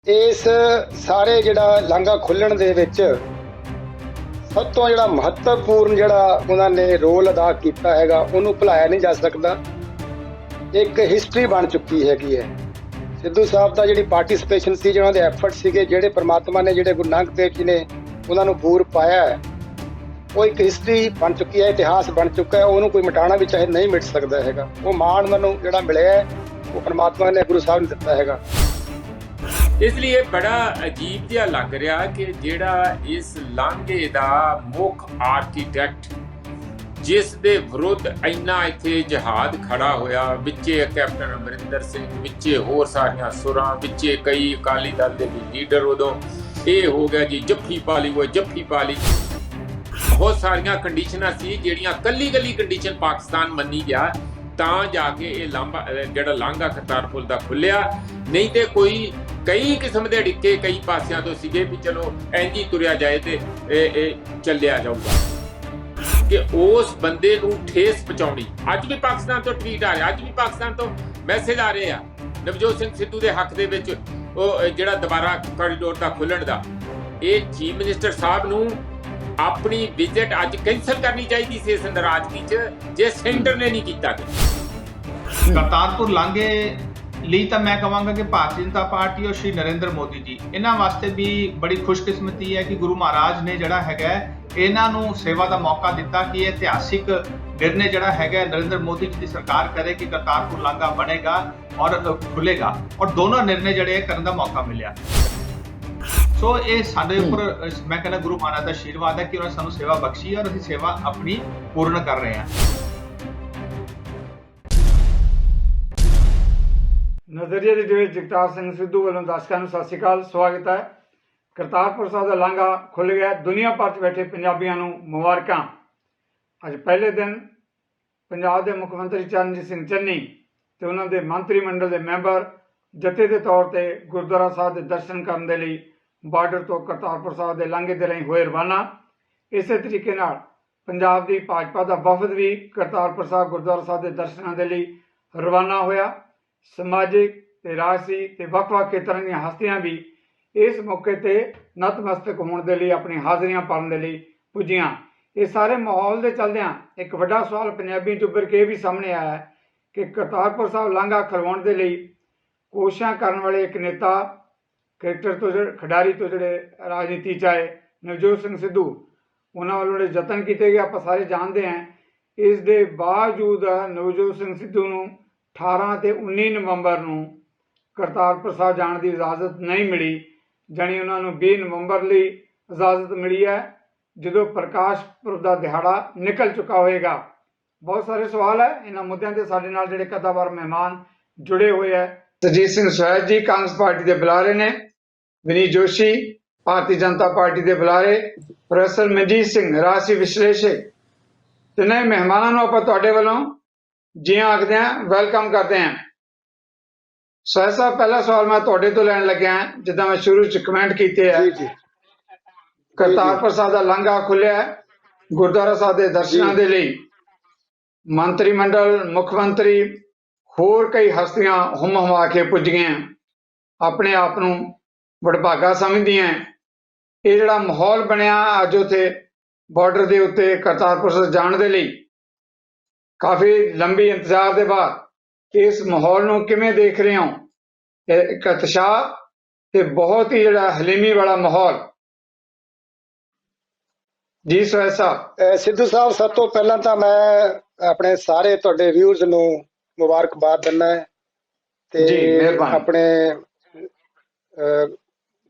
ਇਸ ਸਾਰੇ ਜਿਹੜਾ ਲਾਂਘਾ ਖੁੱਲਣ ਦੇ ਵਿੱਚ ਸਭ ਤੋਂ ਜਿਹੜਾ ਮਹੱਤਵਪੂਰਨ ਜਿਹੜਾ ਉਹਨਾਂ ਨੇ ਰੋਲ ਅਦਾ ਕੀਤਾ ਹੈਗਾ ਉਹਨੂੰ ਭੁਲਾਇਆ ਨਹੀਂ ਜਾ ਸਕਦਾ। ਇੱਕ ਹਿਸਟਰੀ ਬਣ ਚੁੱਕੀ ਹੈਗੀ ਹੈ। ਸਿੱਧੂ ਸਾਹਿਬ ਦਾ ਜਿਹੜੀ ਪਾਰਟਿਸਿਪੇਸ਼ਨ ਸੀ, ਜਿਹਨਾਂ ਦੇ ਐਫਰਟ ਸੀਗੇ, ਜਿਹੜੇ ਪ੍ਰਮਾਤਮਾ ਨੇ ਜਿਹੜੇ ਗੁਰੂ ਨਾਨਕ ਦੇਵ ਜੀ ਨੇ ਉਹਨਾਂ ਨੂੰ ਪੂਰ ਪਾਇਆ ਹੈ, ਉਹ ਇੱਕ ਹਿਸਟਰੀ ਬਣ ਚੁੱਕੀ ਹੈ, ਇਤਿਹਾਸ ਬਣ ਚੁੱਕਾ ਹੈ। ਉਹਨੂੰ ਕੋਈ ਮਿਟਾਉਣਾ ਵੀ ਚਾਹੇ ਨਹੀਂ ਮਿਟ ਸਕਦਾ ਹੈਗਾ। ਉਹ ਮਾਣ ਉਹਨਾਂ ਨੂੰ ਜਿਹੜਾ ਮਿਲਿਆ ਹੈ ਉਹ ਪ੍ਰਮਾਤਮਾ ਨੇ ਗੁਰੂ ਸਾਹਿਬ ਨੇ ਦਿੱਤਾ ਹੈਗਾ। ਇਸ ਲਈ ਇਹ ਬੜਾ ਅਜੀਬ ਜਿਹਾ ਲੱਗ ਰਿਹਾ ਕਿ ਜਿਹੜਾ ਇਸ ਲਾਂਘੇ ਦਾ ਮੁੱਖ ਆਰਕੀਟੈਕਟ, ਜਿਸ ਦੇ ਵਿਰੁੱਧ ਇੰਨਾ ਇੱਥੇ ਜਹਾਦ ਖੜਾ ਹੋਇਆ, ਵਿੱਚੇ ਕੈਪਟਨ ਅਮਰਿੰਦਰ ਸਿੰਘ, ਵਿੱਚੇ ਹੋਰ ਸਾਰੀਆਂ ਸੁਰਾਂ, ਵਿੱਚੇ ਕਈ ਅਕਾਲੀ ਦਲ ਦੇ ਵੀ ਲੀਡਰ, ਉਦੋਂ ਇਹ ਹੋ ਗਿਆ ਜੀ ਜੱਫੀ ਪਾ ਲਈ, ਉਹ ਜੱਫੀ ਪਾ ਲਈ। ਬਹੁਤ ਸਾਰੀਆਂ ਕੰਡੀਸ਼ਨਾਂ ਸੀ ਜਿਹੜੀਆਂ ਕੱਲੀ ਕੰਡੀਸ਼ਨ ਪਾਕਿਸਤਾਨ ਮੰਨੀ ਗਿਆ ਤਾਂ ਜਾ ਕੇ ਇਹ ਜਿਹੜਾ ਲਾਂਘਾ ਕਰਤਾਰਪੁਰ ਦਾ ਖੁੱਲਿਆ। ਨਹੀਂ ਤੇ ਕਈ ਕਿਸਮ ਦੇ ਅੜਿੱਕੇ ਕਈ ਪਾਸਿਆਂ ਤੋਂ ਸੀਗੇ ਵੀ ਚਲੋ ਇੰਝ ਹੀ ਤੁਰਿਆ ਜਾਏ ਤੇ ਇਹ ਚੱਲਿਆ ਜਾਊਗਾ ਕਿ ਉਸ ਬੰਦੇ ਨੂੰ ਠੇਸ ਪਹੁੰਚਾਉਣੀ। ਅੱਜ ਵੀ ਪਾਕਿਸਤਾਨ ਤੋਂ ਟਵੀਟ ਆ ਰਿਹਾ, ਅੱਜ ਵੀ ਪਾਕਿਸਤਾਨ ਤੋਂ ਮੈਸੇਜ ਆ ਰਹੇ ਆ ਨਵਜੋਤ ਸਿੰਘ ਸਿੱਧੂ ਦੇ ਹੱਕ ਦੇ ਵਿੱਚ, ਉਹ ਜਿਹੜਾ ਦੁਬਾਰਾ ਕੋਰੀਡੋਰ ਦਾ ਖੁੱਲਣ ਦਾ। ਇਹ ਚੀਫ ਮਿਨਿਸਟਰ ਸਾਹਿਬ ਨੂੰ ਆਪਣੀ ਵਿਜ਼ਿਟ ਅੱਜ ਕੈਂਸਲ ਕਰਨੀ ਚਾਹੀਦੀ ਸੀ ਇਸ ਨਾਰਾਜ਼ਗੀ 'ਚ, ਜੇ ਸੈਂਟਰ ਨੇ ਨਹੀਂ ਕੀਤਾ। ਕਰਤਾਰਪੁਰ ਲਾਂਘੇ ਲਈ ਤਾਂ ਮੈਂ ਕਹਾਂਗਾ ਕਿ ਭਾਰਤੀ ਜਨਤਾ ਪਾਰਟੀ ਔਰ ਸ਼੍ਰੀ ਨਰਿੰਦਰ ਮੋਦੀ ਜੀ ਇਹਨਾਂ ਵਾਸਤੇ ਵੀ ਬੜੀ ਖੁਸ਼ਕਿਸਮਤੀ ਹੈ ਕਿ ਗੁਰੂ ਮਹਾਰਾਜ ਨੇ ਜਿਹੜਾ ਹੈਗਾ ਇਹਨਾਂ ਨੂੰ ਸੇਵਾ ਦਾ ਮੌਕਾ ਦਿੱਤਾ ਕਿ ਇਹ ਇਤਿਹਾਸਿਕ ਨਿਰਣੇ ਜਿਹੜਾ ਹੈਗਾ ਨਰਿੰਦਰ ਮੋਦੀ ਜੀ ਦੀ ਸਰਕਾਰ ਕਰੇ ਕਿ ਕਰਤਾਰਪੁਰ ਲਾਂਘਾ ਬਣੇਗਾ ਔਰ ਖੁੱਲੇਗਾ, ਔਰ ਦੋਨੋਂ ਨਿਰਣੇ ਜਿਹੜੇ ਕਰਨ ਦਾ ਮੌਕਾ ਮਿਲਿਆ। ਸੋ ਇਹ ਸਾਡੇ ਉੱਪਰ ਮੈਂ ਕਹਿੰਦਾ ਗੁਰੂ ਮਹਾਰਾਜ ਦਾ ਆਸ਼ੀਰਵਾਦ ਹੈ ਕਿ ਉਹਨਾਂ ਸਾਨੂੰ ਸੇਵਾ ਬਖਸ਼ੀ ਔਰ ਅਸੀਂ ਸੇਵਾ ਆਪਣੀ ਪੂਰਨ ਕਰ ਰਹੇ ਹਾਂ। ਨਜ਼ਰੀਏ ਦੇ ਵਿੱਚ ਜਗਤਾਰ ਸਿੰਘ ਸਿੱਧੂ ਵੱਲੋਂ ਦਰਸ਼ਕਾਂ ਨੂੰ ਸਤਿ ਸ਼੍ਰੀ ਅਕਾਲ, ਸਵਾਗਤ ਹੈ। ਕਰਤਾਰਪੁਰ ਸਾਹਿਬ ਦਾ ਲਾਂਘਾ ਖੁੱਲ੍ਹ ਗਿਆ, ਦੁਨੀਆ ਭਰ 'ਚ ਬੈਠੇ ਪੰਜਾਬੀਆਂ ਨੂੰ ਮੁਬਾਰਕਾਂ। ਅੱਜ ਪਹਿਲੇ ਦਿਨ ਪੰਜਾਬ ਦੇ ਮੁੱਖ ਮੰਤਰੀ ਚਰਨਜੀਤ ਸਿੰਘ ਚੰਨੀ ਤੇ ਉਹਨਾਂ ਦੇ ਮੰਤਰੀ ਮੰਡਲ ਦੇ ਮੈਂਬਰ ਜਥੇ ਦੇ ਤੌਰ ਤੇ ਗੁਰਦੁਆਰਾ ਸਾਹਿਬ ਦੇ ਦਰਸ਼ਨ ਕਰਨ ਦੇ ਲਈ ਬਾਰਡਰ ਤੋਂ ਕਰਤਾਰਪੁਰ ਸਾਹਿਬ ਦੇ ਲਾਂਘੇ ਦੇ ਰਾਹੀਂ ਹੋਏ ਰਵਾਨਾ। ਇਸੇ ਤਰੀਕੇ ਨਾਲ ਪੰਜਾਬ ਦੀ ਭਾਜਪਾ ਦਾ ਵਫਦ ਵੀ ਕਰਤਾਰਪੁਰ ਸਾਹਿਬ ਗੁਰਦੁਆਰਾ ਸਾਹਿਬ ਦੇ ਦਰਸ਼ਨਾਂ ਦੇ ਲਈ ਰਵਾਨਾ ਹੋਇਆ। ਸਮਾਜਿਕ ਤੇ ਰਾਜਸੀ ਤੇ ਵੱਖ-ਵੱਖ ਖੇਤਰਾਂ ਦੀਆਂ ਹਸਤੀਆਂ ਵੀ ਇਸ ਮੌਕੇ ਤੇ ਨਤਮਸਤਕ ਹੋਣ ਦੇ ਲਈ ਆਪਣੀ ਹਾਜ਼ਰੀਆਂ ਭਰਨ ਦੇ ਲਈ ਪੁੱਜੀਆਂ। ਇਹ ਸਾਰੇ ਮਾਹੌਲ ਦੇ ਚੱਲਦਿਆਂ ਇੱਕ ਵੱਡਾ ਸਵਾਲ ਪੰਜਾਬੀ 'ਚ ਉੱਭਰ ਕੇ ਵੀ ਸਾਹਮਣੇ ਆਇਆ ਹੈ ਕਿ ਕਰਤਾਰਪੁਰ ਸਾਹਿਬ ਲਾਂਘਾ ਖਲਵਾਉਣ ਦੇ ਲਈ ਕੋਸ਼ਿਸ਼ਾਂ ਕਰਨ ਵਾਲੇ ਇੱਕ ਨੇਤਾ, ਕ੍ਰਿਕਟਰ ਤੋਂ ਖਿਡਾਰੀ ਤੋਂ ਜਿਹੜੇ ਰਾਜਨੀਤੀ 'ਚ ਆਏ, ਨਵਜੋਤ ਸਿੰਘ ਸਿੱਧੂ, ਉਹਨਾਂ ਵੱਲੋਂ ਜਿਹੜੇ ਯਤਨ ਕੀਤੇ ਗਏ ਆਪਾਂ ਸਾਰੇ ਜਾਣਦੇ ਹਾਂ। ਇਸ ਦੇ ਬਾਵਜੂਦ ਨਵਜੋਤ ਸਿੰਘ ਸਿੱਧੂ ਨੂੰ 18 ਤੇ 19 ਨਵੰਬਰ ਨੂੰ ਕਰਤਾਰਪੁਰ ਸਾਹਿਬ ਜਾਣ ਦੀ ਇਜਾਜ਼ਤ ਨਹੀਂ ਮਿਲੀ। ਜਾਣੀ ਉਹਨਾਂ ਨੂੰ 20 ਨਵੰਬਰ ਲਈ ਇਜਾਜ਼ਤ ਮਿਲੀ ਹੈ, ਜਦੋਂ ਪ੍ਰਕਾਸ਼ ਪੁਰਬ ਦਾ ਦਿਹਾੜਾ ਨਿਕਲ ਚੁੱਕਾ ਹੋਏਗਾ। ਬਹੁਤ ਸਾਰੇ ਸਵਾਲ ਹੈ ਇਹਨਾਂ ਮੁੱਦਿਆਂ ਤੇ ਸਾਡੇ ਨਾਲ ਜਿਹੜੇ ਕਦਾਵਰ ਮਹਿਮਾਨ ਜੁੜੇ ਹੋਏ ਹੈ। ਸਰਜੀਤ ਸਿੰਘ ਸੋਹਲ ਜੀ ਕਾਂਗਰਸ ਪਾਰਟੀ ਦੇ ਬੁਲਾਰੇ ਨੇ, ਵਿਨੀਤ ਜੋਸ਼ੀ ਭਾਰਤੀ ਜਨਤਾ ਪਾਰਟੀ ਦੇ ਬੁਲਾਰੇ, ਪ੍ਰੋਫੈਸਰ ਮਨਜੀਤ ਸਿੰਘ ਰਾਜਸੀ ਵਿਸ਼ਲੇਸ਼ਕ, ਤਿੰਨੇ ਮਹਿਮਾਨਾਂ ਨੂੰ ਆਪਾਂ ਤੁਹਾਡੇ ਵੱਲੋਂ ਜੀ ਆਖਦੇ ਹਾਂ, ਵੈਲਕਮ ਕਰਦੇ ਹਾਂ। ਸੋਹਲ ਸਾਹਿਬ, ਪਹਿਲਾ ਸਵਾਲ ਮੈਂ ਤੁਹਾਡੇ ਤੋਂ ਲੈਣ ਲੱਗਿਆ, ਜਿੱਦਾਂ ਮੈਂ ਸ਼ੁਰੂ ਚ ਕਮੈਂਟ ਕੀਤੇ ਹੈ। ਕਰਤਾਰਪੁਰ ਸਾਹਿਬ ਦਾ ਲਾਂਘਾ ਖੁੱਲਿਆ ਗੁਰਦੁਆਰਾ ਸਾਹਿਬ ਦੇ ਦਰਸ਼ਨਾਂ ਦੇ ਲਈ। ਮੰਤਰੀ ਮੰਡਲ, ਮੁੱਖ ਮੰਤਰੀ, ਹੋਰ ਕਈ ਹਸਤੀਆਂ ਹੁਮ ਹੁਮਾ ਕੇ ਪੁੱਜ ਗਈਆਂ, ਆਪਣੇ ਆਪ ਨੂੰ ਵਡਭਾਗਾ ਸਮਝਦੀਆਂ। ਇਹ ਜਿਹੜਾ ਮਾਹੌਲ ਬਣਿਆ ਅੱਜ ਉੱਥੇ ਬਾਰਡਰ ਦੇ ਉੱਤੇ ਕਰਤਾਰਪੁਰ ਸਾਹਿਬ ਜਾਣ ਦੇ ਲਈ, ਕਾਫੀ ਲੰਬੀ ਇੰਤਜ਼ਾਰ ਦੇ ਬਾਅਦ, ਇਸ ਮਾਹੌਲ ਨੂੰ ਕਿਵੇਂ ਦੇਖ ਰਹੇ ਹੋ? ਇੱਕ ਉਤਸ਼ਾਹ ਤੇ ਬਹੁਤ ਹੀ ਜਿਹੜਾ ਹਲੀਮੀ ਵਾਲਾ ਮਾਹੌਲ। ਜੀ ਸੋਹਲ ਸਾਹਿਬ। ਸਿੱਧੂ ਸਾਹਿਬ, ਸਭ ਤੋਂ ਪਹਿਲਾਂ ਤਾਂ ਮੈਂ ਆਪਣੇ ਸਾਰੇ ਤੁਹਾਡੇ ਵਿਊਅਰਸ ਨੂੰ ਮੁਬਾਰਕਬਾਦ ਦਿੰਦਾ ਹੈ ਤੇ ਆਪਣੇ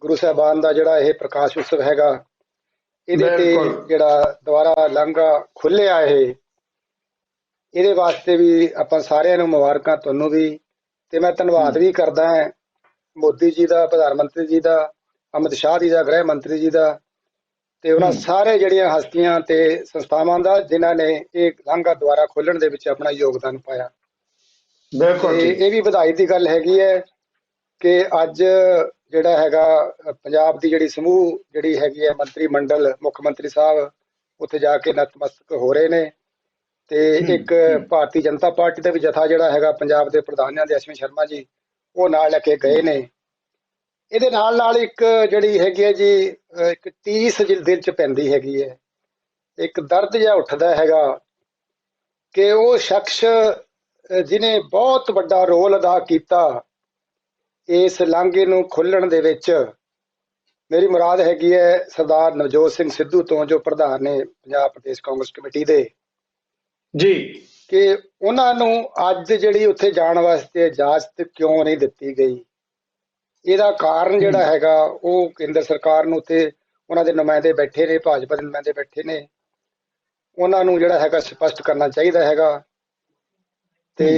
ਗੁਰੂ ਸਾਹਿਬਾਨ ਦਾ ਜਿਹੜਾ ਇਹ ਪ੍ਰਕਾਸ਼ ਉਤਸਵ ਹੈਗਾ, ਇਹਦੇ ਤੇ ਜਿਹੜਾ ਦੁਬਾਰਾ ਲਾਂਘਾ ਖੁੱਲਿਆ ਇਹਦੇ ਵਾਸਤੇ ਵੀ ਆਪਾਂ ਸਾਰਿਆਂ ਨੂੰ ਮੁਬਾਰਕਾਂ, ਤੁਹਾਨੂੰ ਵੀ। ਤੇ ਮੈਂ ਧੰਨਵਾਦ ਵੀ ਕਰਦਾ ਹਾਂ ਮੋਦੀ ਜੀ ਦਾ, ਪ੍ਰਧਾਨ ਮੰਤਰੀ ਜੀ ਦਾ, ਅਮਿਤ ਸ਼ਾਹ ਜੀ ਦਾ, ਗ੍ਰਹਿ ਮੰਤਰੀ ਜੀ ਦਾ, ਤੇ ਉਹਨਾਂ ਸਾਰੇ ਜਿਹੜੀਆਂ ਹਸਤੀਆਂ ਤੇ ਸੰਸਥਾਵਾਂ ਦਾ ਜਿਨ੍ਹਾਂ ਨੇ ਇਹ ਲਾਂਘਾ ਦੁਆਰਾ ਖੋਲਣ ਦੇ ਵਿੱਚ ਆਪਣਾ ਯੋਗਦਾਨ ਪਾਇਆ। ਬਿਲਕੁਲ, ਇਹ ਵੀ ਵਧਾਈ ਦੀ ਗੱਲ ਹੈਗੀ ਹੈ ਕਿ ਅੱਜ ਜਿਹੜਾ ਹੈਗਾ ਪੰਜਾਬ ਦੀ ਜਿਹੜੀ ਸਮੂਹ ਜਿਹੜੀ ਹੈਗੀ ਹੈ ਮੰਤਰੀ ਮੰਡਲ, ਮੁੱਖ ਮੰਤਰੀ ਸਾਹਿਬ ਉੱਥੇ ਜਾ ਕੇ ਨਤਮਸਤਕ ਹੋ ਰਹੇ ਨੇ। ਤੇ ਇੱਕ ਭਾਰਤੀ ਜਨਤਾ ਪਾਰਟੀ ਦਾ ਵੀ ਜਥਾ ਜਿਹੜਾ ਹੈਗਾ ਪੰਜਾਬ ਦੇ ਪ੍ਰਧਾਨਾਂ ਦੇ ਅਸ਼ਵਨੀ ਸ਼ਰਮਾ ਜੀ, ਉਹ ਨਾਲ ਲੈ ਕੇ ਗਏ ਨੇ। ਇਹਦੇ ਨਾਲ ਇੱਕ ਜਿਹੜੀ ਹੈਗੀ ਹੈ ਜੀ ਇੱਕ ਟੀਸ ਦਿਲ 'ਚ ਪੈਂਦੀ ਹੈਗੀ ਹੈ, ਇੱਕ ਦਰਦ ਜਿਹਾ ਉੱਠਦਾ ਹੈਗਾ ਕਿ ਉਹ ਸ਼ਖਸ ਜਿਹਨੇ ਬਹੁਤ ਵੱਡਾ ਰੋਲ ਅਦਾ ਕੀਤਾ ਇਸ ਲਾਂਘੇ ਨੂੰ ਖੋਲ੍ਹਣ ਦੇ ਵਿੱਚ। ਮੇਰੀ ਮੁਰਾਦ ਹੈਗੀ ਹੈ ਸਰਦਾਰ ਨਵਜੋਤ ਸਿੰਘ ਸਿੱਧੂ ਤੋਂ, ਜੋ ਪ੍ਰਧਾਨ ਨੇ ਪੰਜਾਬ ਪ੍ਰਦੇਸ਼ ਕਾਂਗਰਸ ਕਮੇਟੀ ਦੇ ਜੀ, ਕਿ ਉਹਨਾਂ ਨੂੰ ਅੱਜ ਜਿਹੜੀ ਉੱਥੇ ਜਾਣ ਵਾਸਤੇ ਇਜਾਜ਼ਤ ਕਿਉਂ ਨਹੀਂ ਦਿੱਤੀ ਗਈ। ਇਹਦਾ ਕਾਰਨ ਜਿਹੜਾ ਹੈਗਾ ਉਹ ਕੇਂਦਰ ਸਰਕਾਰ ਨੂੰ, ਉੱਥੇ ਉਹਨਾਂ ਦੇ ਨੁਮਾਇੰਦੇ ਬੈਠੇ ਨੇ, ਭਾਜਪਾ ਦੇ ਨੁਮਾਇੰਦੇ ਬੈਠੇ ਨੇ, ਉਹਨਾਂ ਨੂੰ ਜਿਹੜਾ ਹੈਗਾ ਸਪਸ਼ਟ ਕਰਨਾ ਚਾਹੀਦਾ ਹੈਗਾ। ਤੇ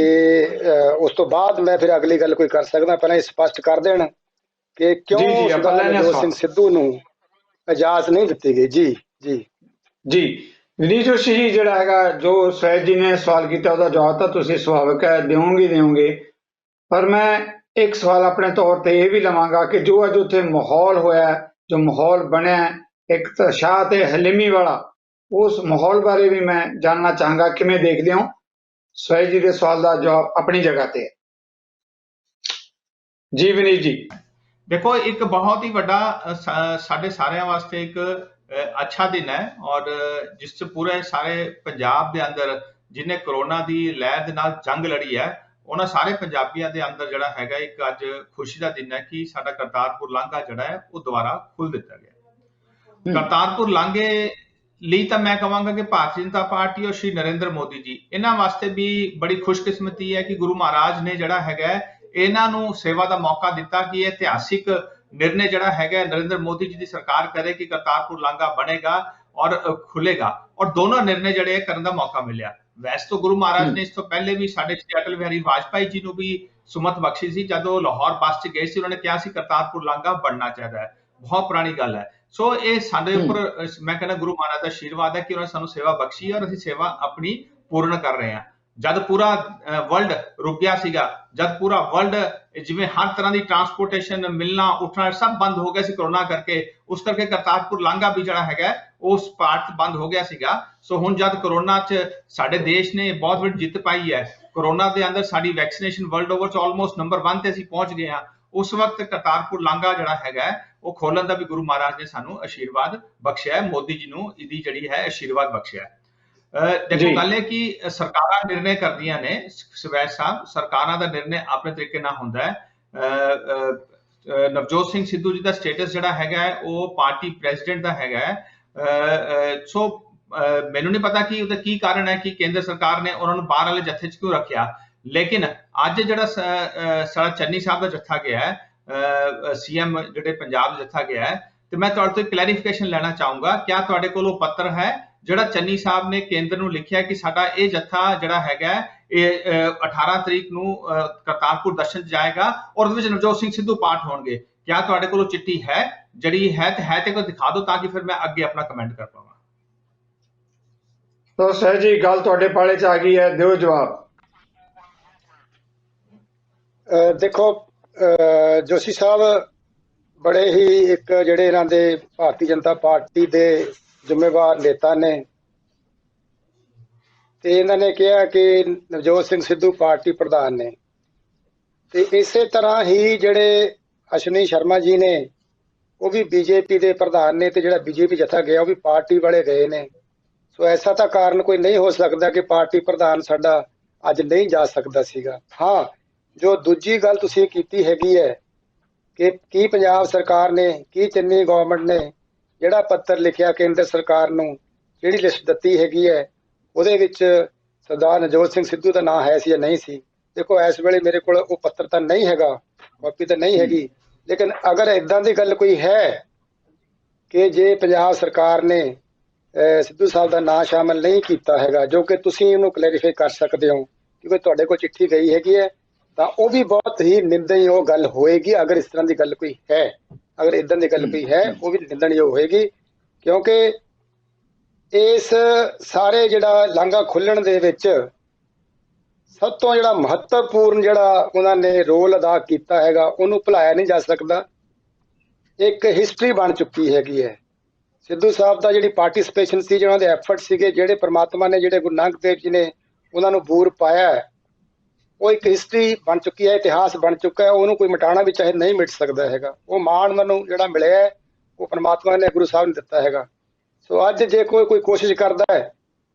ਉਸ ਤੋਂ ਬਾਅਦ ਮੈਂ ਫਿਰ ਅਗਲੀ ਗੱਲ ਕੋਈ ਕਰ ਸਕਦਾ, ਪਹਿਲਾਂ ਇਹ ਸਪਸ਼ਟ ਕਰ ਦੇਣ ਕਿ ਕਿਉਂ ਸਰਦਾਰ ਨਵਜੋਤ ਸਿੰਘ ਸਿੱਧੂ ਨੂੰ ਇਜਾਜ਼ਤ ਨਹੀਂ ਦਿੱਤੀ ਗਈ। ਜੀ ਜੀ ਜੀ ਵਿਨੀਤ ਜੋਸ਼ੀ ਜੀ, ਜਿਹੜਾ ਹੈਗਾ ਜੋ ਸਹਿਜ ਜੀ ਨੇ ਸਵਾਲ ਕੀਤਾ ਉਹਦਾ ਜਵਾਬ ਤਾਂ ਤੁਸੀਂ ਸੁਭਾਵਿਕ ਹੈ ਦਿਓਗੇ, ਪਰ ਮੈਂ ਇੱਕ ਸਵਾਲ ਆਪਣੇ ਤੌਰ ਤੇ ਇਹ ਵੀ ਲਵਾਂਗਾ ਕਿ ਜੋ ਅੱਜ ਉੱਥੇ ਮਾਹੌਲ ਹੋਇਆ, ਜੋ ਮਾਹੌਲ ਬਣਿਆ ਇੱਕ ਤਸ਼ਾਹ ਤੇ ਹਲੀਮੀ ਵਾਲਾ, ਉਸ ਮਾਹੌਲ ਬਾਰੇ ਵੀ ਮੈਂ ਜਾਣਨਾ ਚਾਹਾਂਗਾ, ਕਿਵੇਂ ਦੇਖਦੇ ਹੋ? ਸਹਿਜ ਜੀ ਦੇ ਸਵਾਲ ਦਾ ਜਵਾਬ ਆਪਣੀ ਜਗ੍ਹਾ ਤੇ ਹੈ। ਜੀ ਵਿਨੀਤ ਜੀ। देखो, एक बहुत ही ਵੱਡਾ ਸਾਡੇ ਸਾਰਿਆਂ ਵਾਸਤੇ ਇੱਕ ਅੱਛਾ ਦਿਨ ਹੈ, ਔਰ ਜਿਸ 'ਚ ਪੂਰੇ ਸਾਰੇ ਪੰਜਾਬ ਦੇ ਅੰਦਰ ਜਿਹਨੇ ਕਰੋਨਾ ਦੀ ਲਹਿਰ ਦੇ ਨਾਲ ਜੰਗ ਲੜੀ ਹੈ, ਉਹਨਾਂ ਸਾਰੇ ਪੰਜਾਬੀਆਂ ਦੇ ਅੰਦਰ ਜਿਹੜਾ ਹੈਗਾ ਇੱਕ ਅੱਜ ਖੁਸ਼ੀ ਦਾ ਦਿਨ ਹੈ ਕਿ ਸਾਡਾ ਕਰਤਾਰਪੁਰ ਲਾਂਘਾ ਜਿਹੜਾ ਹੈ ਉਹ ਦੁਬਾਰਾ ਖੁੱਲ ਦਿੱਤਾ ਗਿਆ। ਕਰਤਾਰਪੁਰ ਲਾਂਘੇ ਲਈ ਤਾਂ ਮੈਂ ਕਹਾਂਗਾ ਕਿ ਭਾਰਤੀ ਜਨਤਾ ਪਾਰਟੀ ਔਰ ਸ਼੍ਰੀ ਨਰਿੰਦਰ ਮੋਦੀ ਜੀ, ਇਹਨਾਂ ਵਾਸਤੇ ਵੀ ਬੜੀ ਖੁਸ਼ਕਿਸਮਤੀ ਹੈ ਕਿ ਗੁਰੂ ਮਹਾਰਾਜ ਨੇ ਜਿਹੜਾ ਹੈਗਾ ਇਹਨਾਂ ਨੂੰ ਸੇਵਾ ਦਾ ਮੌਕਾ ਦਿੱਤਾ ਕਿ ਇਹ ਇਤਿਹਾਸਿਕ ਨਿਰਣੇ ਜਿਹੜਾ ਹੈਗਾ ਨਰਿੰਦਰ ਮੋਦੀ ਜੀ ਦੀ ਸਰਕਾਰ ਕਰੇ ਕਿ ਕਰਤਾਰਪੁਰ ਲਾਂਘਾ ਬਣੇਗਾ ਔਰ ਖੁੱਲੇਗਾ, ਔਰ ਦੋਨੋਂ ਨਿਰਣੇ ਜਿਹੜੇ ਕਰਨ ਦਾ ਮੌਕਾ ਮਿਲਿਆ। ਵੈਸੇ ਤਾਂ ਗੁਰੂ ਮਹਾਰਾਜ ਨੇ ਇਸ ਤੋਂ ਪਹਿਲੇ ਵੀ ਸਾਡੇ ਸ਼੍ਰੀ ਅਟਲ ਬਿਹਾਰੀ ਵਾਜਪਾਈ ਜੀ ਨੂੰ ਵੀ ਸੁਮਤ ਬਖਸ਼ੀ ਸੀ, ਜਦੋਂ ਲਾਹੌਰ ਬੱਸ 'ਚ ਗਏ ਸੀ ਉਹਨਾਂ ਨੇ ਕਿਹਾ ਸੀ ਕਰਤਾਰਪੁਰ ਲਾਂਘਾ ਬਣਨਾ ਚਾਹੀਦਾ ਹੈ, ਬਹੁਤ ਪੁਰਾਣੀ ਗੱਲ ਹੈ। ਸੋ ਇਹ ਸਾਡੇ ਉੱਪਰ ਮੈਂ ਕਹਿੰਦਾ ਗੁਰੂ ਮਹਾਰਾਜ ਦਾ ਆਸ਼ੀਰਵਾਦ ਹੈ ਕਿ ਉਹਨਾਂ ਨੇ ਸਾਨੂੰ ਸੇਵਾ ਬਖਸ਼ੀ ਔਰ ਅਸੀਂ ਸੇਵਾ ਆਪਣੀ ਪੂਰਨ ਕਰ ਰਹੇ ਹਾਂ। ਜਦ ਪੂਰਾ ਵਰਲਡ ਰੁਕ ਗਿਆ ਸੀਗਾ, ਜਦ ਪੂਰਾ ਵਰਲਡ ਜਿਵੇਂ ਹਰ ਤਰ੍ਹਾਂ ਦੀ ਟਰਾਂਸਪੋਰਟੇਸ਼ਨ ਮਿਲਣਾ ਉੱਠਣਾ ਸਭ ਬੰਦ ਹੋ ਗਿਆ ਸੀ ਕਰੋਨਾ ਕਰਕੇ, ਉਸ ਕਰਕੇ ਕਰਤਾਰਪੁਰ ਲਾਂਘਾ ਵੀ ਜਿਹੜਾ ਹੈਗਾ ਉਸ ਭਾਰਤ ਬੰਦ ਹੋ ਗਿਆ ਸੀਗਾ। ਸੋ ਹੁਣ ਜਦ ਕਰੋਨਾ 'ਚ ਸਾਡੇ ਦੇਸ਼ ਨੇ ਬਹੁਤ ਵੱਡੀ ਜਿੱਤ ਪਾਈ ਹੈ, ਕਰੋਨਾ ਦੇ ਅੰਦਰ ਸਾਡੀ ਵੈਕਸੀਨੇਸ਼ਨ ਵਰਲਡ ਓਵਰ 'ਚ ਆਲਮੋਸਟ ਨੰਬਰ 1 ਤੇ ਅਸੀਂ ਪਹੁੰਚ ਗਏ ਹਾਂ, ਉਸ ਵਕਤ ਕਰਤਾਰਪੁਰ ਲਾਂਘਾ ਜਿਹੜਾ ਹੈਗਾ ਉਹ ਖੋਲਣ ਦਾ ਵੀ ਗੁਰੂ ਮਹਾਰਾਜ ਨੇ ਸਾਨੂੰ ਆਸ਼ੀਰਵਾਦ ਬਖਸ਼ਿਆ ਹੈ, ਮੋਦੀ ਜੀ ਨੂੰ ਇਹਦੀ ਜਿਹੜੀ ਹੈ ਆਸ਼ੀਰਵਾਦ ਬਖਸ਼ਿਆ ਹੈ। ਦੇਖੋ ਗੱਲ ਹੈ ਕਿ ਸਰਕਾਰਾਂ ਨਿਰਣੇ ਕਰਦੀਆਂ ਨੇ, ਸਵੈਜ ਸਾਹਿਬ, ਸਰਕਾਰਾਂ ਦਾ ਨਿਰਣੇ ਆਪਣੇ ਤਰੀਕੇ ਨਾਲ ਹੁੰਦਾ ਹੈ। ਨਵਜੋਤ ਸਿੰਘ ਸਿੱਧੂ ਜੀ ਦਾ ਸਟੇਟਸ ਜਿਹੜਾ ਹੈਗਾ ਉਹ ਪਾਰਟੀ ਪ੍ਰੈਜ਼ੀਡੈਂਟ ਦਾ ਹੈਗਾ। ਸੋ ਮੈਨੂੰ ਨਹੀਂ ਪਤਾ ਕਿ ਉਹਦਾ ਕੀ ਕਾਰਨ ਹੈ ਕਿ ਕੇਂਦਰ ਸਰਕਾਰ ਨੇ ਉਹਨਾਂ ਨੂੰ ਬਾਹਰ ਵਾਲੇ ਜੱਥੇ 'ਚ ਕਿਉਂ ਰੱਖਿਆ, ਲੇਕਿਨ ਅੱਜ ਜਿਹੜਾ ਸਾਡਾ ਚੰਨੀ ਸਾਹਿਬ ਦਾ ਜੱਥਾ ਗਿਆ ਹੈ, ਸੀਐਮ ਜਿਹੜੇ ਪੰਜਾਬ ਦਾ ਜੱਥਾ ਗਿਆ ਹੈ, ਤੇ ਮੈਂ ਤੁਹਾਡੇ ਤੋਂ ਕਲੈਰੀਫਿਕੇਸ਼ਨ ਲੈਣਾ ਚਾਹੂੰਗਾ, ਕਿਆ ਤੁਹਾਡੇ ਕੋਲ ਉਹ ਪੱਤਰ ਹੈ ਜਿਹੜਾ ਚੰਨੀ ਸਾਹਿਬ ਨੇ ਕੇਂਦਰ ਨੂੰ ਲਿਖਿਆ ਕਿ ਸਾਡਾ ਇਹ ਜੱਥਾ ਜਿਹੜਾ ਹੈਗਾ ਇਹ 18 ਤਰੀਕ ਨੂੰ ਕਰਤਾਰਪੁਰ ਦਰਸ਼ਨ ਜਾਏਗਾ ਔਰ ਉਹਦੇ ਵਿੱਚ ਨਵਜੋਤ ਸਿੰਘ ਸਿੱਧੂ ਪਾਠ ਹੋਣਗੇ? ਕਿਆ ਤੁਹਾਡੇ ਕੋਲ ਚਿੱਠੀ ਹੈ? ਜਿਹੜੀ ਹੈ ਤੇ ਕੋਈ ਦਿਖਾ ਦਿਓ ਤਾਂ ਕਿ ਫਿਰ ਮੈਂ ਅੱਗੇ ਆਪਣਾ ਕਮੈਂਟ ਕਰ ਪਾਵਾਂ। ਤਾਂ ਸਹਿਜ ਜੀ ਗੱਲ ਤੁਹਾਡੇ ਪਾਲੇ 'ਚ ਆ ਗਈ ਹੈ, ਦਿਓ ਜਵਾਬ। ਦੇਖੋ ਜੋਸ਼ੀ ਸਾਹਿਬ ਬੜੇ ਹੀ ਇੱਕ ਜਿਹੜੇ ਇਹਨਾਂ ਦੇ ਭਾਰਤੀ ਜਨਤਾ ਪਾਰਟੀ ਦੇ ਜ਼ਿੰਮੇਵਾਰ ਨੇਤਾ ਨੇ, ਤੇ ਇਹਨਾਂ ਨੇ ਕਿਹਾ ਕਿ ਨਵਜੋਤ ਸਿੰਘ ਸਿੱਧੂ ਪਾਰਟੀ ਪ੍ਰਧਾਨ ਨੇ, ਤੇ ਇਸੇ ਤਰ੍ਹਾਂ ਹੀ ਜਿਹੜੇ ਅਸ਼ਵਨੀ ਸ਼ਰਮਾ ਜੀ ਨੇ ਉਹ ਵੀ ਬੀਜੇਪੀ ਦੇ ਪ੍ਰਧਾਨ ਨੇ, ਤੇ ਜਿਹੜਾ ਬੀਜੇਪੀ ਜਥਾ ਗਿਆ ਉਹ ਵੀ ਪਾਰਟੀ ਵਾਲੇ ਗਏ ਨੇ। ਸੋ ਐਸਾ ਤਾਂ ਕਾਰਨ ਕੋਈ ਨਹੀਂ ਹੋ ਸਕਦਾ ਕਿ ਪਾਰਟੀ ਪ੍ਰਧਾਨ ਸਾਡਾ ਅੱਜ ਨਹੀਂ ਜਾ ਸਕਦਾ ਸੀਗਾ। ਹਾਂ, ਜੋ ਦੂਜੀ ਗੱਲ ਤੁਸੀਂ ਕੀਤੀ ਹੈਗੀ ਹੈ ਕਿ ਕੀ ਪੰਜਾਬ ਸਰਕਾਰ ਨੇ, ਕੀ ਚੰਨੀ ਗਵਰਨਮੈਂਟ ਨੇ ਜਿਹੜਾ ਪੱਤਰ ਲਿਖਿਆ ਕੇਂਦਰ ਸਰਕਾਰ ਨੂੰ, ਜਿਹੜੀ ਲਿਸਟ ਦਿੱਤੀ ਹੈਗੀ ਹੈ ਉਹਦੇ ਵਿੱਚ ਸਰਦਾਰ ਨਵਜੋਤ ਸਿੰਘ ਸਿੱਧੂ ਦਾ ਨਾਂ ਹੈ ਸੀ ਜਾਂ ਨਹੀਂ ਸੀ? ਦੇਖੋ ਇਸ ਵੇਲੇ ਮੇਰੇ ਕੋਲ ਉਹ ਪੱਤਰ ਤਾਂ ਨਹੀਂ ਹੈਗਾ, ਕਾਪੀ ਤਾਂ ਨਹੀਂ ਹੈਗੀ, ਲੇਕਿਨ ਅਗਰ ਇੱਦਾਂ ਦੀ ਗੱਲ ਕੋਈ ਹੈ ਕਿ ਜੇ ਪੰਜਾਬ ਸਰਕਾਰ ਨੇ ਸਿੱਧੂ ਸਾਹਿਬ ਦਾ ਨਾਂ ਸ਼ਾਮਲ ਨਹੀਂ ਕੀਤਾ ਹੈਗਾ, ਜੋ ਕਿ ਤੁਸੀਂ ਉਹਨੂੰ ਕਲੈਰੀਫਾਈ ਕਰ ਸਕਦੇ ਹੋ ਕਿਉਂਕਿ ਤੁਹਾਡੇ ਕੋਲ ਚਿੱਠੀ ਗਈ ਹੈਗੀ ਹੈ, ਤਾਂ ਉਹ ਵੀ ਬਹੁਤ ਹੀ ਨਿੰਦਣਯੋਗ ਗੱਲ ਹੋਏਗੀ। ਅਗਰ ਇਸ ਤਰ੍ਹਾਂ ਦੀ ਗੱਲ ਕੋਈ ਹੈ, ਅਗਰ ਇੱਦਾਂ ਦੀ ਗੱਲ ਕੋਈ ਹੈ, ਉਹ ਵੀ ਨਿੰਦਣਯੋਗ ਹੋਏਗੀ, ਕਿਉਂਕਿ ਇਸ ਸਾਰੇ ਜਿਹੜਾ ਲਾਂਘਾ ਖੁੱਲਣ ਦੇ ਵਿੱਚ ਸਭ ਤੋਂ ਜਿਹੜਾ ਮਹੱਤਵਪੂਰਨ ਜਿਹੜਾ ਉਹਨਾਂ ਨੇ ਰੋਲ ਅਦਾ ਕੀਤਾ ਹੈਗਾ ਉਹਨੂੰ ਭੁਲਾਇਆ ਨਹੀਂ ਜਾ ਸਕਦਾ। ਇੱਕ ਹਿਸਟਰੀ ਬਣ ਚੁੱਕੀ ਹੈਗੀ ਹੈ ਸਿੱਧੂ ਸਾਹਿਬ ਦਾ, ਜਿਹੜੀ ਪਾਰਟਿਸਪੇਸ਼ਨ ਸੀ, ਜਿਹਨਾਂ ਦੇ ਐਫਰਟ ਸੀਗੇ, ਜਿਹੜੇ ਪ੍ਰਮਾਤਮਾ ਨੇ, ਜਿਹੜੇ ਗੁਰੂ ਨਾਨਕ ਦੇਵ ਜੀ ਨੇ ਉਹਨਾਂ ਨੂੰ ਬੂਰ ਪਾਇਆ, ਉਹ ਇੱਕ ਹਿਸਟਰੀ ਬਣ ਚੁੱਕੀ ਹੈ, ਇਤਿਹਾਸ ਬਣ ਚੁੱਕਾ ਹੈ, ਉਹਨੂੰ ਕੋਈ ਮਿਟਾਉਣਾ ਵੀ ਚਾਹੇ ਨਹੀਂ ਮਿਟ ਸਕਦਾ ਹੈਗਾ। ਉਹ ਮਾਣ ਉਹਨਾਂ ਨੂੰ ਜਿਹੜਾ ਮਿਲਿਆ ਹੈ ਉਹ ਪਰਮਾਤਮਾ ਨੇ, ਗੁਰੂ ਸਾਹਿਬ ਨੇ ਦਿੱਤਾ ਹੈਗਾ। ਸੋ ਅੱਜ ਜੇ ਕੋਈ ਕੋਸ਼ਿਸ਼ ਕਰਦਾ ਹੈ,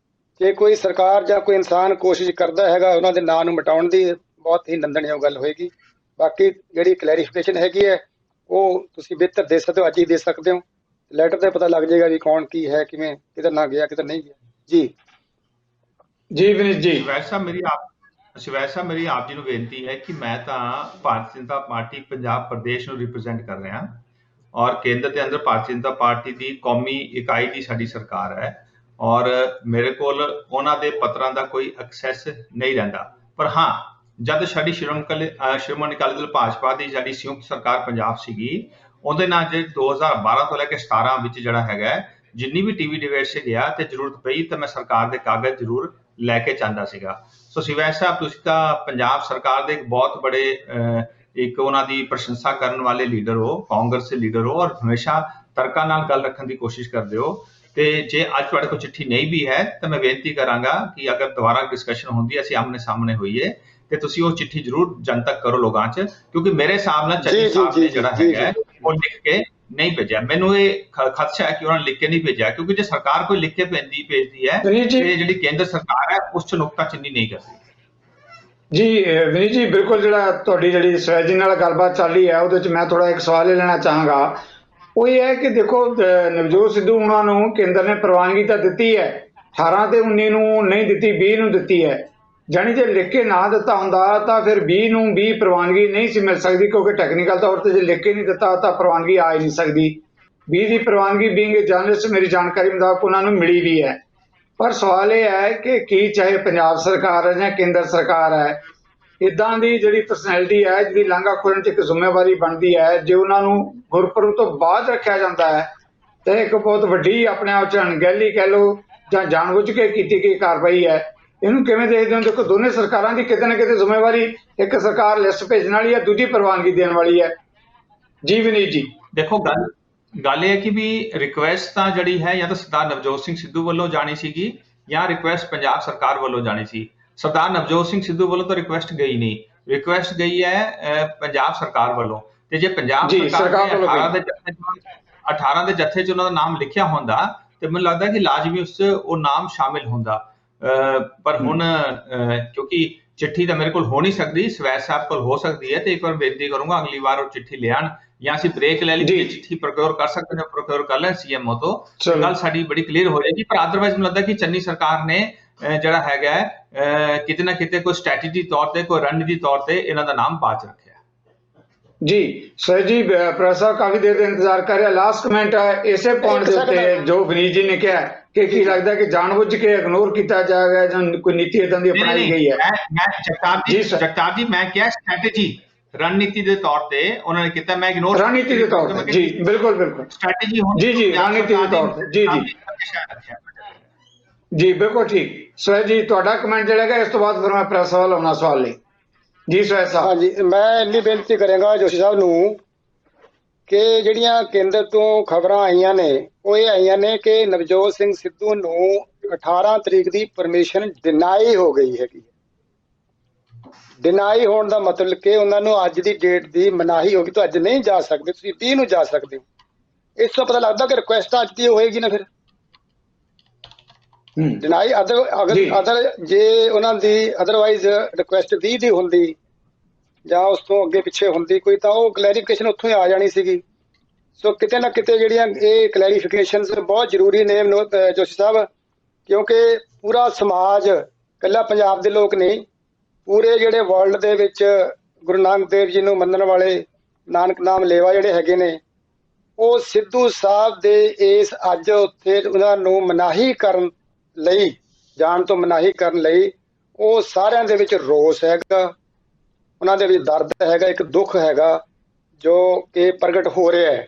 ਜੇ ਕੋਈ ਸਰਕਾਰ ਜਾਂ ਕੋਈ ਇਨਸਾਨ ਕੋਸ਼ਿਸ਼ ਕਰਦਾ ਹੈਗਾ ਉਹਨਾਂ ਦੇ ਨਾਂ ਨੂੰ ਮਿਟਾਉਣ ਦੀ, ਬਹੁਤ ਹੀ ਨਿੰਦਣਯੋਗ ਗੱਲ ਹੋਏਗੀ। ਬਾਕੀ ਜਿਹੜੀ ਕਲੈਰੀਫਿਕੇਸ਼ਨ ਹੈਗੀ ਹੈ ਉਹ ਤੁਸੀਂ ਬਿਹਤਰ ਦੇ ਸਕਦੇ ਹੋ, ਅੱਜ ਹੀ ਦੇ ਸਕਦੇ ਹੋ। ਲੈਟਰ ਤੇ ਪਤਾ ਲੱਗ ਜਾਏਗਾ ਵੀ ਕੌਣ ਕੀ ਹੈ, ਕਿਵੇਂ, ਕਿਧਰ ਨਾ ਗਿਆ, ਕਿਧਰ ਨਹੀਂ ਗਿਆ। ਜੀ ਵਿਨੀਤ ਜੀ। ਵੈਸਾ ਮੇਰੀ ਆਪ ਜੀ ਨੂੰ ਬੇਨਤੀ ਹੈ ਕਿ ਮੈਂ ਤਾਂ ਭਾਰਤੀ ਜਨਤਾ ਪਾਰਟੀ ਪੰਜਾਬ ਪ੍ਰਦੇਸ਼ ਨੂੰ ਰਿਪਰੈਜ਼ੈਂਟ ਕਰ ਰਿਹਾ ਔਰ ਕੇਂਦਰ ਦੇ ਅੰਦਰ ਭਾਰਤੀ ਜਨਤਾ ਪਾਰਟੀ ਦੀ ਕੌਮੀ ਇਕਾਈ ਦੀ ਸਾਡੀ ਸਰਕਾਰ ਹੈ ਔਰ ਮੇਰੇ ਕੋਲ ਉਹਨਾਂ ਦੇ ਪੱਤਰਾਂ ਦਾ ਕੋਈ ਐਕਸੈਸ ਨਹੀਂ ਰਹਿੰਦਾ। ਪਰ ਹਾਂ, ਜਦ ਸਾਡੀ ਸ਼੍ਰੋਮਣੀ ਅਕਾਲੀ ਦਲ ਭਾਜਪਾ ਦੀ ਸਾਡੀ ਸੰਯੁਕਤ ਸਰਕਾਰ ਪੰਜਾਬ ਸੀਗੀ, ਉਹਦੇ ਨਾਲ ਜੇ 2012 ਤੋਂ ਲੈ ਕੇ 17 ਵਿੱਚ ਜਿਹੜਾ ਹੈਗਾ ਜਿੰਨੀ ਵੀ ਟੀਵੀ ਡਿਬੇਟ 'ਚ ਗਿਆ ਤੇ ਜ਼ਰੂਰਤ ਪਈ ਤਾਂ ਮੈਂ ਸਰਕਾਰ ਦੇ ਕਾਗਜ਼ ਜ਼ਰੂਰ ਲੈ ਕੇ ਜਾਂਦਾ ਸੀਗਾ। ਸੋ ਸਿਵੈਸ਼ ਸਾਹਿਬ, ਤੁਸੀਂ ਤਾਂ ਪੰਜਾਬ ਸਰਕਾਰ ਦੇ ਇੱਕ ਬਹੁਤ ਬੜੇ ਇੱਕ ਉਹਨਾਂ ਦੀ ਪ੍ਰਸ਼ੰਸਾ ਕਰਨ ਵਾਲੇ ਲੀਡਰ ਹੋ, ਕਾਂਗਰਸ ਦੇ ਲੀਡਰ ਹੋ ਔਰ ਹਮੇਸ਼ਾ ਤਰਕਾਂ ਨਾਲ ਗੱਲ ਰੱਖਣ ਦੀ ਕੋਸ਼ਿਸ਼ ਕਰਦੇ ਹੋ। ਤੇ ਜੇ ਅੱਜ ਤੁਹਾਡੇ ਕੋਲ ਚਿੱਠੀ ਨਹੀਂ ਵੀ ਹੈ ਤਾਂ ਮੈਂ ਬੇਨਤੀ ਕਰਾਂਗਾ ਕਿ ਅਗਰ ਦੁਬਾਰਾ ਡਿਸਕਸ਼ਨ ਹੁੰਦੀ ਹੈ, ਅਸੀਂ ਆਮਨੇ ਸਾਹਮਣੇ ਹੋਈਏ ਤੇ ਤੁਸੀਂ ਉਹ ਚਿੱਠੀ ਜ਼ਰੂਰ ਜਨਤਕ ਕਰੋ ਲੋਕਾਂ 'ਚ, ਕਿਉਂਕਿ ਮੇਰੇ ਹਿਸਾਬ ਨਾਲ ਚੰਨੀ ਸਾਹਿਬ ਨੇ ਜਿਹੜਾ ਹੈਗਾ ਉਹ ਲਿਖ ਕੇ ਨਹੀਂ ਭੇਜਿਆ। ਮੈਨੂੰ ਇਹ ਖਦਸ਼ਾ ਹੈ ਕਿ ਉਹਨਾਂ ਨੇ ਲਿਖ ਕੇ ਨਹੀਂ ਭੇਜਿਆ, ਕਿਉਂਕਿ ਜੇ ਸਰਕਾਰ ਕੋਈ ਲਿਖ ਕੇ ਭੇਜਦੀ ਹੈ ਤੇ ਜਿਹੜੀ ਕੇਂਦਰ ਸਰਕਾਰ ਹੈ ਉਸ 'ਚ ਨੁਕਤਾਚੀਨੀ ਨਹੀਂ ਕਰਦੀ। ਜੀ ਵਿਨੀਤ ਜੀ, ਬਿਲਕੁਲ ਜਿਹੜਾ ਤੁਹਾਡੀ ਜਿਹੜੀ ਸਵੈਜੀ ਨਾਲ ਗੱਲਬਾਤ ਚੱਲ ਰਹੀ ਹੈ ਉਹਦੇ 'ਚ ਮੈਂ ਥੋੜਾ ਇੱਕ ਸਵਾਲ ਲੈਣਾ ਚਾਹਾਂਗਾ। ਉਹ ਇਹ ਹੈ ਕਿ ਦੇਖੋ, ਨਵਜੋਤ ਸਿੱਧੂ ਉਹਨਾਂ ਨੂੰ ਕੇਂਦਰ ਨੇ ਪ੍ਰਵਾਨਗੀ ਤਾਂ ਦਿੱਤੀ ਹੈ, 18 ਤੇ 19 ਨੂੰ ਨਹੀਂ ਦਿੱਤੀ, 20 ਨੂੰ ਦਿੱਤੀ ਹੈ। ਜਾਣੀ ਜੇ ਲਿਖ ਕੇ ਨਾ ਦਿੱਤਾ ਹੁੰਦਾ ਤਾਂ ਫਿਰ 20 ਨੂੰ ਵੀ ਪ੍ਰਵਾਨਗੀ ਨਹੀਂ ਸੀ ਮਿਲ ਸਕਦੀ, ਕਿਉਂਕਿ ਟੈਕਨੀਕਲ ਤੌਰ ਤੇ ਜੇ ਲਿਖ ਕੇ ਨਹੀਂ ਦਿੱਤਾ ਤਾਂ ਪ੍ਰਵਾਨਗੀ ਆ ਹੀ ਨਹੀਂ ਸਕਦੀ। 20 ਦੀ ਪ੍ਰਵਾਨਗੀ ਬੀਇੰਗ ਜਰਨਲਿਸਟ ਮੇਰੀ ਜਾਣਕਾਰੀ ਮੁਤਾਬਕ ਉਹਨਾਂ ਨੂੰ ਮਿਲੀ ਵੀ ਹੈ। ਪਰ ਸਵਾਲ ਇਹ ਹੈ ਕਿ ਕੀ ਚਾਹੇ ਪੰਜਾਬ ਸਰਕਾਰ ਹੈ ਜਾਂ ਕੇਂਦਰ ਸਰਕਾਰ ਹੈ, ਇੱਦਾਂ ਦੀ ਜਿਹੜੀ ਪਰਸਨੈਲਿਟੀ ਹੈ ਜਿਹਦੀ ਲਾਂਘਾ ਖੋਲ੍ਹਣ 'ਚ ਇੱਕ ਜ਼ਿੰਮੇਵਾਰੀ ਬਣਦੀ ਹੈ, ਜੇ ਉਹਨਾਂ ਨੂੰ ਗੁਰਪੁਰਬ ਤੋਂ ਬਾਅਦ ਰੱਖਿਆ ਜਾਂਦਾ ਹੈ ਤਾਂ ਇੱਕ ਬਹੁਤ ਵੱਡੀ ਆਪਣੇ ਆਪ 'ਚ ਅਣਗਹਿਲੀ ਕਹਿ ਲਓ ਜਾਂ ਜਾਣਬੁੱਝ ਕੇ ਕੀਤੀ ਗਈ ਕਾਰਵਾਈ ਹੈ। ਇਹਨੂੰ ਕਿਵੇਂ ਦੇਖਦੇ ਹੋ? ਦੇਖੋ, ਦੋਨੇ ਸਰਕਾਰਾਂ ਦੀ ਕਿਤੇ ਨਾ ਕਿਤੇ ਜ਼ਿੰਮੇਵਾਰੀ, ਇੱਕ ਸਰਕਾਰ ਲਿਸਟ ਭੇਜਣ ਵਾਲੀ ਹੈ, ਦੂਜੀ ਪ੍ਰਵਾਨਗੀ ਦੇਣ ਵਾਲੀ ਹੈ। ਜੀ ਵਿਨੀਤ ਜੀ। ਦੇਖੋ, ਗੱਲ ਇਹ ਹੈ ਕਿ ਵੀ ਰਿਕੁਐਸਟ ਤਾਂ ਜਿਹੜੀ ਹੈ ਜਾਂ ਤਾਂ ਸਰਦਾਰ ਨਵਜੋਤ ਸਿੰਘ ਸਿੱਧੂ ਵੱਲੋਂ ਜਾਣੀ ਸੀਗੀ ਜਾਂ ਰਿਕੁਐਸਟ ਪੰਜਾਬ ਸਰਕਾਰ ਵੱਲੋਂ ਜਾਣੀ ਸੀ। ਸਰਦਾਰ ਨਵਜੋਤ ਸਿੰਘ ਸਿੱਧੂ ਵੱਲੋਂ ਤਾਂ ਰਿਕੁਐਸਟ ਗਈ ਨਹੀਂ, ਰਿਕੁਐਸਟ ਗਈ ਹੈ ਪੰਜਾਬ ਸਰਕਾਰ ਵੱਲੋਂ। ਤੇ ਜੇ ਪੰਜਾਬ ਸਰਕਾਰ ਨੇ 18 ਦੇ ਜੱਥੇ 'ਚ ਉਹਨਾਂ ਦਾ ਨਾਮ ਲਿਖਿਆ ਹੁੰਦਾ ਤੇ ਮੈਨੂੰ ਲੱਗਦਾ ਕਿ ਲਾਜ਼ਮੀ ਉਸ 'ਚ ਉਹ ਨਾਮ ਸ਼ਾਮਿਲ ਹੁੰਦਾ। ਪਰ ਹੁਣ ਕਿਉਂਕਿ ਚਿੱਠੀ ਤਾਂ ਮੇਰੇ ਕੋਲ ਹੋ ਨਹੀਂ ਸਕਦੀ, ਸਵੈਜ ਸਾਹਿਬ ਕੋਲ ਹੋ ਸਕਦੀ ਹੈ, ਤੇ ਇੱਕ ਵਾਰ ਬੇਨਤੀ ਕਰੂੰਗਾ ਅਗਲੀ ਵਾਰ ਉਹ ਚਿੱਠੀ ਲਿਆਣ ਜਾਂ ਅਸੀਂ ਬ੍ਰੇਕ ਲੈ ਲਈ, ਚਿੱਠੀ ਪ੍ਰੋਕਿਓਰ ਕਰ ਸਕਦੇ ਹਾਂ, ਪ੍ਰੋਕਿਓਰ ਕਰ ਲੈਣ ਸੀਐਮਓ ਤੋਂ, ਗੱਲ ਸਾਡੀ ਬੜੀ ਕਲੀਅਰ ਹੋ ਜਾਏਗੀ। ਪਰ ਅਦਰਵਾਈਜ਼ ਮੈਨੂੰ ਲੱਗਦਾ ਕਿ ਚੰਨੀ ਸਰਕਾਰ ਨੇ ਜਿਹੜਾ ਹੈਗਾ ਕਿਤੇ ਨਾ ਕਿਤੇ ਕੋਈ ਸਟ੍ਰੈਟਜੀ ਤੌਰ ਤੇ, ਕੋਈ ਰਣਨੀਤੀ ਤੌਰ ਤੇ ਇਹਨਾਂ ਦਾ ਨਾਮ ਬਾਅਦ 'ਚ ਰੱਖਿਆ। ਜੀ ਸਰ ਜੀ, ਪ੍ਰੈਸ ਸਾਹਿਬ ਕਾਫੀ ਦੇਰ ਦਾ ਇੰਤਜ਼ਾਰ ਕਰ ਰਿਹਾ। ਲਾਸਟ ਕਮੈਂਟ ਹੈ ਇਸੇ ਪੁਆਇੰਟ ਦੇ ਉੱਤੇ ਜੋ ਵਿਨੀਤ ਜੀ ਨੇ ਕਿਹਾ ਕਿ ਕੀ ਲੱਗਦਾ ਕਿ ਜਾਣਬੁੱਝ ਕੇ ਇਗਨੋਰ ਕੀਤਾ ਜਾਏਗਾ ਜਾਂ ਕੋਈ ਨੀਤੀ ਇਦਾਂ ਦੀ ਅਪਣਾਈ ਗਈ ਹੈ? ਜਗਤਾਰ ਜੀ, ਮੈਂ ਕਿਹਾ ਸਟ੍ਰੈਟਜੀ, ਰਣਨੀਤੀ ਦੇ ਤੌਰ ਤੇ ਉਹਨਾਂ ਨੇ ਕੀਤਾ, ਮੈਂ ਇਗਨੋਰ ਰਣਨੀਤੀ ਦੇ ਤੌਰ ਤੇ। ਜੀ ਬਿਲਕੁਲ ਸਟ੍ਰੈਟਜੀ ਹੋਣੀ ਜੀ, ਰਣਨੀਤੀ ਦੇ ਤੌਰ ਤੇ। ਜੀ ਬਿਲਕੁਲ ਠੀਕ। ਸਵੈ ਜੀ, ਤੁਹਾਡਾ ਕਮੈਂਟ ਜਿਹੜਾ ਹੈਗਾ, ਇਸ ਤੋਂ ਬਾਅਦ ਫਿਰ ਮੈਂ ਪ੍ਰੈਸ ਵੱਲ ਆਉਣਾ ਸਵਾਲ ਲਈ। ਜੀ ਸਵੈ ਸਾਹਿਬ। ਹਾਂਜੀ, ਮੈਂ ਇੰਨੀ ਬੇਨਤੀ ਕਰਾਂਗਾ ਜੋਸ਼ੀ ਸਾਹਿਬ ਨੂੰ ਕਿ ਜਿਹੜੀਆਂ ਕੇਂਦਰ ਤੋਂ ਖਬਰਾਂ ਆਈਆਂ ਨੇ ਉਹ ਇਹ ਆਈਆਂ ਨੇ ਕਿ ਨਵਜੋਤ ਸਿੰਘ ਸਿੱਧੂ ਨੂੰ 18 ਤਰੀਕ ਦੀ ਪਰਮਿਸ਼ਨ ਡਿਨਾਈ ਹੋ ਗਈ ਹੈਗੀ। ਡਿਨਾਈ ਹੋਣ ਦਾ ਮਤਲਬ ਕਿ ਉਹਨਾਂ ਨੂੰ ਅੱਜ ਦੀ ਡੇਟ ਦੀ ਮਨਾਹੀ ਹੋ ਗਈ, ਤੂੰ ਅੱਜ ਨਹੀਂ ਜਾ ਸਕਦੇ, ਤੁਸੀਂ 30 ਨੂੰ ਜਾ ਸਕਦੇ ਹੋ। ਇਸ ਤੋਂ ਪਤਾ ਲੱਗਦਾ ਕਿ ਰਿਕੁਐਸਟ ਅੱਜ ਦੀ ਹੋਏਗੀ ਨਾ ਫਿਰ ਡਿਨਾਈ। ਅਦਰ ਜੇ ਉਹਨਾਂ ਦੀ ਅਦਰਵਾਈਜ਼ ਰਿਕੁਐਸਟ 20 ਦੀ ਹੁੰਦੀ ਜਾਂ ਉਸ ਤੋਂ ਅੱਗੇ ਪਿੱਛੇ ਹੁੰਦੀ ਕੋਈ, ਤਾਂ ਉਹ ਕਲੈਰੀਫਿਕੇਸ਼ਨ ਉੱਥੋਂ ਹੀ ਆ ਜਾਣੀ ਸੀਗੀ। ਸੋ ਕਿਤੇ ਨਾ ਕਿਤੇ ਜਿਹੜੀਆਂ ਇਹ ਕਲੈਰੀਫਿਕੇਸ਼ਨਸ ਬਹੁਤ ਜ਼ਰੂਰੀ ਨੇ ਜੋਸ਼ੀ ਸਾਹਿਬ, ਕਿਉਂਕਿ ਪੂਰਾ ਸਮਾਜ, ਇਕੱਲਾ ਪੰਜਾਬ ਦੇ ਲੋਕ ਨਹੀਂ, ਪੂਰੇ ਜਿਹੜੇ ਵਰਲਡ ਦੇ ਵਿੱਚ ਗੁਰੂ ਨਾਨਕ ਦੇਵ ਜੀ ਨੂੰ ਮੰਨਣ ਵਾਲੇ ਨਾਨਕ ਨਾਮ ਲੇਵਾ ਜਿਹੜੇ ਹੈਗੇ ਨੇ, ਉਹ ਸਿੱਧੂ ਸਾਹਿਬ ਦੇ ਇਸ ਅੱਜ ਉੱਥੇ ਉਹਨਾਂ ਨੂੰ ਮਨਾਹੀ ਕਰਨ ਲਈ, ਜਾਣ ਤੋਂ ਮਨਾਹੀ ਕਰਨ ਲਈ, ਉਹ ਸਾਰਿਆਂ ਦੇ ਵਿੱਚ ਰੋਸ ਹੈਗਾ, ਉਹਨਾਂ ਦੇ ਵਿੱਚ ਦਰਦ ਹੈਗਾ, ਇੱਕ ਦੁੱਖ ਹੈਗਾ ਜੋ ਕਿ ਪ੍ਰਗਟ ਹੋ ਰਿਹਾ ਹੈ।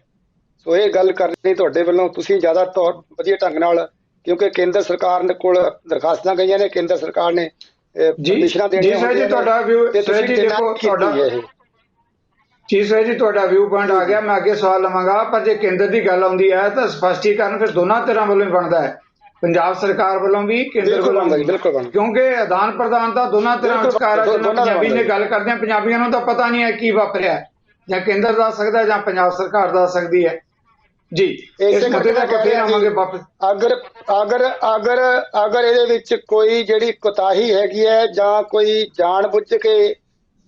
ਸੋ ਇਹ ਗੱਲ ਕਰਨੀ ਤੁਹਾਡੇ ਵੱਲੋਂ, ਤੁਸੀਂ ਜ਼ਿਆਦਾ ਤੌਰ ਵਧੀਆ ਢੰਗ ਨਾਲ, ਕਿਉਂਕਿ ਕੇਂਦਰ ਸਰਕਾਰ ਦੇ ਕੋਲ ਦਰਖਾਸਤਾਂ ਗਈਆਂ ਨੇ, ਕੇਂਦਰ ਸਰਕਾਰ ਨੇ ਪਰਮਿਸ਼ਨਾਂ ਦੇਣੀਆਂ ਹੁੰਦੀਆਂ ਨੇ, ਤੁਹਾਡਾ ਵਿਊ ਪੁਆਇੰਟ ਆ ਗਿਆ। ਮੈਂ ਅੱਗੇ ਸਵਾਲ ਲਵਾਂਗਾ, ਪਰ ਜੇ ਕੇਂਦਰ ਦੀ ਗੱਲ ਆਉਂਦੀ ਹੈ ਤਾਂ ਸਪਸ਼ਟੀਕਰਨ ਫਿਰ ਦੋਨਾਂ ਧਿਰਾਂ ਵੱਲੋਂ ਹੀ ਬਣਦਾ ਹੈ। ਪੰਜਾਬ ਸਰਕਾਰ ਵੱਲੋਂ ਵੀ, ਕੇਂਦਰ ਬਿਲਕੁਲ ਵੱਲੋਂ ਬਣਦਾ ਜੀ, ਵੀ, ਬਿਲਕੁਲ ਬਣਦਾ। ਕਿਉਂਕਿ ਆਦਾਨ ਪ੍ਰਦਾਨ ਤਾਂ ਦੋਨਾਂ ਤਰ੍ਹਾਂ ਬਿਲਕੁਲ ਵਿਚਕਾਰ ਹੈ। ਜਦੋਂ ਦੋਨਾਂ ਦਾ ਪੰਜਾਬੀ ਨੇ ਬਣਦਾ ਗੱਲ ਕਰਦੇ ਆ, ਪੰਜਾਬੀਆਂ ਨੂੰ ਤਾਂ ਪਤਾ ਨਹੀਂ ਹੈ ਕੀ ਵਾਪਰਿਆ ਹੈ। ਜਾਂ ਕੇਂਦਰ ਦੱਸ ਸਕਦਾ ਹੈ ਜਾਂ ਪੰਜਾਬ ਸਰਕਾਰ ਦੱਸ ਸਕਦੀ ਹੈ ਜੀ। ਇਸ ਇਸੇ ਮੁੱਦੇ ਕਰਕੇ ਤੇ ਮੈਂ ਕਹਿ ਫਿਰ ਰਿਹਾ ਆਵਾਂਗੇ ਜੀ, ਵਾਪਸ। ਅਗਰ ਅਗਰ ਅਗਰ ਅਗਰ ਇਹਦੇ ਵਿੱਚ ਕੋਈ ਜਿਹੜੀ ਕੋਤਾਹੀ ਹੈਗੀ ਹੈ ਜਾਂ ਕੋਈ ਜਾਣਬੁੱਝ ਕੇ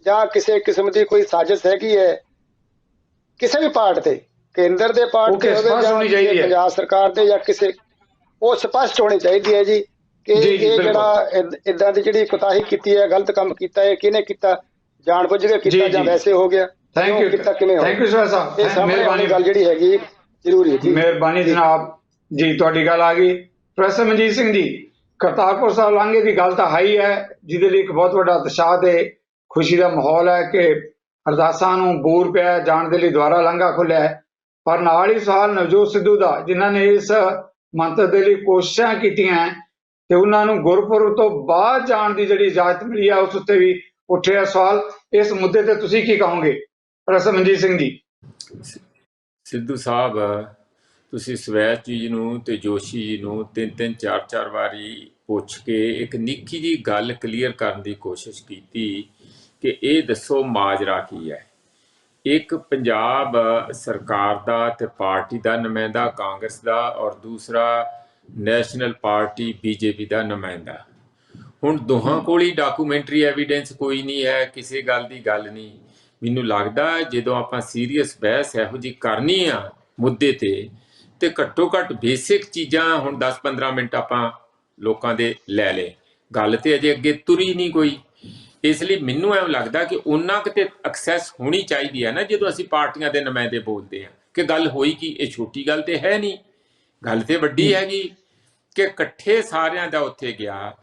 ਜਾਂ ਕਿਸੇ ਕਿਸਮ ਦੀ ਕੋਈ ਸਾਜ਼ਿਸ਼ ਹੈਗੀ ਹੈ ਕਿਸੇ ਵੀ ਪਾਰਟ ਤੇ, ਕੇਂਦਰ ਦੇ ਪਾਰਟ ਤੇ Okay, ਹੋਵੇ ਸਪਸ਼ਟ ਜਾਂ ਹੋਣੀ ਕਿਸੇ ਚਾਹੀਦੀ ਹੈ। ਪੰਜਾਬ ਸਰਕਾਰ ਤੇ ਜਾਂ ਕਿਸੇ, ਉਹ ਸਪਸ਼ਟ ਹੋਣੀ ਚਾਹੀਦੀ ਹੈ ਜੀ ਕਿ ਜੀ, ਇਹ ਬਿਲਕੁਲ। ਜਿਹੜਾ ਇਦਾਂ ਦੀ ਜਿਹੜੀ ਕੋਤਾਹੀ ਕੀਤੀ ਹੈ, ਗਲਤ ਕੰਮ ਕੀਤਾ ਹੈ, ਕਿਹਨੇ ਕੀਤਾ, ਜਾਣਬੁੱਝ ਕੇ ਕੀਤਾ ਜੀ, ਜਾਂ ਜੀ। ਵੈਸੇ ਹੋ ਗਿਆ, ਥੈਂਕ ਕਿਉਂ ਯੂ, ਕੀਤਾ, ਕਿਵੇਂ ਹੋ ਥੈਂਕ ਯੂ ਸਰ ਸਾਹਿਬ। ਇਹ ਸਾਹਮਣੇ ਮਿਹਰਬਾਨੀ, ਆਉਣੀ ਗੱਲ ਜਿਹੜੀ ਹੈਗੀ ਜ਼ਰੂਰੀ ਹੈ ਜੀ। ਮਿਹਰਬਾਨੀ ਜੀ। ਜਨਾਬ ਜੀ, ਤੁਹਾਡੀ ਗੱਲ ਆ ਗਈ। ਪ੍ਰੋਫੈਸਰ ਮਨਜੀਤ ਸਿੰਘ ਜੀ, ਕਰਤਾਰਪੁਰ ਸਾਹਿਬ ਲਾਂਘੇ ਦੀ ਗੱਲ ਤਾਂ ਹਾਈ ਹੈ, ਜਿਹਦੇ ਲਈ ਇੱਕ ਬਹੁਤ ਵੱਡਾ ਉਤਸ਼ਾਹ ਤੇ ਖੁਸ਼ੀ ਦਾ ਮਾਹੌਲ ਹੈ ਕਿ ਅਰਦਾਸਾਂ ਨੂੰ ਬੂਰ ਪਿਆ ਜਾਣ ਦੇ ਲਈ ਦੁਆਰਾ ਲਾਂਘਾ ਖੁੱਲਿਆ ਹੈ। ਪਰ ਨਾਲ ਹੀ ਸਵਾਲ ਨਵਜੋਤ ਸਿੱਧੂ ਦਾ, ਜਿਨ੍ਹਾਂ ਨੇ ਇਸ ਮੰਤਰ ਦੇ ਲਈ ਕੋਸ਼ਿਸ਼ਾਂ ਕੀਤੀਆਂ ਤੇ ਉਹਨਾਂ ਨੂੰ ਗੁਰਪੁਰਬ ਤੋਂ ਬਾਅਦ ਜਾਣ ਦੀ ਜਿਹੜੀ ਇਜਾਜ਼ਤ ਮਿਲੀ ਹੈ, ਉਸ ਉੱਤੇ ਵੀ ਉੱਠਿਆ ਸਵਾਲ। ਇਸ ਮੁੱਦੇ ਤੇ ਤੁਸੀਂ ਕੀ ਕਹੋਗੇ ਪ੍ਰੋਫੈਸਰ ਮਨਜੀਤ ਸਿੰਘ ਜੀ? ਸਿੱਧੂ ਸਾਹਿਬ, ਤੁਸੀਂ ਸਵੈਚ ਜੀ ਨੂੰ ਤੇ ਜੋਸ਼ੀ ਜੀ ਨੂੰ 3-3 4-4 ਵਾਰੀ ਪੁੱਛ ਕੇ ਇੱਕ ਨਿੱਕੀ ਜੀ ਗੱਲ ਕਲੀਅਰ ਕਰਨ ਦੀ ਕੋਸ਼ਿਸ਼ ਕੀਤੀ ਕਿ ਇਹ ਦੱਸੋ ਮਾਜਰਾ ਕੀ ਹੈ। ਇੱਕ ਪੰਜਾਬ ਸਰਕਾਰ ਦਾ ਤੇ ਪਾਰਟੀ ਦਾ ਨੁਮਾਇੰਦਾ ਕਾਂਗਰਸ ਦਾ, ਔਰ ਦੂਸਰਾ ਨੈਸ਼ਨਲ ਪਾਰਟੀ ਬੀਜੇਪੀ ਦਾ ਨੁਮਾਇੰਦਾ। ਹੁਣ ਦੋਹਾਂ ਕੋਲ ਹੀ ਡਾਕੂਮੈਂਟਰੀ ਐਵੀਡੈਂਸ ਕੋਈ ਨਹੀਂ ਹੈ, ਕਿਸੇ ਗੱਲ ਦੀ ਗੱਲ ਨਹੀਂ। ਮੈਨੂੰ ਲੱਗਦਾ ਜਦੋਂ ਆਪਾਂ ਸੀਰੀਅਸ ਬਹਿਸ ਇਹੋ ਜਿਹੀ ਕਰਨੀ ਆ ਮੁੱਦੇ ਤੇ ਘੱਟੋ ਘੱਟ ਬੇਸਿਕ ਚੀਜ਼ਾਂ ਹੁਣ 10-15 ਮਿੰਟ ਆਪਾਂ ਲੋਕਾਂ ਦੇ ਲੈ ਲਏ, ਗੱਲ ਤੇ ਅਜੇ ਅੱਗੇ ਤੁਰੀ ਨਹੀਂ ਕੋਈ। ਇਸ ਲਈ ਮੈਨੂੰ ਐਂ ਲੱਗਦਾ ਕਿ ਉਹਨਾਂ ਕਿਤੇ ਐਕਸੈਸ ਹੋਣੀ ਚਾਹੀਦੀ ਹੈ ਨਾ, ਜਦੋਂ ਅਸੀਂ ਪਾਰਟੀਆਂ ਦੇ ਨੁਮਾਇੰਦੇ ਬੋਲਦੇ ਹਾਂ ਕਿ ਗੱਲ ਹੋਈ ਕੀ। ਇਹ ਛੋਟੀ ਗੱਲ ਤੇ ਹੈ ਨਹੀਂ, ਗੱਲ ਤੇ ਵੱਡੀ ਹੈਗੀ ਕਿ ਇਕੱਠੇ ਸਾਰਿਆਂ ਦਾ ਉੱਥੇ ਗਿਆ।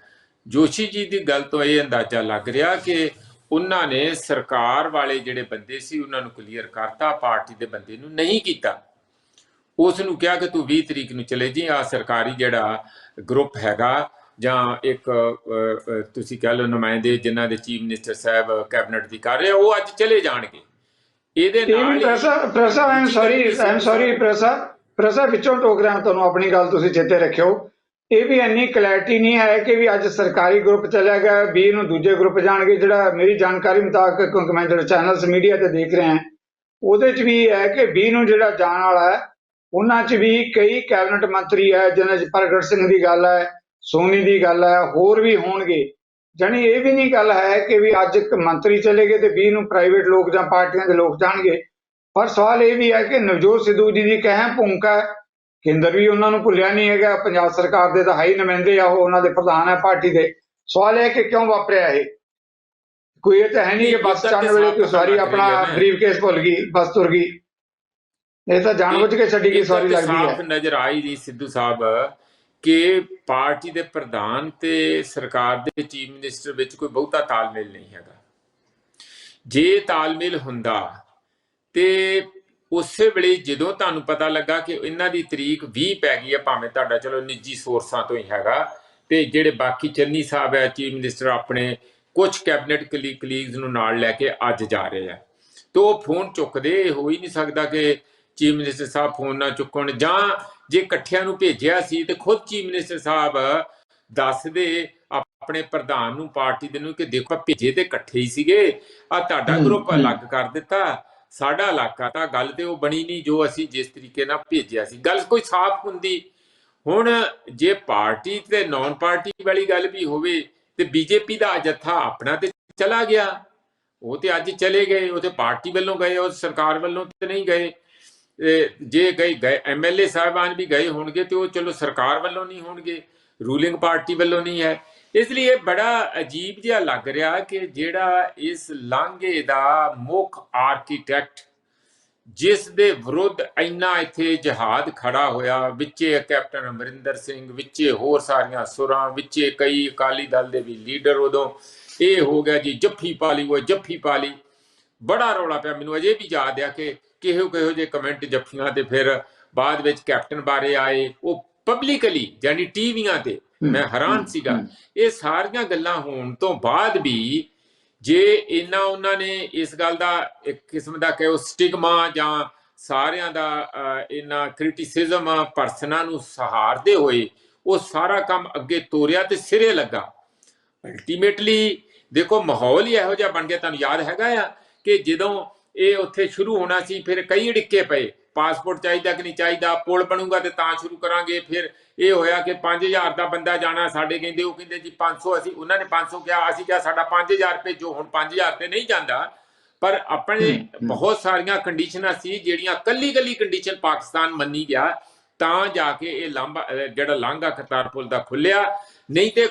ਜੋਸ਼ੀ ਜੀ ਦੀ ਗੱਲ ਤੋਂ ਇਹ ਅੰਦਾਜ਼ਾ ਲੱਗ ਰਿਹਾ ਕਿ ਉਹਨਾਂ ਨੇ ਸਰਕਾਰ ਵਾਲੇ ਜਿਹੜੇ ਬੰਦੇ ਸੀ ਉਹਨਾਂ ਨੂੰ ਕਲੀਅਰ ਕਰਤਾ, ਪਾਰਟੀ ਦੇ ਬੰਦੇ ਨੂੰ ਨਹੀਂ ਕੀਤਾ। ਉਸ ਨੂੰ ਕਿਹਾ ਕਿ ਤੂੰ 20 ਤਰੀਕ ਨੂੰ ਚਲੇ ਜੀ, ਆ ਸਰਕਾਰੀ ਜਿਹੜਾ ਗਰੁੱਪ ਹੈਗਾ ਜਾਂ ਇੱਕ ਤੁਸੀਂ ਕਹਿ ਲਓ ਨੁਮਾਇੰਦੇ ਜਿਨ੍ਹਾਂ ਦੇ ਚੀਫ ਮਿਨਿਸਟਰ ਸਾਹਿਬ ਕੈਬਨਿਟ ਦੀ ਕਰ ਰਹੇ, ਉਹ ਅੱਜ ਚਲੇ ਜਾਣਗੇ। ਇਹਦੇ ਨਾਲ ਪ੍ਰੋਫੈਸਰ ਵਿੱਚੋਂ ਟੋਕ ਰਿਹਾ ਤੁਹਾਨੂੰ, ਆਪਣੀ ਗੱਲ ਤੁਸੀਂ ਚੇਤੇ ਰੱਖਿਓ। ਇਹ ਵੀ ਇੰਨੀ ਕਲੈਰਿਟੀ ਨਹੀਂ ਹੈ ਕਿ ਵੀ ਅੱਜ ਸਰਕਾਰੀ ਗਰੁੱਪ ਚਲਿਆ ਗਿਆ, 20 ਨੂੰ ਦੂਜੇ ਗਰੁੱਪ ਜਾਣਗੇ। ਜਿਹੜਾ ਮੇਰੀ ਜਾਣਕਾਰੀ ਮੁਤਾਬਕ, ਕਿਉਂਕਿ ਮੈਂ ਜਿਹੜੇ ਚੈਨਲਸ ਮੀਡੀਆ ਤੇ ਦੇਖ ਰਿਹਾ ਉਹਦੇ 'ਚ ਵੀ ਹੈ ਕਿ 20 ਨੂੰ ਜਿਹੜਾ ਜਾਣ ਵਾਲਾ ਹੈ, ਉਹਨਾਂ 'ਚ ਵੀ ਕਈ ਕੈਬਨਿਟ ਮੰਤਰੀ ਹੈ, ਜਿਹਨਾਂ 'ਚ ਪ੍ਰਗਟ ਸਿੰਘ ਦੀ ਗੱਲ ਹੈ, ਸੋਨੀ ਦੀ ਗੱਲ ਹੈ, ਹੋਰ ਵੀ ਹੋਣਗੇ। ਜਾਣੀ ਇਹ ਵੀ ਨਹੀਂ ਗੱਲ ਹੈ ਕਿ ਵੀ ਅੱਜ ਇੱਕ ਮੰਤਰੀ ਚਲੇ ਗਏ ਤੇ 20 ਨੂੰ ਪ੍ਰਾਈਵੇਟ ਲੋਕ ਜਾਂ ਪਾਰਟੀਆਂ ਦੇ ਲੋਕ ਜਾਣਗੇ। ਪਰ ਸਵਾਲ ਇਹ ਵੀ ਹੈ ਕਿ ਨਵਜੋਤ ਸਿੱਧੂ ਜੀ ਦੀ ਕਹਿ ਭੂਮਿਕਾ ਹੈ, ਕੇਂਦਰ ਵੀ ਉਹਨਾਂ ਨੂੰ ਭੁੱਲਿਆ ਨਹੀਂ ਹੈਗਾ, ਪੰਜਾਬ ਸਰਕਾਰ ਦੇ ਤਾਂ ਹਾਈ ਨੁਮਾਇੰਦੇ ਆ, ਉਹ ਉਹਨਾਂ ਦੇ ਪ੍ਰਧਾਨ ਹੈ ਪਾਰਟੀ ਦੇ। ਸਵਾਲ ਇਹ ਕਿ ਕਿਉਂ ਵਾਪਰਿਆ ਇਹ? ਕੋਈ ਇਹ ਤਾਂ ਹੈ ਨਹੀਂ ਕਿ ਬੱਸ ਚੜ੍ਹਨ ਵੇਲੇ ਕੋਈ ਸਵਾਰੀ ਆਪਣਾ ਬਰੀਫਕੇਸ ਭੁੱਲ ਗਈ, ਬੱਸ ਤੁਰ ਗਈ। ਇਹ ਤਾਂ ਜਾਣਬੁੱਝ ਕੇ ਛੱਡੀ ਗਈ ਸਵਾਰੀ ਲੱਗਦੀ ਹੈ। ਸਾਫ਼ ਨਜ਼ਰ ਆਈ ਜੀ ਸਿੱਧੂ ਸਾਹਿਬ ਕਿ ਪਾਰਟੀ ਦੇ ਪ੍ਰਧਾਨ ਤੇ ਸਰਕਾਰ ਦੇ ਚੀਫ ਮਿਨਿਸਟਰ ਵਿੱਚ ਕੋਈ ਬਹੁਤਾ ਤਾਲਮੇਲ ਨਹੀਂ ਹੈਗਾ। ਜੇ ਤਾਲਮੇਲ ਹੁੰਦਾ ਤੇ ਉਸੇ ਵੇਲੇ ਜਦੋਂ ਤੁਹਾਨੂੰ ਪਤਾ ਲੱਗਾ ਕਿ ਇਹਨਾਂ ਦੀ ਤਰੀਕ 20 ਪੈ ਗਈ ਹੈ, ਭਾਵੇਂ ਤੁਹਾਡਾ ਚਲੋ ਨਿੱਜੀ ਸੋਰਸਾਂ ਤੋਂ ਹੀ ਹੈਗਾ, ਤੇ ਜਿਹੜੇ ਬਾਕੀ ਚੰਨੀ ਸਾਹਿਬ ਹੈ ਚੀਫ ਮਿਨਿਸਟਰ ਆਪਣੇ ਕੁਝ ਕੈਬਨਿਟ ਕਲੀਗਸ ਨੂੰ ਨਾਲ ਲੈ ਕੇ ਅੱਜ ਜਾ ਰਹੇ ਆ, ਤੇ ਉਹ ਫੋਨ ਚੁੱਕਦੇ। ਹੋ ਹੀ ਨਹੀਂ ਸਕਦਾ ਕਿ ਚੀਫ ਮਿਨਿਸਟਰ ਸਾਹਿਬ ਫੋਨ ਨਾ ਚੁੱਕਣ, ਜਾਂ ਜੇ ਇਕੱਠਿਆਂ ਨੂੰ ਭੇਜਿਆ ਸੀ ਤੇ ਖੁਦ ਚੀਫ ਮਿਨਿਸਟਰ ਸਾਹਿਬ ਦੱਸਦੇ ਆਪਣੇ ਪ੍ਰਧਾਨ ਨੂੰ, ਪਾਰਟੀ ਦੇ ਨੂੰ, ਕਿ ਦੇਖੋ ਭੇਜੇ ਤੇ ਇਕੱਠੇ ਹੀ ਸੀਗੇ, ਆ ਤੁਹਾਡਾ ਗਰੁੱਪ ਅਲੱਗ ਕਰ ਦਿੱਤਾ, ਸਾਡਾ ਇਲਾਕਾ। ਤਾਂ ਗੱਲ ਤੇ ਉਹ ਬਣੀ ਨਹੀਂ ਜੋ ਅਸੀਂ ਜਿਸ ਤਰੀਕੇ ਨਾਲ ਭੇਜਿਆ ਸੀ, ਗੱਲ ਕੋਈ ਸਾਫ਼ ਹੁੰਦੀ। ਹੁਣ ਜੇ ਪਾਰਟੀ ਤੇ ਨੌਨ ਪਾਰਟੀ ਵਾਲੀ ਗੱਲ ਵੀ ਹੋਵੇ ਤੇ ਬੀਜੇਪੀ ਦਾ ਜੱਥਾ ਆਪਣਾ ਤੇ ਚਲਾ ਗਿਆ, ਉਹ ਤੇ ਅੱਜ ਚਲੇ ਗਏ, ਉਹ ਤੇ ਪਾਰਟੀ ਵੱਲੋਂ ਗਏ, ਉਹ ਸਰਕਾਰ ਵੱਲੋਂ ਤੇ ਨਹੀਂ ਗਏ। ਜੇ ਗਏ ਐਮਐਲਏ ਸਾਹਿਬਾਨ ਵੀ ਗਏ ਹੋਣਗੇ ਤੇ ਉਹ ਚਲੋ ਸਰਕਾਰ ਵੱਲੋਂ ਨਹੀਂ ਹੋਣਗੇ, ਰੂਲਿੰਗ ਪਾਰਟੀ ਵੱਲੋਂ ਨਹੀਂ ਹੈ। ਇਸ ਲਈ ਇਹ ਬੜਾ ਅਜੀਬ ਜਿਹਾ ਲੱਗ ਰਿਹਾ ਕਿ ਜਿਹੜਾ ਇਸ ਲਾਂਘੇ ਦਾ ਮੁੱਖ ਆਰਕੀਟੈਕਟ, ਜਿਸ ਦੇ ਵਿਰੁੱਧ ਇੰਨਾ ਇੱਥੇ ਜਹਾਦ ਖੜਾ ਹੋਇਆ, ਵਿੱਚੇ ਕੈਪਟਨ ਅਮਰਿੰਦਰ ਸਿੰਘ, ਵਿੱਚੇ ਹੋਰ ਸਾਰੀਆਂ ਸੁਰਾਂ, ਵਿੱਚੇ ਕਈ ਅਕਾਲੀ ਦਲ ਦੇ ਵੀ ਲੀਡਰ, ਉਦੋਂ ਇਹ ਹੋ ਗਿਆ ਜੀ ਜੱਫੀ ਪਾ ਲਈ, ਉਹ ਜੱਫੀ ਪਾ ਲਈ, ਬੜਾ ਰੌਲਾ ਪਿਆ। ਮੈਨੂੰ ਅਜੇ ਵੀ ਯਾਦ ਆ ਕਿ ਕਿਹੋ ਜਿਹੇ ਕਮੈਂਟ ਜੱਫੀਆਂ ਤੇ ਫਿਰ ਬਾਅਦ ਵਿੱਚ ਕੈਪਟਨ ਬਾਰੇ ਆਏ, ਉਹ ਪਬਲਿਕਲੀ ਯਾਨੀ ਟੀਵੀਆਂ ਤੇ। ਮੈਂ ਹੈਰਾਨ ਸੀਗਾ। ਇਹ ਸਾਰੀਆਂ ਗੱਲਾਂ ਹੋਣ ਤੋਂ ਬਾਅਦ ਵੀ ਜੇ ਇਹਨਾਂ ਉਹਨਾਂ ਨੇ ਇਸ ਗੱਲ ਦਾ ਇੱਕ ਕਿਸਮ ਦਾ ਕਹੋ ਸਟਿਗਮਾ ਜਾਂ ਸਾਰਿਆਂ ਦਾ ਇਹਨਾਂ ਕ੍ਰਿਟਿਸਿਜ਼ਮ ਪਰਸਨਾਂ ਨੂੰ ਸਹਾਰਦੇ ਹੋਏ ਉਹ ਸਾਰਾ ਕੰਮ ਅੱਗੇ ਤੋਰਿਆ ਤੇ ਸਿਰੇ ਲੱਗਾ। ਅਲਟੀਮੇਟਲੀ ਦੇਖੋ ਮਾਹੌਲ ਹੀ ਇਹੋ ਜਿਹਾ ਬਣ ਗਿਆ। ਤੁਹਾਨੂੰ ਯਾਦ ਹੈਗਾ ਆ ਕਿ ਜਦੋਂ ਇਹ ਉੱਥੇ ਸ਼ੁਰੂ ਹੋਣਾ ਸੀ ਫਿਰ ਕਈ ਅੜਿੱਕੇ ਪਏ, ਪਾਸਪੋਰਟ ਚਾਹੀਦਾ ਕਿ ਨਹੀਂ ਚਾਹੀਦਾ, ਪੁਲ ਬਣੂਗਾ ਤੇ ਤਾਂ ਸ਼ੁਰੂ ਕਰਾਂਗੇ। ਫਿਰ ਇਹ ਹੋਇਆ ਕਿ 5000 ਦਾ ਬੰਦਾ ਜਾਣਾ, ਸਾਡੇ ਕਹਿੰਦੇ, ਉਹ ਕਹਿੰਦੇ ਜੀ 500, ਅਸੀਂ ਉਹਨਾਂ ਨੇ 500 ਕਿਹਾ, ਅਸੀਂ ਕਿਹਾ ਸਾਡਾ 5000 ਭੇਜੋ। ਹੁਣ 5000 ਤੇ ਨਹੀਂ ਜਾਂਦਾ, ਪਰ ਆਪਣੇ ਬਹੁਤ ਸਾਰੀਆਂ ਕੰਡੀਸ਼ਨਾਂ ਸੀ ਜਿਹੜੀਆਂ ਕੱਲੀ ਕੰਡੀਸ਼ਨ ਪਾਕਿਸਤਾਨ ਮੰਨੀ ਗਿਆ ਤਾਂ ਜਾ ਕੇ ਇਹ ਲਾਂਭਾ ਜਿਹੜਾ ਲਾਂਘਾ ਕਰਤਾਰਪੁਰ ਦਾ ਖੁੱਲਿਆ। ਨਹੀਂ ਤੇ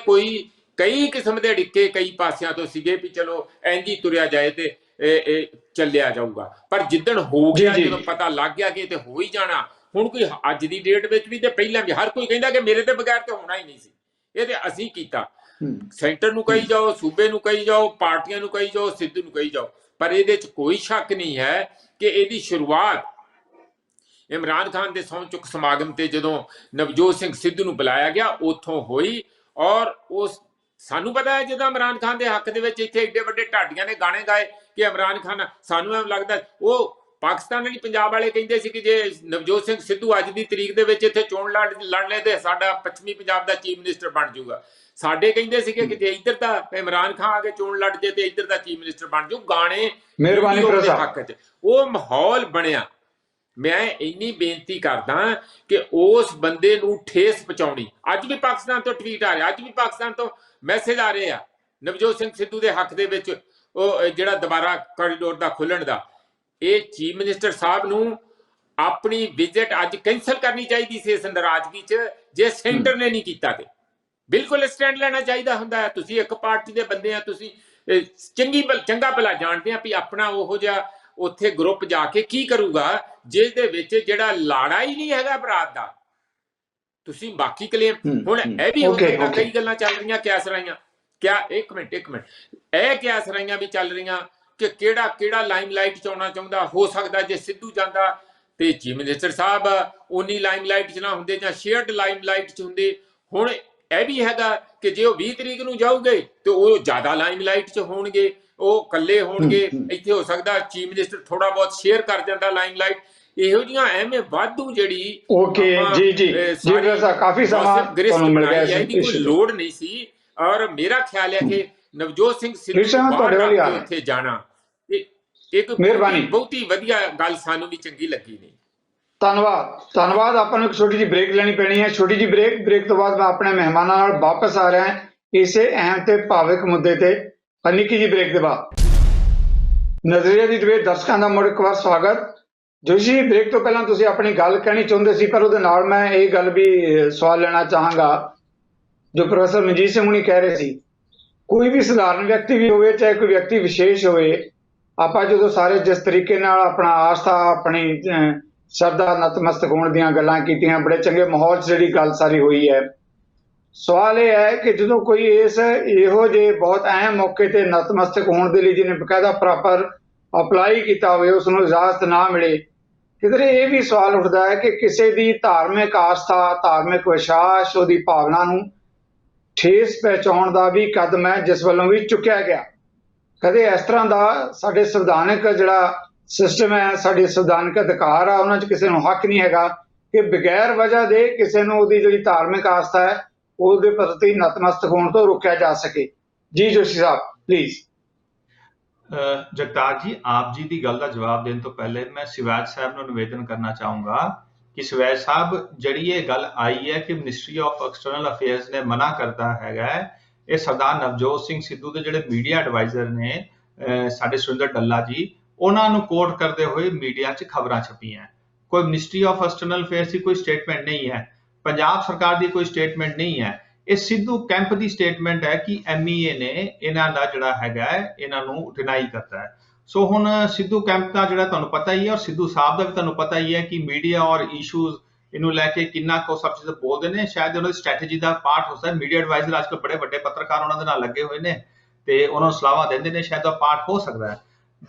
ਕਈ ਕਿਸਮ ਦੇ ਅੜਿੱਕੇ ਕਈ ਪਾਸਿਆਂ ਤੋਂ ਸੀਗੇ ਵੀ ਚਲੋ ਇੰਝ ਹੀ ਤੁਰਿਆ ਜਾਏ ਤੇ ਇਹ ਚੱਲਿਆ ਜਾਊਗਾ। ਪਰ ਜਿੱਦਣ ਹੋ ਗਿਆ, ਜਦੋਂ ਪਤਾ ਲੱਗ ਗਿਆ ਕਿ ਇਹ ਤੇ ਹੋ ਹੀ ਜਾਣਾ, ਹੁਣ ਕੋਈ ਅੱਜ ਦੀ ਡੇਟ ਵਿੱਚ ਵੀ ਤੇ ਪਹਿਲਾਂ ਵੀ ਹਰ ਕੋਈ ਕਹਿੰਦਾ ਕਿ ਮੇਰੇ ਤੇ ਬਗੈਰ ਤੇ ਹੋਣਾ ਹੀ ਨਹੀਂ ਸੀ, ਇਹ ਤੇ ਅਸੀਂ ਕੀਤਾ। ਸੈਂਟਰ ਨੂੰ ਕਹੀ ਜਾਓ, ਸੂਬੇ ਨੂੰ ਕਹੀ ਜਾਓ, ਪਾਰਟੀਆਂ ਨੂੰ ਕਹੀ ਜਾਓ, ਸਿੱਧੂ ਨੂੰ ਕਹੀ ਜਾਓ, ਪਰ ਇਹਦੇ 'ਚ ਕੋਈ ਸ਼ੱਕ ਨਹੀਂ ਹੈ ਕਿ ਇਹਦੀ ਸ਼ੁਰੂਆਤ ਇਮਰਾਨ ਖਾਨ ਦੇ ਸਹੁੰ ਚੁੱਕ ਸਮਾਗਮ ਤੇ ਜਦੋਂ ਨਵਜੋਤ ਸਿੰਘ ਸਿੱਧੂ ਨੂੰ ਬੁਲਾਇਆ ਗਿਆ ਉੱਥੋਂ ਹੋਈ। ਔਰ ਉਸ ਸਾਨੂੰ ਪਤਾ ਹੈ ਜਦੋਂ ਇਮਰਾਨ ਖਾਨ ਦੇ ਹੱਕ ਦੇ ਵਿੱਚ ਇੱਥੇ ਏਡੇ ਵੱਡੇ ਢਾਡੀਆਂ ਨੇ ਗਾਣੇ ਗਾਏ ਕਿ ਇਮਰਾਨ ਖਾਨ, ਸਾਨੂੰ ਐਂ ਲੱਗਦਾ ਉਹ ਪਾਕਿਸਤਾਨ ਵਾਲੀ ਪੰਜਾਬ ਵਾਲੇ ਕਹਿੰਦੇ ਸੀ ਕਿ ਜੇ ਨਵਜੋਤ ਸਿੰਘ ਸਿੱਧੂ ਅੱਜ ਦੀ ਤਰੀਕ ਦੇ ਵਿੱਚ ਇੱਥੇ ਚੋਣ ਲੜ ਲਏ ਤੇ ਸਾਡਾ ਪੱਛਮੀ ਪੰਜਾਬ ਦਾ ਚੀਫ ਮਿਨਿਸਟਰ ਬਣ ਜਾਊਗਾ। ਸਾਡੇ ਕਹਿੰਦੇ ਸੀਗੇ ਕਿ ਜੇ ਇੱਧਰ ਦਾ ਇਮਰਾਨ ਖਾਨ ਆ ਕੇ ਚੋਣ ਲੜ ਜੇ ਤੇ ਇੱਧਰ ਦਾ ਚੀਫ ਮਿਨਿਸਟਰ ਬਣ ਜਾਊ। ਗਾਣੇ ਮਿਹਰਬਾਨੀ ਦੇ ਹੱਕ 'ਚ ਉਹ ਮਾਹੌਲ ਬਣਿਆ। ਮੈਂ ਇੰਨੀ ਬੇਨਤੀ ਕਰਦਾ ਕਿ ਉਸ ਬੰਦੇ ਨੂੰ ਠੇਸ ਪਹੁੰਚਾਉਣੀ, ਅੱਜ ਵੀ ਪਾਕਿਸਤਾਨ ਤੋਂ ਟਵੀਟ ਆ ਰਿਹਾ, ਅੱਜ ਵੀ ਪਾਕਿਸਤਾਨ ਤੋਂ ਮੈਸੇਜ ਆ ਰਹੇ ਆ ਨਵਜੋਤ ਸਿੰਘ ਸਿੱਧੂ ਦੇ ਹੱਕ ਦੇ ਵਿੱਚ, ਉਹ ਜਿਹੜਾ ਦੁਬਾਰਾ ਕੋਰੀਡੋਰ ਦਾ ਖੁੱਲਣ ਦਾ। ਇਹ ਚੀਫ ਮਿਨਿਸਟਰ ਸਾਹਿਬ ਨੂੰ ਆਪਣੀ ਵਿਜ਼ਿਟ ਅੱਜ ਕੈਂਸਲ ਕਰਨੀ ਚਾਹੀਦੀ ਸੀ ਇਸ ਨਾਰਾਜ਼ਗੀ 'ਚ, ਜੇ ਸੈਂਟਰ ਨੇ ਨਹੀਂ ਕੀਤਾ ਤੇ ਬਿਲਕੁਲ ਸਟੈਂਡ ਲੈਣਾ ਚਾਹੀਦਾ ਹੁੰਦਾ। ਤੁਸੀਂ ਇੱਕ ਪਾਰਟੀ ਦੇ ਬੰਦੇ ਆ, ਤੁਸੀਂ ਚੰਗਾ ਭਲਾ ਜਾਣਦੇ ਆ ਵੀ ਆਪਣਾ ਉਹੋ ਜਿਹਾ ਉੱਥੇ ਗਰੁੱਪ ਜਾ ਕੇ ਕੀ ਕਰੂਗਾ ਜਿਸ ਦੇ ਵਿੱਚ ਜਿਹੜਾ ਲਾੜਾ ਹੀ ਨਹੀਂ ਹੈਗਾ ਬਰਾਤ ਦਾ। ਤੁਸੀਂ ਬਾਕੀ ਕਲੇਮ ਹੁਣ ਇਹ ਵੀ ਹੋ ਸਕਦਾ, ਕਈ ਗੱਲਾਂ ਚੱਲ ਰਹੀਆਂ ਕਿਆਸ ਰਾਈਆਂ, ਇੱਕ ਮਿੰਟ ਇਹ ਕਿਆਸ ਰਾਈਆਂ ਵੀ ਚੱਲ ਰਹੀਆਂ ਕਿ ਕਿਹੜਾ ਲਾਈਮਲਾਈਟ 'ਚ ਆਉਣਾ ਚਾਹੁੰਦਾ। ਹੋ ਸਕਦਾ ਜੇ ਸਿੱਧੂ ਜਾਂਦਾ ਤੇ ਚੀਫ ਮਿਨਿਸਟਰ ਸਾਹਿਬ ਉਨੀ ਲਾਈਮਲਾਈਟ 'ਚ ਨਾ ਹੁੰਦੇ ਜਾਂ ਸ਼ੇਅਰਡ ਲਾਈਮਲਾਈਟ 'ਚ ਹੁੰਦੇ। ਹੁਣ ਇਹ ਵੀ ਹੈਗਾ ਕਿ ਜੇ ਉਹ 20 ਤਰੀਕ ਨੂੰ ਜਾਊਗੇ ਤੇ ਉਹ ਜ਼ਿਆਦਾ ਲਾਈਮਲਾਈਟ 'ਚ ਹੋਣਗੇ, ਉਹ ਇਕੱਲੇ ਹੋਣਗੇ। ਇੱਥੇ ਹੋ ਸਕਦਾ ਚੀਫ ਮਿਨਿਸਟਰ ਥੋੜਾ ਬਹੁਤ ਸ਼ੇਅਰ ਕਰ ਜਾਂਦਾ ਲਾਈਮਲਾਈਟ। ਇਹੋ ਜਿਹੀਆਂ ਐਵੇਂ ਵਾਧੂ ਜਿਹੜੀ ਕਾਫੀ ਸਮਾਂ ਤੁਹਾਨੂੰ ਮਿਲ ਗਿਆ, ਇਹਦੀ ਕੋਈ ਲੋੜ ਨਹੀਂ ਸੀ। ਔਰ ਮੇਰਾ ਖਿਆਲ ਹੈ ਕਿ ਨਵਜੋਤ ਸਿੰਘ ਸਿੱਧੂ ਉੱਥੇ ਜਾਣਾ ਇੱਕ ਬਹੁਤੀ ਵਧੀਆ ਗੱਲ ਸਾਨੂੰ ਵੀ ਚੰਗੀ ਲੱਗੀ ਨਹੀਂ। ਧੰਨਵਾਦ। ਆਪਾਂ ਨੂੰ ਇੱਕ ਛੋਟੀ ਜਿਹੀ ਬ੍ਰੇਕ ਲੈਣੀ ਪੈਣੀ ਹੈ। ਛੋਟੀ ਜਿਹੀ ਬ੍ਰੇਕ ਤੋਂ ਬਾਅਦ ਮੈਂ ਆਪਣੇ ਮਹਿਮਾਨਾਂ ਨਾਲ ਵਾਪਸ ਆ ਰਿਹਾ ਇਸੇ ਅਹਿਮ ਤੇ ਭਾਵਿਕ ਮੁੱਦੇ ਤੇ। ਨਿੱਕੀ ਜਿਹੀ ਬ੍ਰੇਕ ਦੇ ਬਾਅਦ ਨਜ਼ਰੀਆ ਦੀ ਡਿਬੇਟ ਦਰਸ਼ਕਾਂ ਦਾ ਮੁੜ ਇੱਕ ਵਾਰ ਸਵਾਗਤ। ਜੋਸ਼ੀ, ਬ੍ਰੇਕ ਤੋਂ ਪਹਿਲਾਂ ਤੁਸੀਂ ਆਪਣੀ ਗੱਲ ਕਹਿਣੀ ਚਾਹੁੰਦੇ ਸੀ, ਪਰ ਉਹਦੇ ਨਾਲ ਮੈਂ ਇਹ ਗੱਲ ਵੀ ਸਵਾਲ ਲੈਣਾ ਚਾਹਾਂਗਾ ਜੋ ਪ੍ਰੋਫੈਸਰ ਮਨਜੀਤ ਸਿੰਘ ਹੁਣੀ ਕਹਿ ਰਹੇ ਸੀ। ਕੋਈ ਵੀ ਸਧਾਰਨ ਵਿਅਕਤੀ ਵੀ ਹੋਵੇ, ਚਾਹੇ ਕੋਈ ਵਿਅਕਤੀ ਵਿਸ਼ੇਸ਼ ਹੋਵੇ, ਆਪਾਂ ਜਦੋਂ ਸਾਰੇ ਜਿਸ ਤਰੀਕੇ ਨਾਲ ਆਪਣਾ ਆਸਥਾ, ਆਪਣੀ ਸ਼ਰਧਾ, ਨਤਮਸਤਕ ਹੋਣ ਦੀਆਂ ਗੱਲਾਂ ਕੀਤੀਆਂ, ਬੜੇ ਚੰਗੇ ਮਾਹੌਲ 'ਚ ਜਿਹੜੀ ਗੱਲ ਸਾਰੀ ਹੋਈ ਹੈ। ਸਵਾਲ ਇਹ ਹੈ ਕਿ ਜਦੋਂ ਕੋਈ ਇਹੋ ਜਿਹੇ ਬਹੁਤ ਅਹਿਮ ਮੌਕੇ ਤੇ ਨਤਮਸਤਕ ਹੋਣ ਦੇ ਲਈ ਜਿਹਨੇ ਬਕਾਇਦਾ ਪ੍ਰੋਪਰ ਅਪਲਾਈ ਕੀਤਾ ਹੋਵੇ, ਉਸ ਨੂੰ ਇਜਾਜ਼ਤ ਨਾ ਮਿਲੇ, ਕਿਧਰੇ ਇਹ ਵੀ ਸਵਾਲ ਉੱਠਦਾ ਹੈ ਕਿ ਕਿਸੇ ਦੀ ਧਾਰਮਿਕ ਆਸਥਾ, ਧਾਰਮਿਕ ਵਿਸ਼ਵਾਸ, ਉਹਦੀ ਭਾਵਨਾ ਨੂੰ ਠੇਸ ਪਹੁੰਚਾਉਣ ਦਾ ਵੀ ਕਦਮ ਹੈ ਜਿਸ ਵੱਲੋਂ ਵੀ ਚੁੱਕਿਆ ਗਿਆ। ਕਦੇ ਇਸ ਤਰ੍ਹਾਂ ਦਾ ਸਾਡੇ ਸੰਵਿਧਾਨਕ ਜਿਹੜਾ ਸਿਸਟਮ ਹੈ, ਸਾਡੇ ਸੰਵਿਧਾਨਕ ਅਧਿਕਾਰ ਆ, ਉਹਨਾਂ 'ਚ ਕਿਸੇ ਨੂੰ ਹੱਕ ਨਹੀਂ ਹੈਗਾ ਕਿ ਬਗੈਰ ਵਜ੍ਹਾ ਦੇ ਕਿਸੇ ਨੂੰ ਉਹਦੀ ਜਿਹੜੀ ਧਾਰਮਿਕ ਆਸਥਾ ਹੈ ਉਹਦੇ ਪ੍ਰਤੀ ਨਤਮਸਤਕ ਹੋਣ ਤੋਂ ਰੋਕਿਆ ਜਾ ਸਕੇ। ਜੀ ਜੋਸ਼ੀ ਸਾਹਿਬ ਪਲੀਜ਼। ਜਗਤਾਰ ਜੀ, ਆਪ ਜੀ ਦੀ ਗੱਲ ਦਾ ਜਵਾਬ ਦੇਣ ਤੋਂ ਪਹਿਲੇ ਮੈਂ ਸਿਵਾਜ ਸਾਹਿਬ ਨੂੰ ਨਿਵੇਦਨ ਕਰਨਾ ਚਾਹੂੰਗਾ ਕਿ ਸਿਵਾਜ ਸਾਹਿਬ, ਜਿਹੜੀ ਇਹ ਗੱਲ ਆਈ ਹੈ ਕਿ ਮਿਨਿਸਟਰੀ ਆਫ ਐਕਸਟਰਨਲ ਅਫੇਅਰਸ ਨੇ ਮਨਾ ਕਰਦਾ ਹੈਗਾ, ਇਹ ਸਰਦਾਰ ਨਵਜੋਤ ਸਿੰਘ ਸਿੱਧੂ ਦੇ ਜਿਹੜੇ ਮੀਡੀਆ ਐਡਵਾਈਜ਼ਰ ਨੇ ਸਾਡੇ ਸੁਰਿੰਦਰ ਡੱਲਾ ਜੀ, ਉਹਨਾਂ ਨੂੰ ਕੋਟ ਕਰਦੇ ਹੋਏ ਮੀਡੀਆ 'ਚ ਖਬਰਾਂ ਛਪੀਆਂ। ਕੋਈ ਮਿਨਿਸਟਰੀ ਆਫ ਐਕਸਟਰਨਲ ਅਫੇਅਰਸ ਦੀ ਕੋਈ ਸਟੇਟਮੈਂਟ ਨਹੀਂ ਹੈ, ਪੰਜਾਬ ਸਰਕਾਰ ਦੀ ਕੋਈ ਸਟੇਟਮੈਂਟ ਨਹੀਂ ਹੈ। ਇਹ ਸਿੱਧੂ ਕੈਂਪ ਦੀ ਸਟੇਟਮੈਂਟ ਹੈ ਕਿ MEA ਨੇ ਇਹਨਾਂ ਦਾ ਜਿਹੜਾ ਹੈਗਾ ਇਹਨਾਂ ਨੂੰ ਡਿਨਾਈ ਕਰਤਾ ਹੈ। ਸੋ ਹੁਣ ਸਿੱਧੂ ਕੈਂਪ ਦਾ ਜਿਹੜਾ ਤੁਹਾਨੂੰ ਪਤਾ ਹੀ ਹੈ, ਔਰ ਸਿੱਧੂ ਸਾਹਿਬ ਦਾ ਵੀ ਤੁਹਾਨੂੰ ਪਤਾ ਹੀ ਹੈ ਕਿ ਮੀਡੀਆ ਔਰ ਇਸ਼ੂਜ਼ ਇਹਨੂੰ ਲੈ ਕੇ ਕਿੰਨਾ ਕੁ ਸਭ ਚੀਜ਼ਾਂ ਬੋਲਦੇ ਨੇ। ਸ਼ਾਇਦ ਉਹਨਾਂ ਦੀ ਸਟ੍ਰੈਟਜੀ ਦਾ ਪਾਰਟ ਹੋ ਸਕਦਾ। ਮੀਡੀਆ ਐਡਵਾਈਜ਼ਰ ਅੱਜ ਕੱਲ੍ਹ ਬੜੇ ਵੱਡੇ ਪੱਤਰਕਾਰ ਉਹਨਾਂ ਦੇ ਨਾਲ ਲੱਗੇ ਹੋਏ ਨੇ ਤੇ ਉਹਨਾਂ ਨੂੰ ਸਲਾਹਾਂ ਦਿੰਦੇ ਨੇ, ਸ਼ਾਇਦ ਉਹ ਪਾਰਟ ਹੋ ਸਕਦਾ ਹੈ।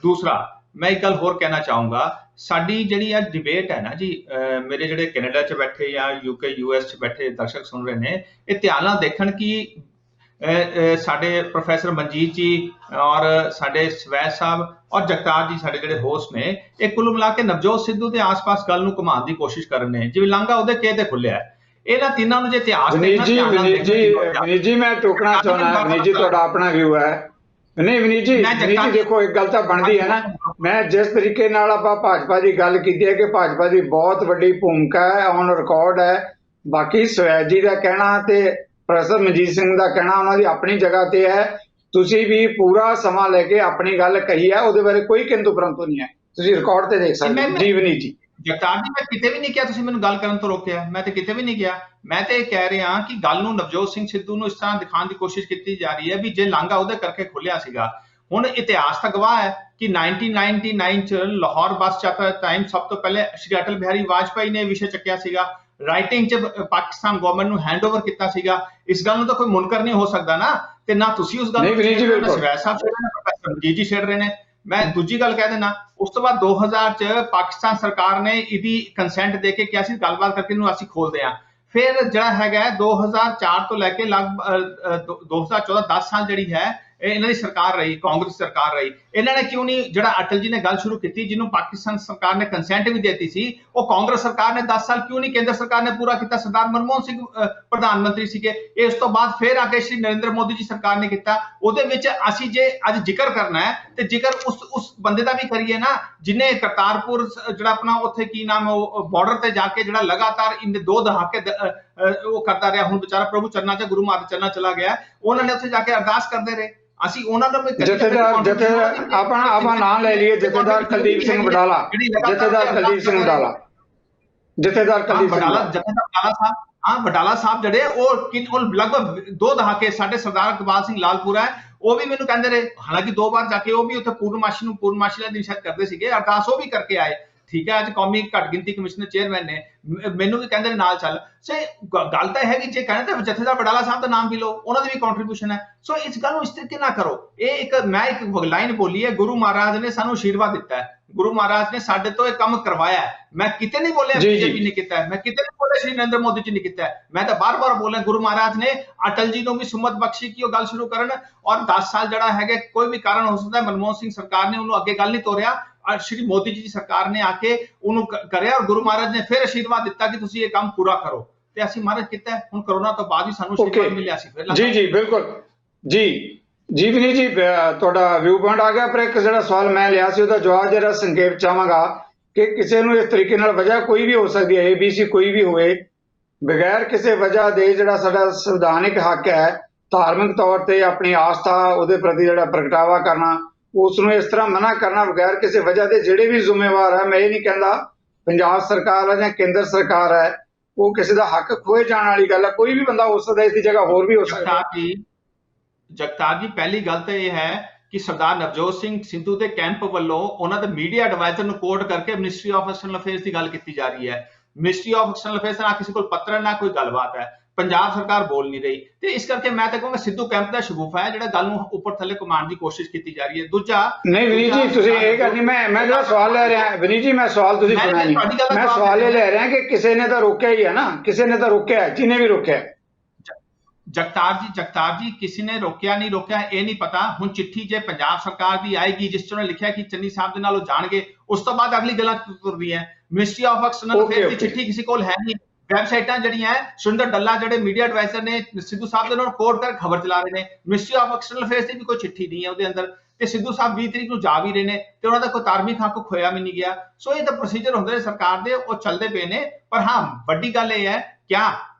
ਦੂਸਰਾ, ਮੈਂ ਇੱਕ ਗੱਲ ਹੋਰ ਕਹਿਣਾ ਚਾਹੂੰਗਾ, ਸਾਡੀ ਜਿਹੜੀ ਅੱਜ ਡਿਬੇਟ ਹੈ ਨਾ ਜੀ, ਮੇਰੇ ਜਿਹੜੇ ਕੈਨੇਡਾ 'ਚ ਬੈਠੇ ਜਾਂ UK US 'ਚ ਬੈਠੇ ਦਰਸ਼ਕ ਸੁਣ ਰਹੇ ਨੇ, ਇਹ ਧਿਆਨ ਨਾਲ ਦੇਖਣ ਕਿ ਸਾਡੇ ਪ੍ਰੋਫੈਸਰ ਮਨਜੀਤ ਜੀ ਔਰ ਸਾਡੇ ਸਵੈਜ ਸਾਹਿਬ ਔਰ ਜਗਤਾਰ ਜੀ ਸਾਡੇ ਜਿਹੜੇ ਹੋਸਟ ਨੇ, ਇਹ ਕੁੱਲ ਮਿਲਾ ਕੇ ਨਵਜੋਤ ਸਿੱਧੂ ਦੇ ਆਸ-ਪਾਸ ਗੱਲ ਨੂੰ ਘੁਮਾਉਣ ਦੀ ਕੋਸ਼ਿਸ਼ ਕਰ ਰਹੇ ਨੇ ਜਿਵੇਂ ਲਾਂਘਾ ਉਹਦੇ ਕਿਹ ਤੇ ਖੁੱਲਿਆ। ਇਹਨਾਂ ਤਿੰਨਾਂ ਨੂੰ ਜੇ ਇਤਿਹਾਸ विनीत जी ਧਿਆਨ ਨਾਲ विनीत जी ਦੇਖਣਾ विनीत जी मैं टोकना चाहना है विनीत जी ਤੁਹਾਡਾ ਆਪਣਾ ਵਿਊ ਹੈ नहीं विनीत जी देखो एक गल ਤਾਂ ਬਣਦੀ ਹੈ ਨਾ मैं जिस तरीके ਨਾਲ ਆਪਾਂ ਭਾਜਪਾ ਦੀ ਗੱਲ ਕੀਤੀ ਹੈ ਕਿ ਭਾਜਪਾ ਦੀ ਬਹੁਤ ਵੱਡੀ ਭੂਮਿਕਾ ਹੈ ਔਨ ਰਿਕਾਰਡ ਹੈ ਬਾਕੀ ਸਵੈਜ ਜੀ ਦਾ ਕਹਿਣਾ ਤੇ ਪ੍ਰੋਫੈਸਰ ਮਨਜੀਤ ਸਿੰਘ ਦਾ ਕਹਿਣਾ ਉਹਨਾਂ ਦੀ ਆਪਣੀ ਜਗ੍ਹਾ ਤੇ ਹੈ ਤੁਸੀਂ ਵੀ ਪੂਰਾ ਸਮਾਂ ਲੈ ਕੇ ਆਪਣੀ ਗੱਲ ਕਹੀ ਹੈ ਉਹਦੇ ਬਾਰੇ ਕੋਈ ਕਿੰਤੂ ਪਰੰਤੂ ਨਹੀਂ ਹੈ ਤੁਸੀਂ ਰਿਕਾਰਡ ਤੇ ਦੇਖ ਸਕਦੇ ਹੋ ਜੀ ਵਿਨੀਤ ਜੀ ਜਗਤਾਰ ਜੀ ਮੈਂ ਕਿਤੇ ਵੀ ਨਹੀਂ ਕਿਹਾ ਤੁਸੀਂ ਮੈਨੂੰ ਗੱਲ ਕਰਨ ਤੋਂ ਰੋਕਿਆ ਮੈਂ ਤੇ ਕਿਤੇ ਵੀ ਨਹੀਂ ਗਿਆ ਮੈਂ ਤੇ ਇਹ ਕਹਿ ਰਿਹਾ ਕਿ ਗੱਲ ਨੂੰ ਨਵਜੋਤ ਸਿੰਘ ਸਿੱਧੂ ਨੂੰ ਇਸ ਤਰ੍ਹਾਂ ਦਿਖਾਉਣ ਦੀ ਕੋਸ਼ਿਸ਼ ਕੀਤੀ ਜਾ ਰਹੀ ਹੈ ਵੀ ਜੇ ਲਾਂਘਾ ਉਹਦੇ ਕਰਕੇ ਖੁੱਲਿਆ ਸੀਗਾ ਹੁਣ ਇਤਿਹਾਸ ਤਾਂ ਗਵਾਹ ਹੈ ਕਿ 1999 ਚ ਲਾਹੌਰ ਬੱਸ ਯਾਤਰਾ ਟਾਈਮ ਸਭ ਤੋਂ ਪਹਿਲੇ ਸ਼੍ਰੀ ਅਟਲ ਬਿਹਾਰੀ ਵਾਜਪਾਈ ਨੇ ਵਿਸ਼ੇ ਚੱਕਿਆ ਸੀਗਾ ਰਾਈਟਿੰਗ ਚ ਪਾਕਿਸਤਾਨ ਗਵਰਨਮੈਂਟ ਨੂੰ ਹੈਂਡਓਵਰ ਕੀਤਾ ਸੀਗਾ ਇਸ ਗੱਲ ਨੂੰ ਤਾਂ ਕੋਈ ਮੁਨਕਰ ਨਹੀਂ ਹੋ ਸਕਦਾ ਨਾ ਤੇ ਨਾ ਤੁਸੀਂ ਉਸ ਗੱਲ ਨੂੰ ਸਵੈ ਸਾਹਿਬ ਛੇੜ ਰਹੇ ਨੇ ਪ੍ਰੋਫੈਸਰ ਮਨਜੀਤ ਜੀ ਛੇੜ ਰਹੇ ਨੇ ਮੈਂ ਦੂਜੀ ਗੱਲ ਕਹਿ ਦੇਣਾ ਉਸ ਤੋਂ ਬਾਅਦ 2000 ਚ ਪਾਕਿਸਤਾਨ ਸਰਕਾਰ ਨੇ ਇਹਦੀ ਕੰਸੈਂਟ ਦੇ ਕੇ ਕਿਹਾ ਸੀ ਗੱਲਬਾਤ ਕਰਕੇ ਇਹਨੂੰ ਅਸੀਂ ਖੋਲਦੇ ਹਾਂ ਫਿਰ ਜਿਹੜਾ ਹੈਗਾ 2004 ਤੋਂ ਲੈ ਕੇ ਲਗਭਗ 2014 10 ਸਾਲ ਜਿਹੜੀ ਹੈ ਇਹਨਾਂ ਦੀ ਸਰਕਾਰ ਰਹੀ ਕਾਂਗਰਸ ਸਰਕਾਰ ਰਹੀ ਇਹਨਾਂ ਨੇ ਕਿਉਂ ਨਹੀਂ ਜਿਹੜਾ ਅਟਲ ਜੀ ਨੇ ਗੱਲ ਸ਼ੁਰੂ ਕੀਤੀ ਜਿਹਨੂੰ ਪਾਕਿਸਤਾਨ ਸਰਕਾਰ ਨੇ ਕੰਸੈਂਟ ਵੀ ਦਿੱਤੀ ਸੀ ਉਹ ਕਾਂਗਰਸ ਸਰਕਾਰ ਨੇ 10 ਸਾਲ ਕਿਉਂ ਨਹੀਂ ਕੇਂਦਰ ਸਰਕਾਰ ਨੇ ਪੂਰਾ ਕੀਤਾ ਸਰਦਾਰ ਮਨਮੋਹਨ ਸਿੰਘ ਪ੍ਰਧਾਨ ਮੰਤਰੀ ਸੀਗੇ ਇਹ ਉਸ ਤੋਂ ਬਾਅਦ ਫਿਰ ਆ ਕੇ ਸ਼੍ਰੀ ਨਰਿੰਦਰ ਮੋਦੀ ਜੀ ਸਰਕਾਰ ਨੇ ਕੀਤਾ ਉਹਦੇ ਵਿੱਚ ਅਸੀਂ ਜੇ ਅੱਜ ਜ਼ਿਕਰ ਕਰਨਾ ਹੈ ਤੇ ਜ਼ਿਕਰ ਉਸ ਬੰਦੇ ਦਾ ਵੀ ਕਰੀਏ ਨਾ ਜਿਹਨੇ ਕਰਤਾਰਪੁਰ ਜਿਹੜਾ ਆਪਣਾ ਉੱਥੇ ਕੀ ਨਾਮ ਉਹ ਬਾਰਡਰ ਤੇ ਜਾ ਕੇ ਜਿਹੜਾ ਲਗਾਤਾਰ ਇਹਦੇ 2 ਦਹਾਕੇ ਉਹ ਕਰਦਾ ਰਿਹਾ ਹੁਣ ਵਿਚਾਰਾ ਪ੍ਰਭੂ ਚਰਨਾਂ ਚ ਗੁਰੂ ਮਹਾਰਾਜ ਚਰਨਾਂ ਚਲਾ ਗਿਆ ਉਹਨਾਂ ਨੇ ਉੱਥੇ ਜਾ ਕੇ ਅਰਦਾਸ ਕਰਦੇ ਰਹੇ ਅਸੀਂ ਉਹਨਾਂ ਦਾ ਜਥੇਦਾਰ ਆਪਾਂ ਨਾਮ ਲੈ ਲਈਏ ਜਥੇਦਾਰ ਕੁਲਦੀਪ ਸਿੰਘ ਵਡਾਲਾ ਵਡਾਲਾ ਸਾਹਿਬ ਜਿਹੜੇ ਉਹ ਲਗਭਗ 2 ਦਹਾਕੇ ਸਾਡੇ ਸਰਦਾਰ ਇਕਬਾਲ ਸਿੰਘ ਲਾਲਪੁਰਾ ਹੈ ਉਹ ਵੀ ਮੈਨੂੰ ਕਹਿੰਦੇ ਰਹੇ ਹਾਲਾਂਕਿ 2 ਵਾਰ ਜਾ ਕੇ ਉਹ ਵੀ ਉੱਥੇ ਪੂਰਨਮਾਸ਼ੀ ਦਾ ਦਿਨ ਸ਼ਾਇਦ ਕਰਦੇ ਸੀਗੇ ਅਰਦਾਸ ਉਹ ਵੀ ਕਰਕੇ ਆਏ ਠੀਕ ਹੈ ਅੱਜ ਕੌਮੀ ਘੱਟ ਗਿਣਤੀ ਕਮਿਸ਼ਨ ਦੇ ਚੇਅਰਮੈਨ ਨੇ ਮੈਨੂੰ ਵੀ ਕਹਿੰਦੇ ਨਾਲ ਚੱਲ ਸੋ ਗੱਲ ਤਾਂ ਹੈ ਕਿ ਜੇ ਕਹਿੰਦੇ ਤਾਂ ਜਥੇਦਾਰ ਵਡਾਲਾ ਸਾਹਿਬ ਦਾ ਨਾਮ ਵੀ ਲਓ ਉਹਨਾਂ ਦੀ ਵੀ ਕੰਟਰੀਬਿਊਸ਼ਨ ਹੈ ਸੋ ਇਸ ਗੱਲ ਨੂੰ ਇਸ ਤਰੀਕੇ ਨਾ ਕਰੋ ਇਹ ਮੈਂ ਇੱਕ ਲਾਈਨ ਬੋਲੀ ਹੈ ਗੁਰੂ ਮਹਾਰਾਜ ਨੇ ਸਾਨੂੰ ਆਸ਼ੀਰਵਾਦ ਦਿੱਤਾ ਹੈ ਗੁਰੂ ਮਹਾਰਾਜ ਨੇ ਸਾਡੇ ਤੋਂ ਇਹ ਕੰਮ ਕਰਵਾਇਆ ਮੈਂ ਕਿਤੇ ਨਹੀਂ ਬੋਲਿਆ ਬੀਜੇਪੀ ਨੇ ਕੀਤਾ ਮੈਂ ਕਿਤੇ ਨਹੀਂ ਬੋਲਿਆ ਸ਼੍ਰੀ ਨਰਿੰਦਰ ਮੋਦੀ ਜੀ ਨੇ ਕੀਤਾ ਮੈਂ ਤਾਂ ਬਾਰ-ਬਾਰ ਬੋਲਿਆ ਗੁਰੂ ਮਹਾਰਾਜ ਨੇ ਅਟਲ ਜੀ ਨੂੰ ਵੀ ਸੁਮਤ ਬਖਸ਼ੀ ਕਿ ਉਹ ਗੱਲ ਸ਼ੁਰੂ ਕਰਨ ਔਰ 10 ਸਾਲ ਜਿਹੜਾ ਹੈਗਾ ਕੋਈ ਵੀ ਕਾਰਨ ਹੋ ਸਕਦਾ ਮਨਮੋਹਨ ਸਿੰਘ ਸਰਕਾਰ ਨੇ ਉਹਨੂੰ ਅੱਗੇ ਗੱਲ ਨਹੀਂ ਤੋਰਿਆ ਸ਼੍ਰੀ ਮੋਦੀ ਜੀ ਦੀ ਸਰਕਾਰ ਨੇ ਆ ਕੇ ਉਹਨੂੰ ਕਰਿਆ ਔਰ ਗੁਰੂ ਮਹਾਰਾਜ ਨੇ ਫਿਰ ਆਸ਼ੀਰਵਾਦ ਦਿੱਤਾ ਕਿ ਤੁਸੀਂ ਇਹ ਕੰਮ ਪੂਰਾ ਕਰੋ ਤੇ ਅਸੀਂ ਮਹਾਰਾਜ ਕੀਤਾ ਹੁਣ ਕਰੋਨਾ ਤੋਂ ਬਾਅਦ ਵੀ ਸਾਨੂੰ ਆਸ਼ੀਰਵਾਦ ਮਿਲਿਆ ਸੀ ਫਿਰ ਜੀ ਬਿਲਕੁਲ ਜੀ ਵਿਨੀਤ ਜੀ ਤੁਹਾਡਾ ਵਿਊ ਪੁਆਇੰਟ ਆ ਗਿਆ ਪਰ ਇੱਕ ਜਿਹੜਾ ਸਵਾਲ ਮੈਂ ਲਿਆ ਸੀ ਉਹਦਾ ਜਵਾਬ ਜਿਹੜਾ ਸੰਖੇਪ ਚਾਹਾਂਗਾ ਕਿ ਕਿਸੇ ਨੂੰ ਇਸ ਤਰੀਕੇ ਨਾਲ ਵਜ੍ਹਾ ਕੋਈ ਵੀ ਹੋ ਸਕਦੀ ਹੈ ABC ਕੋਈ ਵੀ ਹੋਵੇ ਬਗੈਰ ਕਿਸੇ ਵਜ੍ਹਾ ਦੇ ਜਿਹੜਾ ਸਾਡਾ ਸੰਵਿਧਾਨਿਕ ਹੱਕ ਹੈ ਧਾਰਮਿਕ ਤੌਰ ਤੇ ਆਪਣੀ ਆਸਥਾ ਉਹਦੇ ਪ੍ਰਤੀ ਜਿਹੜਾ ਪ੍ਰਗਟਾਵਾ ਕਰਨਾ ਉਸ ਨੂੰ ਇਸ ਤਰ੍ਹਾਂ ਮਨਾ ਕਰਨਾ ਬਗੈਰ ਕਿਸੇ ਵਜ੍ਹਾ ਦੇ ਜਿਹੜੇ ਵੀ ਜ਼ਿੰਮੇਵਾਰ ਹੈ ਮੈਂ ਇਹ ਨਹੀਂ ਕਹਿੰਦਾ ਪੰਜਾਬ ਸਰਕਾਰ ਹੈ ਜਾਂ ਕੇਂਦਰ ਸਰਕਾਰ ਹੈ ਉਹ ਕਿਸੇ ਦਾ ਹੱਕ ਖੋਏ ਜਾਣ ਵਾਲੀ ਗੱਲ ਹੈ ਕੋਈ ਵੀ ਬੰਦਾ ਹੋ ਸਕਦਾ ਇਸ ਦੀ ਜਗ੍ਹਾ ਹੋਰ ਵੀ ਹੋ ਸਕਦਾ ਜਗਤਾਰ ਜੀ ਪਹਿਲੀ ਗੱਲ ਤਾਂ ਇਹ ਹੈ ਕਿ ਸਰਦਾਰ ਨਵਜੋਤ ਸਿੰਘ ਸਿੱਧੂ ਦੇ ਕੈਂਪ ਵੱਲੋਂ ਉਹਨਾਂ ਦੇ ਮੀਡੀਆ ਐਡਵਾਈਜ਼ਰ ਨੂੰ ਕੋਟ ਕਰਕੇ ਮਿਨਿਸਟਰੀ ਆਫ ਐਕਸਟਰਨਲ ਅਫੇਅਰਸ ਦੀ ਗੱਲ ਕੀਤੀ ਜਾ ਰਹੀ ਹੈ ਮਿਨਿਸਟਰੀ ਆਫ ਐਕਸਟਰਨਲ ਅਫੇਅਰਸ ਨਾ ਕਿਸੇ ਕੋਲ ਪੱਤਰ ਨਾ ਕੋਈ ਗੱਲਬਾਤ ਹੈ ਪੰਜਾਬ ਸਰਕਾਰ ਬੋਲ ਨਹੀਂ ਰਹੀ ਤੇ ਇਸ ਕਰਕੇ ਮੈਂ ਤਾਂ ਕਹੂੰਗਾ ਸਿੱਧੂ ਕੈਂਪ ਦਾ ਸ਼ਗੂਫਾ ਹੈ ਜਿਹੜਾ ਗੱਲ ਨੂੰ ਉੱਪਰ ਥੱਲੇ ਕਮਾਉਣ ਦੀ ਕੋਸ਼ਿਸ਼ ਕੀਤੀ ਜਾ ਰਹੀ ਹੈ ਦੂਜਾ ਨਹੀਂ ਵਿਨੀਤ ਜੀ ਤੁਸੀਂ ਇਹ ਗੱਲ ਨਹੀਂ ਮੈਂ ਜਿਹੜਾ ਸਵਾਲ ਲੈ ਰਿਹਾ ਵਿਨੀਤ ਜੀ ਮੈਂ ਸਵਾਲ ਤੁਸੀਂ ਸੁਣਿਆ ਨਹੀਂ ਮੈਂ ਸਵਾਲ ਇਹ ਲੈ ਰਿਹਾ ਕਿ ਕਿਸੇ ਨੇ ਤਾਂ ਰੋਕਿਆ ਹੀ ਹੈ ਨਾ ਕਿਸੇ ਨੇ ਤਾਂ ਰੋਕਿਆ ਜਿਹਨੇ ਵੀ ਰੋਕਿਆ ਜਗਤਾਰ ਜੀ ਕਿਸੇ ਨੇ ਰੋਕਿਆ ਨਹੀਂ ਰੋਕਿਆ ਇਹ ਨਹੀਂ ਪਤਾ ਹੁਣ ਚਿੱਠੀ ਜੇ ਪੰਜਾਬ ਸਰਕਾਰ ਦੀ ਆਏਗੀ ਜਿਸ ਚ ਉਹਨੇ ਲਿਖਿਆ ਕਿ ਚੰਨੀ ਸਾਹਿਬ ਦੇ ਨਾਲ ਉਹ ਜਾਣਗੇ ਉਸ ਤੋਂ ਬਾਅਦ ਅਗਲੀ ਗੱਲਾਂ ਤੁਰਦੀ ਹੈ ਮਿਨਿਸਟਰੀ ਆਫ ਐਕਸਟਰਨਲ ਅਫੇਅਰਸ ਦੀ ਚਿੱਠੀ ਕਿਸੇ ਕੋਲ ਹੈ ਨਹੀਂ ਵੈਬਸਾਈਟਾਂ ਜਿਹੜੀਆਂ ਸੁਰਿੰਦਰ ਡੱਲਾ ਜਿਹੜੇ ਮੀਡੀਆ ਐਡਵਾਈਜ਼ਰ ਨੇ ਸਿੱਧੂ ਸਾਹਿਬ ਦੇ ਨਾਲ ਕੋਟ ਕਰ ਖਬਰ ਚਲਾ ਰਹੇ ਨੇ ਮਿਨਿਸਟਰੀ ਆਫ ਐਕਸਟਰਨਲ ਅਫੇਅਰਸ ਦੀ ਵੀ ਕੋਈ ਚਿੱਠੀ ਨਹੀਂ ਹੈ ਉਹਦੇ ਅੰਦਰ ਤੇ ਸਿੱਧੂ ਸਾਹਿਬ 20 ਤਰੀਕ ਨੂੰ ਜਾ ਵੀ ਰਹੇ ਨੇ ਤੇ ਉਹਨਾਂ ਦਾ ਕੋਈ ਧਾਰਮਿਕ ਹੱਕ ਖੋਇਆ ਵੀ ਨਹੀਂ ਗਿਆ ਸੋ ਇਹ ਤਾਂ ਪ੍ਰੋਸੀਜਰ ਹੁੰਦੇ ਨੇ ਸਰਕਾਰ ਦੇ ਉਹ ਚੱਲਦੇ ਪਏ ਨੇ ਪਰ ਹਾਂ ਵੱਡੀ ਗੱਲ ਇਹ ਹੈ ਕਿਆ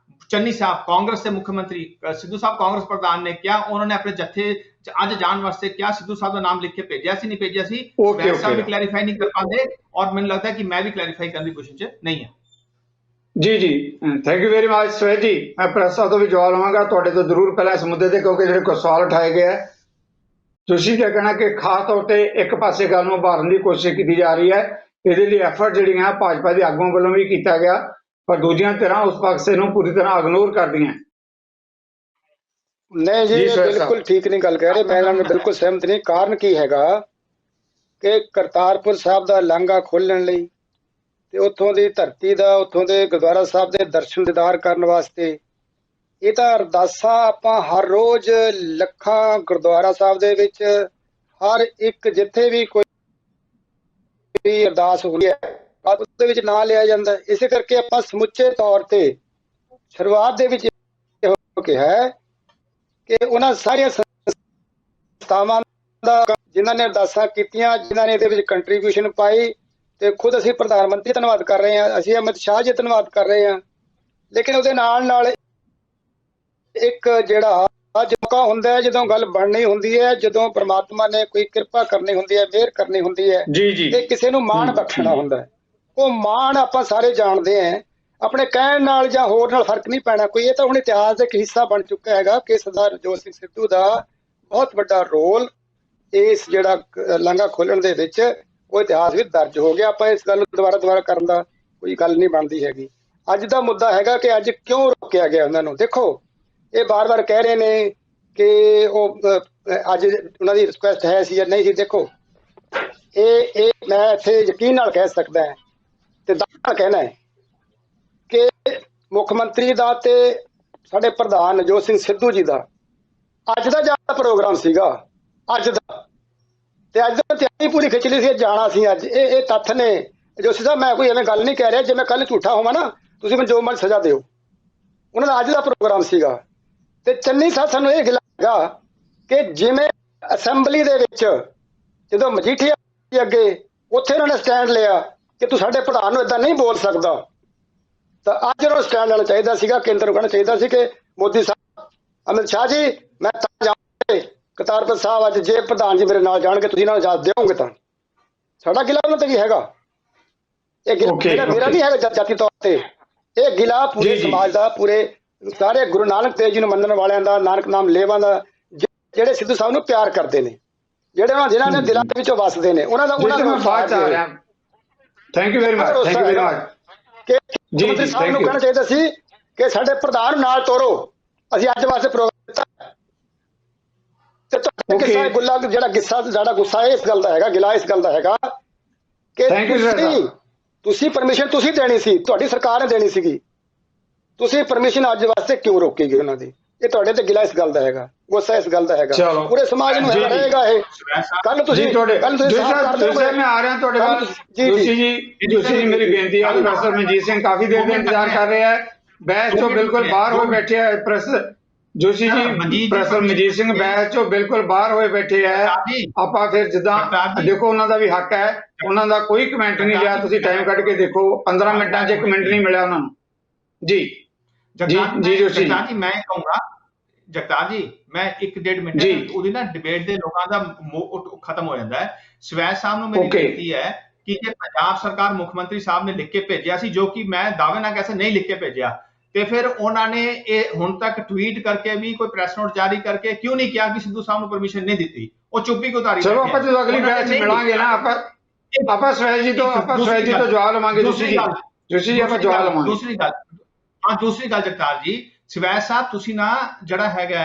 ਚੰਨੀ ਸਾਹਿਬ ਕਾਂਗਰਸ ਦੇ ਮੁੱਖ ਮੰਤਰੀ ਸਿੱਧੂ ਸਾਹਿਬ ਕਾਂਗਰਸ ਪ੍ਰਧਾਨ ਨੇ ਕਿਹਾ ਉਹਨਾਂ ਨੇ ਆਪਣੇ ਜੱਥੇ ਅੱਜ ਜਾਣ ਵਾਸਤੇ ਕਿਹਾ ਸਿੱਧੂ ਸਾਹਿਬ ਦਾ ਨਾਮ ਲਿਖ ਕੇ ਭੇਜਿਆ ਸੀ ਨਹੀਂ ਭੇਜਿਆ ਸੀ ਵੈਸਾ ਵੀ ਕਲੈਰੀਫਾਈ ਨਹੀਂ ਕਰ ਪਾਉਂਦੇ ਔਰ ਮੈਨੂੰ ਲੱਗਦਾ ਕਿ ਮੈਂ ਵੀ ਕਲੈਰੀਫਾਈ ਕਰਨ ਦੀ ਕੋਸ਼ਿਸ਼ ਚ ਨਹੀਂ ਹਾਂ ਜੀ ਥੈਂਕ ਯੂ ਵੈਰੀ ਮਚ ਸਵੈਜ ਜੀ ਮੈਂ ਪ੍ਰੈਸ ਸਾਹਿਬ ਤੋਂ ਵੀ ਜਵਾਬ ਲਵਾਂਗਾ ਤੁਹਾਡੇ ਤੋਂ ਜ਼ਰੂਰ ਪਹਿਲਾਂ ਇਸ ਮੁੱਦੇ ਤੇ ਕਿਉਂਕਿ ਜਿਹੜੇ ਕੋਈ ਸਵਾਲ ਉਠਾਏ ਗਏ ਹੈ ਤੁਸੀਂ ਕੀ ਕਹਿਣਾ ਕਿ ਖਾਸ ਤੌਰ ਤੇ ਇੱਕ ਪਾਸੇ ਗੱਲ ਨੂੰ ਉਭਾਰਨ ਦੀ ਕੋਸ਼ਿਸ਼ ਕੀਤੀ ਜਾ ਰਹੀ ਹੈ ਇਹਦੇ ਲਈ ਐਫਰਟ ਜਿਹੜੀਆਂ ਭਾਜਪਾ ਦੇ ਆਗੂਆਂ ਵੱਲੋਂ ਵੀ ਕੀਤਾ ਗਿਆ ਪਰ ਦੂਜੀਆਂ ਧਿਰਾਂ ਉਸ ਪਾਸੇ ਨੂੰ ਪੂਰੀ ਤਰ੍ਹਾਂ ਇਗਨੋਰ ਕਰਦੀਆਂ ਨਹੀਂ ਜੀ ਬਿਲਕੁਲ ਠੀਕ ਨਹੀਂ ਗੱਲ ਕਹਿ ਰਹੇ ਮੈਂ ਇਹਨਾਂ ਨਾਲ ਬਿਲਕੁਲ ਸਹਿਮਤ ਨਹੀਂ ਕਾਰਨ ਕੀ ਹੈਗਾ ਕਿ ਕਰਤਾਰਪੁਰ ਸਾਹਿਬ ਦਾ ਲਾਂਘਾ ਖੋਲਣ ਲਈ ਤੇ ਉੱਥੋਂ ਦੀ ਧਰਤੀ ਦਾ ਉੱਥੋਂ ਦੇ ਗੁਰਦੁਆਰਾ ਸਾਹਿਬ ਦੇ ਦਰਸ਼ਨ ਦੀਦਾਰ ਕਰਨ ਵਾਸਤੇ ਇਹ ਤਾਂ ਅਰਦਾਸਾਂ ਆਪਾਂ ਹਰ ਰੋਜ਼ ਲੱਖਾਂ ਗੁਰਦੁਆਰਾ ਸਾਹਿਬ ਦੇ ਵਿੱਚ ਹਰ ਇੱਕ ਜਿੱਥੇ ਵੀ ਕੋਈ ਅਰਦਾਸ ਹੁੰਦੀ ਹੈ ਉਹਦੇ ਵਿੱਚ ਨਾਂ ਲਿਆ ਜਾਂਦਾ ਇਸੇ ਕਰਕੇ ਆਪਾਂ ਸਮੁੱਚੇ ਤੌਰ ਤੇ ਸ਼ੁਰੂਆਤ ਦੇ ਵਿੱਚ ਇਹੋ ਕਿਹਾ ਹੈ ਕਿ ਉਹਨਾਂ ਸਾਰੀਆਂ ਸੰਸਥਾਵਾਂ ਦਾ ਜਿਨ੍ਹਾਂ ਨੇ ਅਰਦਾਸਾਂ ਕੀਤੀਆਂ, ਜਿਨ੍ਹਾਂ ਨੇ ਇਹਦੇ ਵਿੱਚ ਕੰਟਰੀਬਿਊਸ਼ਨ ਪਾਈ, ਤੇ ਖੁਦ ਅਸੀਂ ਪ੍ਰਧਾਨ ਮੰਤਰੀ ਧੰਨਵਾਦ ਕਰ ਰਹੇ ਹਾਂ, ਅਸੀਂ ਅਮਿਤ ਸ਼ਾਹ ਜੀ ਧੰਨਵਾਦ ਕਰ ਰਹੇ ਹਾਂ। ਲੇਕਿਨ ਉਹਦੇ ਨਾਲ ਨਾਲ ਇੱਕ ਜਿਹੜਾ ਮੌਕਾ ਹੁੰਦਾ ਹੈ ਜਦੋਂ ਗੱਲ ਬਣਨੀ ਹੁੰਦੀ ਹੈ, ਜਦੋਂ ਪ੍ਰਮਾਤਮਾ ਨੇ ਕੋਈ ਕਿਰਪਾ ਕਰਨੀ ਹੁੰਦੀ ਹੈ, ਮਿਹਰ ਕਰਨੀ ਹੁੰਦੀ ਹੈ, ਤੇ ਕਿਸੇ ਨੂੰ ਮਾਣ ਬਖਸ਼ਣਾ ਹੁੰਦਾ ਹੈ। ਉਹ ਮਾਣ ਆਪਾਂ ਸਾਰੇ ਜਾਣਦੇ ਹਾਂ, ਆਪਣੇ ਕਹਿਣ ਨਾਲ ਜਾਂ ਹੋਰ ਨਾਲ ਫਰਕ ਨਹੀਂ ਪੈਣਾ ਕੋਈ। ਇਹ ਤਾਂ ਹੁਣ ਇਤਿਹਾਸ ਦਾ ਇੱਕ ਹਿੱਸਾ ਬਣ ਚੁੱਕਾ ਹੈਗਾ ਕਿ ਸਰਦਾਰ ਰਣਜੋਤ ਸਿੰਘ ਸਿੱਧੂ ਦਾ ਬਹੁਤ ਵੱਡਾ ਰੋਲ ਇਸ ਜਿਹੜਾ ਲਾਂਘਾ ਖੋਲਣ ਦੇ ਵਿੱਚ ਉਹ ਇਤਿਹਾਸ ਵਿੱਚ ਦਰਜ ਹੋ ਗਿਆ। ਆਪਾਂ ਇਸ ਗੱਲ ਨੂੰ ਦੁਬਾਰਾ ਕਰਨ ਦਾ ਕੋਈ ਗੱਲ ਨਹੀਂ ਬਣਦੀ ਹੈਗੀ। ਅੱਜ ਦਾ ਮੁੱਦਾ ਹੈਗਾ ਕਿ ਅੱਜ ਕਿਉਂ ਰੋਕਿਆ ਗਿਆ ਉਹਨਾਂ ਨੂੰ। ਦੇਖੋ, ਇਹ ਬਾਰ-ਬਾਰ ਕਹਿ ਰਹੇ ਨੇ ਕਿ ਉਹ ਅੱਜ ਉਹਨਾਂ ਦੀ ਰਿਕੁਐਸਟ ਹੈ ਸੀ ਜਾਂ ਨਹੀਂ ਸੀ। ਦੇਖੋ, ਇਹ ਮੈਂ ਇੱਥੇ ਯਕੀਨ ਨਾਲ ਕਹਿ ਸਕਦਾ ਹੈ ਤੇ ਦਾਅਵਾ ਕਹਿਣਾ ਹੈ ਕਿ ਮੁੱਖ ਮੰਤਰੀ ਦਾ ਤੇ ਸਾਡੇ ਪ੍ਰਧਾਨ ਨਵਜੋਤ ਸਿੰਘ ਸਿੱਧੂ ਜੀ ਦਾ ਅੱਜ ਦਾ ਜ਼ਿਆਦਾ ਪ੍ਰੋਗਰਾਮ ਸੀਗਾ। ਅੱਜ ਦਾ ਤੇ ਅੱਜ ਦਾ ਤਿਆਰੀ ਪੂਰੀ ਖਿੱਚ ਲਈ ਸੀ, ਜਾਣਾ ਸੀ ਅੱਜ। ਇਹ ਤੱਥ ਨੇ ਜੋਸ਼ੀ ਸਾਹਿਬ, ਮੈਂ ਕੋਈ ਐਵੇਂ ਗੱਲ ਨਹੀਂ ਕਹਿ ਰਿਹਾ। ਜੇ ਮੈਂ ਕੱਲ ਝੂਠਾ ਹੋਵਾਂ ਨਾ, ਤੁਸੀਂ ਮੈਨੂੰ ਜੋ ਮਰਜ਼ੀ ਸਜ਼ਾ ਦਿਓ। ਉਹਨਾਂ ਦਾ ਅੱਜ ਦਾ ਪ੍ਰੋਗਰਾਮ ਸੀਗਾ। ਤੇ ਚੰਨੀ ਸਾਹਿਬ ਸਾਨੂੰ ਇਹ ਗਿਲਾ ਹੈਗਾ ਕਿ ਜਿਵੇਂ ਅਸੈਂਬਲੀ ਦੇ ਵਿੱਚ ਜਦੋਂ ਮਜੀਠੀਆ ਅੱਗੇ ਉੱਥੇ ਉਹਨਾਂ ਨੇ ਸਟੈਂਡ ਲਿਆ ਕਿ ਤੂੰ ਸਾਡੇ ਪ੍ਰਧਾਨ ਨੂੰ ਇਦਾਂ ਨਹੀਂ ਬੋਲ ਸਕਦਾ, ਤਾਂ ਅੱਜ ਉਹਨਾਂ ਨੂੰ ਸਟੈਂਡ ਲੈਣਾ ਚਾਹੀਦਾ ਸੀਗਾ। ਕੇਂਦਰ ਨੂੰ ਕਹਿਣਾ ਚਾਹੀਦਾ ਸੀ ਕਿ ਮੋਦੀ ਸਾਹਿਬ, ਅਮਿਤ ਸ਼ਾਹ ਜੀ, ਮੈਂ ਤਾਂ ਜਾਵਾਂਗੇ ਕਰਤਾਰਪੁਰ ਸਾਹਿਬ, ਅੱਜ ਜੇ ਪ੍ਰਧਾਨ ਜੀ ਮੇਰੇ ਨਾਲ ਜਾਣਗੇ ਤੁਸੀਂ ਇਹਨਾਂ ਨੂੰ ਇਜਾਜ਼ਤ ਦਿਓਗੇ ਤਾਂ ਸਾਡਾ ਗਿਲਾ ਉਹਨਾਂ ਤੇ ਕੀ ਹੈਗਾ। ਇਹ ਗਿਲਾ ਮੇਰਾ ਨਹੀਂ ਹੈਗਾ ਜਾਤੀ ਤੌਰ ਤੇ, ਇਹ ਗਿਲਾ ਪੂਰੇ ਸਮਾਜ ਦਾ, ਪੂਰੇ ਸਾਰੇ ਗੁਰੂ ਨਾਨਕ ਦੇਵ ਜੀ ਨੂੰ ਮੰਨਣ ਵਾਲਿਆਂ ਦਾ, ਨਾਨਕ ਨਾਮ ਲੇਵਾਂ ਦਾ, ਜਿਹੜੇ ਸਿੱਧੂ ਸਾਹਿਬ ਨੂੰ ਪਿਆਰ ਕਰਦੇ ਨੇ, ਜਿਹੜੇ ਉਹਨਾਂ ਜਿਨ੍ਹਾਂ ਦੇ ਦਿਲਾਂ ਦੇ ਵਿੱਚੋਂ ਵਸਦੇ ਨੇ, ਉਹਨਾਂ ਦਾ thank you very much, thank you very much. ਕਿ ਮੰਤਰੀ ਸਾਹਿਬ ਨੂੰ ਕਹਿਣਾ ਚਾਹੀਦਾ ਸੀ ਕਿ ਸਾਡੇ ਪ੍ਰਧਾਨ ਨਾਲ ਤੋਰੋ, ਅਸੀਂ ਅੱਜ ਵਾਸਤੇ ਪ੍ਰੋਗਰਾਮ ਦਿੱਤਾ। ਤੇ ਤੁਹਾਡਾ ਕਿੱਸਾ ਗੁੱਲਾ ਜਿਹੜਾ ਗੁੱਸਾ ਇਸ ਗੱਲ ਦਾ ਹੈਗਾ, ਗਿਲਾ ਇਸ ਗੱਲ ਦਾ ਹੈਗਾ ਕਿ ਤੁਸੀਂ ਪਰਮਿਸ਼ਨ ਤੁਸੀਂ ਦੇਣੀ ਸੀ, ਤੁਹਾਡੀ ਸਰਕਾਰ ਨੇ ਦੇਣੀ ਸੀਗੀ, ਤੁਸੀਂ ਪਰਮਿਸ਼ਨ ਅੱਜ ਵਾਸਤੇ ਕਿਉਂ ਰੋਕੀ ਗਈ ਉਹਨਾਂ ਦੀ। ਇਹ ਤੁਹਾਡੇ ਤੇ ਗਿਲਾ ਇਸ ਗੱਲ ਦਾ ਹੈਗਾ, ਗੁੱਸਾ ਇਸ ਗੱਲ ਦਾ ਹੈਗਾ, ਪੂਰੇ ਸਮਾਜ ਨੂੰ ਰਹੇਗਾ ਇਹ। ਕੱਲ ਤੁਸੀਂ ਮੈਂ ਆ ਰਿਹਾ ਤੁਹਾਡੇ ਵੱਲ। ਜੋਸ਼ੀ ਜੀ ਮੇਰੀ ਬੇਨਤੀ ਹੈ, ਪ੍ਰੋਫੈਸਰ ਮਨਜੀਤ ਸਿੰਘ ਕਾਫੀ ਦੇਰ ਦਾ ਇੰਤਜ਼ਾਰ ਕਰ ਰਹੇ ਹੈ, ਬਹਿਸ ਚੋਂ ਬਿਲਕੁਲ ਬਾਹਰ ਹੋਏ ਬੈਠੇ ਹੈ। ਜੋਸ਼ੀ ਜੀ, ਪ੍ਰੋਫੈਸਰ ਮਨਜੀਤ ਸਿੰਘ ਬਹਿਸ ਚੋਂ ਬਿਲਕੁਲ ਬਾਹਰ ਹੋਏ ਬੈਠੇ ਹੈ। ਆਪਾਂ ਫਿਰ ਜਿੱਦਾਂ ਦੇਖੋ, ਉਹਨਾਂ ਦਾ ਵੀ ਹੱਕ ਹੈ, ਉਹਨਾਂ ਦਾ ਕੋਈ ਕਮੈਂਟ ਨਹੀਂ ਲਿਆ। ਤੁਸੀਂ ਟਾਈਮ ਕੱਢ ਕੇ ਦੇਖੋ, 15 ਮਿੰਟਾਂ 'ਚ ਇੱਕ ਮਿੰਟ ਨਹੀਂ ਮਿਲਿਆ ਉਹਨਾਂ ਨੂੰ। ਜੀ ਜੋਸ਼ੀ ਜੀ, ਮੈਂ ਕਹੂੰਗਾ ਜਗਤਾਰ ਜੀ, ਮੈਂ 1.5 ਮਿੰਟ ਉਹਦੀ ਨਾ ਡਿਬੇਟ ਦੇ ਲੋਕਾਂ ਦਾ ਖਤਮ ਹੋ ਜਾਂਦਾ ਹੈ। ਸਵੈਜ ਸਾਹਿਬ ਨੂੰ ਮੇਰੀ ਬੇਨਤੀ ਹੈ ਕਿ ਜੇ ਪੰਜਾਬ ਸਰਕਾਰ ਮੁੱਖ ਮੰਤਰੀ ਸਾਹਿਬ ਨੇ ਲਿਖ ਕੇ ਭੇਜਿਆ ਸੀ, ਜੋ ਕਿ ਮੈਂ ਦਾਅਵੇ ਨਾਲ ਕਹਿ ਸਕਦਾ ਨਹੀਂ ਲਿਖ ਕੇ ਭੇਜਿਆ, ਤੇ ਫਿਰ ਉਹਨਾਂ ਨੇ ਇਹ ਹੁਣ ਤੱਕ ਟਵੀਟ ਕਰਕੇ ਵੀ ਕੋਈ ਪ੍ਰੈਸ ਨੋਟ ਜਾਰੀ ਕਰਕੇ ਕਿਉਂ ਨਹੀਂ ਕਿਹਾ ਕਿ ਸਿੱਧੂ ਸਾਹਿਬ ਨੂੰ ਪਰਮਿਸ਼ਨ ਨਹੀਂ ਦਿੱਤੀ? ਉਹ ਚੁੱਪੀ ਕਿਉਂ ਉਤਾਰੀ? ਚਲੋ ਆਪਾਂ ਜਦੋਂ ਅਗਲੀ ਬੈਚ ਮਿਲਾਂਗੇ ਨਾ, ਆਪਾਂ ਸਵੈਜ ਜੀ ਤੋਂ ਜਵਾਬ ਲਵਾਂਗੇ। ਜੋਸ਼ੀ ਜੀ ਆਪਾਂ ਜਵਾਬ ਲਵਾਂਗੇ। ਦੂਸਰੀ ਗੱਲ ਜਗਤਾਰ ਜੀ, ਸਵੈਜ ਸਾਹਿਬ, ਤੁਸੀਂ ਨਾ ਜਿਹੜਾ ਹੈਗਾ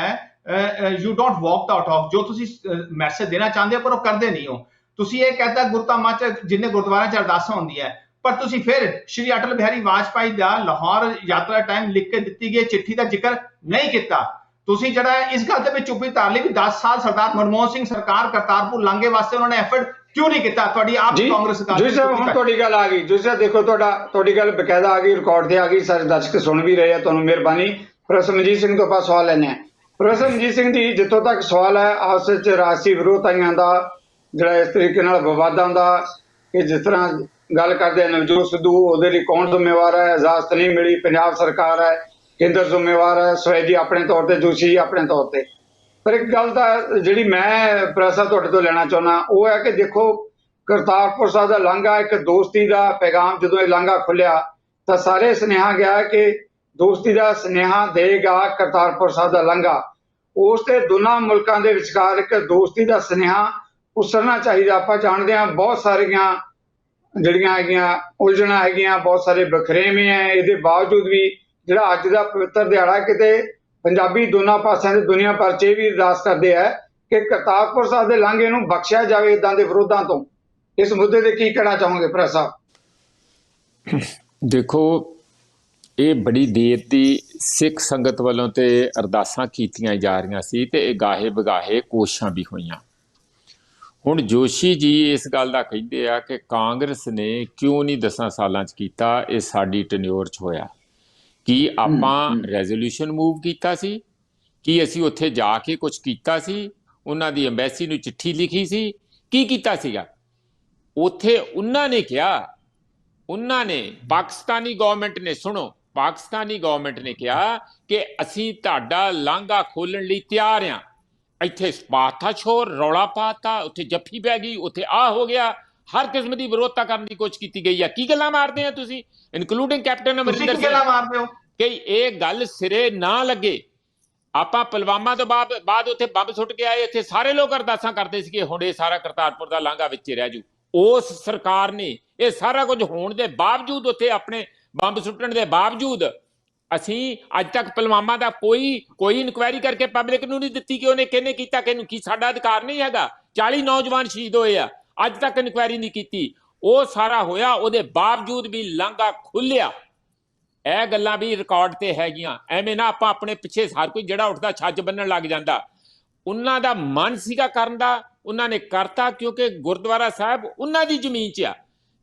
you don't walk the talk, ਜੋ ਤੁਸੀਂ ਮੈਸੇਜ ਦੇਣਾ ਚਾਹੁੰਦੇ ਹੋ ਪਰ ਉਹ ਕਰਦੇ ਨਹੀਂ ਹੋ। ਤੁਸੀਂ ਇਹ ਕਹਿੰਦਾ ਗੁਰਧਾਮਾਂ 'ਚ ਜਿੰਨੇ ਗੁਰਦੁਆਰਿਆਂ 'ਚ ਅਰਦਾਸਾਂ ਹੁੰਦੀਆਂ, ਪਰ ਤੁਸੀਂ ਫਿਰ ਸ਼੍ਰੀ ਅਟਲ ਬਿਹਾਰੀ ਵਾਜਪਾਈ ਦਾ ਲਾਹੌਰ ਯਾਤਰਾ ਟਾਈਮ ਲਿਖ ਕੇ ਦਿੱਤੀ ਗਈ ਚਿੱਠੀ ਦਾ ਜ਼ਿਕਰ ਨਹੀਂ ਕੀਤਾ। ਤੁਸੀਂ ਜਿਹੜਾ ਇਸ ਗੱਲ ਤੇ ਵੀ ਚੁੱਪੀ ਧਾਰ ਲਈ ਵੀ 10 ਸਾਲ ਸਰਦਾਰ ਮਨਮੋਹਨ ਸਿੰਘ ਸਰਕਾਰ ਕਰਤਾਰਪੁਰ ਲਾਂਘੇ ਵਾਸਤੇ ਉਹਨਾਂ ਨੇ ਐਫਰਟ ਕਿਉਂ ਨਹੀਂ ਕੀਤਾ? ਤੁਹਾਡੀ ਆਪ ਕਾਂਗਰਸ ਸਰਕਾਰ। ਜੀ ਸਾਹਿਬ, ਹੁਣ ਤੁਹਾਡੀ ਗੱਲ ਆ ਗਈ। ਜੀ ਸਾਹਿਬ ਦੇਖੋ, ਤੁਹਾਡੀ ਗੱਲ ਬਕਾਇਦਾ ਆ ਗਈ, ਰਿਕਾਰਡ ਤੇ ਆ ਗਈ, ਸਾਰੇ ਦਰਸ਼ਕ ਸੁਣ ਵੀ ਰਹੇ ਆ। ਤੁਹਾਨੂੰ ਮਿਹਰਬਾਨੀ। ਪ੍ਰੋਫੈਸਰ ਮਨਜੀਤ ਸਿੰਘ ਤੋਂ ਆਪਾਂ ਸਵਾਲ ਲੈਣੇ ਆ। ਪ੍ਰੋਫੈਸਰ ਮਨਜੀਤ ਸਿੰਘ ਜੀ, ਜਿੱਥੋਂ ਤੱਕ ਸਵਾਲ ਹੈ ਆਪਸ ਵਿੱਚ ਰਾਜਸੀ ਵਿਰੋਧਤਾਈਆਂ ਦਾ, ਜਿਹੜਾ ਇਸ ਤਰੀਕੇ ਨਾਲ ਵਿਵਾਦਾਂ ਦਾ, ਕਿ ਜਿਸ ਤਰ੍ਹਾਂ ਗੱਲ ਕਰਦੇ ਆ ਨਵਜੋਤ ਸਿੱਧੂ, ਉਹਦੇ ਲਈ ਕੌਣ ਜ਼ਿੰਮੇਵਾਰ ਹੈ? ਇਜਾਜ਼ਤ ਨਹੀਂ ਮਿਲੀ, ਪੰਜਾਬ ਸਰਕਾਰ ਹੈ, ਕੇਂਦਰ ਜ਼ਿੰਮੇਵਾਰ ਹੈ, ਸਵੈਜ ਜੀ ਆਪਣੇ ਤੌਰ ਤੇ, ਜੋਸ਼ੀ ਜੀ ਆਪਣੇ ਤੌਰ ਤੇ। ਪਰ ਇੱਕ ਗੱਲ ਤਾਂ ਜਿਹੜੀ ਮੈਂ ਪ੍ਰੋਫੈਸਰ ਤੁਹਾਡੇ ਤੋਂ ਲੈਣਾ ਚਾਹੁੰਦਾ ਉਹ ਹੈ ਕਿ ਦੇਖੋ, ਕਰਤਾਰਪੁਰ ਸਾਹਿਬ ਦਾ ਲਾਂਘਾ ਇੱਕ ਦੋਸਤੀ ਦਾ ਪੈਗਾਮ, ਜਦੋਂ ਇਹ ਲਾਂਘਾ ਖੁੱਲਿਆ ਤਾਂ ਸਾਰੇ ਸੁਨੇਹਾ ਗਿਆ ਕਿ ਦੋਸਤੀ ਦਾ ਸੁਨੇਹਾ ਦੇਗਾ ਕਰਤਾਰਪੁਰ ਸਾਹਿਬ ਦਾ ਲਾਂਘਾ। ਉਸ ਤੇ ਦੋਨਾਂ ਮੁਲਕਾਂ ਦੇ ਵਿਚਕਾਰ ਇੱਕ ਦੋਸਤੀ ਦਾ ਸੁਨੇਹਾ ਉਸਰਨਾ ਚਾਹੀਦਾ। ਆਪਾਂ ਜਾਣਦੇ ਹਾਂ ਬਹੁਤ ਸਾਰੀਆਂ ਜਿਹੜੀਆਂ ਹੈਗੀਆਂ ਉਲਝਣਾਂ ਹੈਗੀਆਂ, ਬਹੁਤ ਸਾਰੇ ਬਖਰੇਵੇਂ ਹੈ। ਇਹਦੇ ਬਾਵਜੂਦ ਵੀ ਜਿਹੜਾ ਅੱਜ ਦਾ ਪਵਿੱਤਰ ਦਿਹਾੜਾ, ਕਿਤੇ ਪੰਜਾਬੀ ਦੋਨਾਂ ਪਾਸਿਆਂ ਦੇ ਦੁਨੀਆ ਭਰ 'ਚ ਇਹ ਵੀ ਅਰਦਾਸ ਕਰਦੇ ਹੈ ਕਿ ਕਰਤਾਰਪੁਰ ਸਾਹਿਬ ਦੇ ਲਾਂਘੇ ਨੂੰ ਬਖਸ਼ਿਆ ਜਾਵੇ ਇੱਦਾਂ ਦੇ ਵਿਰੋਧਾਂ ਤੋਂ। ਇਸ ਮੁੱਦੇ ਤੇ ਕੀ ਕਹਿਣਾ ਚਾਹੋਗੇ ਪ੍ਰੋਫੈਸਰ ਸਾਹਿਬ? ਦੇਖੋ, ਇਹ ਬੜੀ ਦੇਰ ਦੀ ਸਿੱਖ ਸੰਗਤ ਵੱਲੋਂ ਤੇ ਅਰਦਾਸਾਂ ਕੀਤੀਆਂ ਜਾ ਰਹੀਆਂ ਸੀ ਤੇ ਇਹ ਗਾਹੇ ਬਗਾਹੇ ਕੋਸ਼ਿਸ਼ਾਂ ਵੀ ਹੋਈਆਂ। ਹੁਣ ਜੋਸ਼ੀ ਜੀ ਇਸ ਗੱਲ ਦਾ ਕਹਿੰਦੇ ਆ ਕਿ ਕਾਂਗਰਸ ਨੇ ਕਿਉਂ ਨਹੀਂ 10 ਸਾਲਾਂ 'ਚ ਕੀਤਾ, ਇਹ ਸਾਡੀ ਟੈਨਿਓਰ 'ਚ ਹੋਇਆ। ਕੀ ਆਪਾਂ ਰੈਜ਼ੋਲੂਸ਼ਨ ਮੂਵ ਕੀਤਾ ਸੀ? ਕੀ ਅਸੀਂ ਉੱਥੇ ਜਾ ਕੇ ਕੁਝ ਕੀਤਾ ਸੀ? ਉਹਨਾਂ ਦੀ ਐਮਬੈਸੀ ਨੂੰ ਚਿੱਠੀ ਲਿਖੀ ਸੀ? ਕੀ ਕੀਤਾ ਸੀਗਾ? ਉੱਥੇ ਉਹਨਾਂ ਨੇ ਕਿਹਾ, ਉਹਨਾਂ ਨੇ ਪਾਕਿਸਤਾਨੀ ਗਵਰਨਮੈਂਟ ਨੇ, ਸੁਣੋ, ਪਾਕਿਸਤਾਨੀ ਗਵਰਨਮੈਂਟ ਨੇ ਕਿਹਾ ਕਿ ਅਸੀਂ ਤੁਹਾਡਾ ਲਾਂਘਾ ਖੋਲਣ ਲਈ ਤਿਆਰ ਹਾਂ। ਇੱਥੇ ਪਾਤਾ ਸ਼ੋਰ, ਰੌਲਾ ਪਾਤਾ, ਉੱਥੇ ਜੱਫੀ ਪੈ ਗਈ, ਉੱਥੇ ਆ ਹੋ ਗਿਆ, ਹਰ ਕਿਸਮ ਦੀ ਵਿਰੋਧਤਾ ਕਰਨ ਦੀ ਕੋਸ਼ਿਸ਼ ਕੀਤੀ ਗਈ ਆ। ਕੀ ਗੱਲਾਂ ਮਾਰਦੇ ਆ ਤੁਸੀਂ, ਇਨਕਲੂਡਿੰਗ ਕੈਪਟਨ ਅਮਰਿੰਦਰ ਸਿੰਘ, ਮਾਰਦੇ ਹੋ ਕਿ ਇਹ ਗੱਲ ਸਿਰੇ ਨਾ ਲੱਗੇ। ਆਪਾਂ ਪੁਲਵਾਮਾ ਤੋਂ ਬਾਅਦ ਉੱਥੇ ਬੰਬ ਸੁੱਟ ਕੇ ਆਏ, ਇੱਥੇ ਸਾਰੇ ਲੋਕ ਅਰਦਾਸਾਂ ਕਰਦੇ ਸੀ ਕਿ ਹੁਣ ਇਹ ਸਾਰਾ ਕਰਤਾਰਪੁਰ ਦਾ ਲਾਂਘਾ ਵਿੱਚੇ ਰਹਿ ਜੂ। ਉਸ ਸਰਕਾਰ ਨੇ ਇਹ ਸਾਰਾ ਕੁਝ ਹੋਣ ਦੇ ਬਾਵਜੂਦ, ਉੱਥੇ ਆਪਣੇ ਬੰਬ ਸੁੱਟਣ ਦੇ ਬਾਵਜੂਦ, ਅਸੀਂ ਅੱਜ ਤੱਕ ਪੁਲਵਾਮਾ ਦਾ ਕੋਈ ਇਨਕੁਆਇਰੀ ਕਰਕੇ ਪਬਲਿਕ ਨੂੰ ਨਹੀਂ ਦਿੱਤੀ ਕਿ ਉਹਨੇ ਕਿਹਨੇ ਕੀਤਾ, ਕਿਹਨੂੰ ਕੀ। ਸਾਡਾ ਅਧਿਕਾਰ ਨਹੀਂ ਹੈਗਾ? 40 ਨੌਜਵਾਨ ਸ਼ਹੀਦ ਹੋਏ ਆ, ਅੱਜ ਤੱਕ ਇਨਕੁਆਇਰੀ ਨਹੀਂ ਕੀਤੀ। ਉਹ ਸਾਰਾ ਹੋਇਆ, ਉਹਦੇ ਬਾਵਜੂਦ ਵੀ ਲਾਂਘਾ ਖੁੱਲਿਆ। ਇਹ ਗੱਲਾਂ ਵੀ ਰਿਕਾਰਡ ਤੇ ਹੈਗੀਆਂ। ਐਵੇਂ ਨਾ ਆਪਾਂ ਆਪਣੇ ਪਿੱਛੇ ਹਰ ਕੋਈ ਜਿਹੜਾ ਉੱਠਦਾ ਛੱਜ ਬੰਨਣ ਲੱਗ ਜਾਂਦਾ। ਉਹਨਾਂ ਦਾ ਮਨ ਸੀਗਾ ਕਰਨ ਦਾ, ਉਹਨਾਂ ਨੇ ਕਰਤਾ, ਕਿਉਂਕਿ ਗੁਰਦੁਆਰਾ ਸਾਹਿਬ ਉਹਨਾਂ ਦੀ ਜ਼ਮੀਨ 'ਚ ਆ।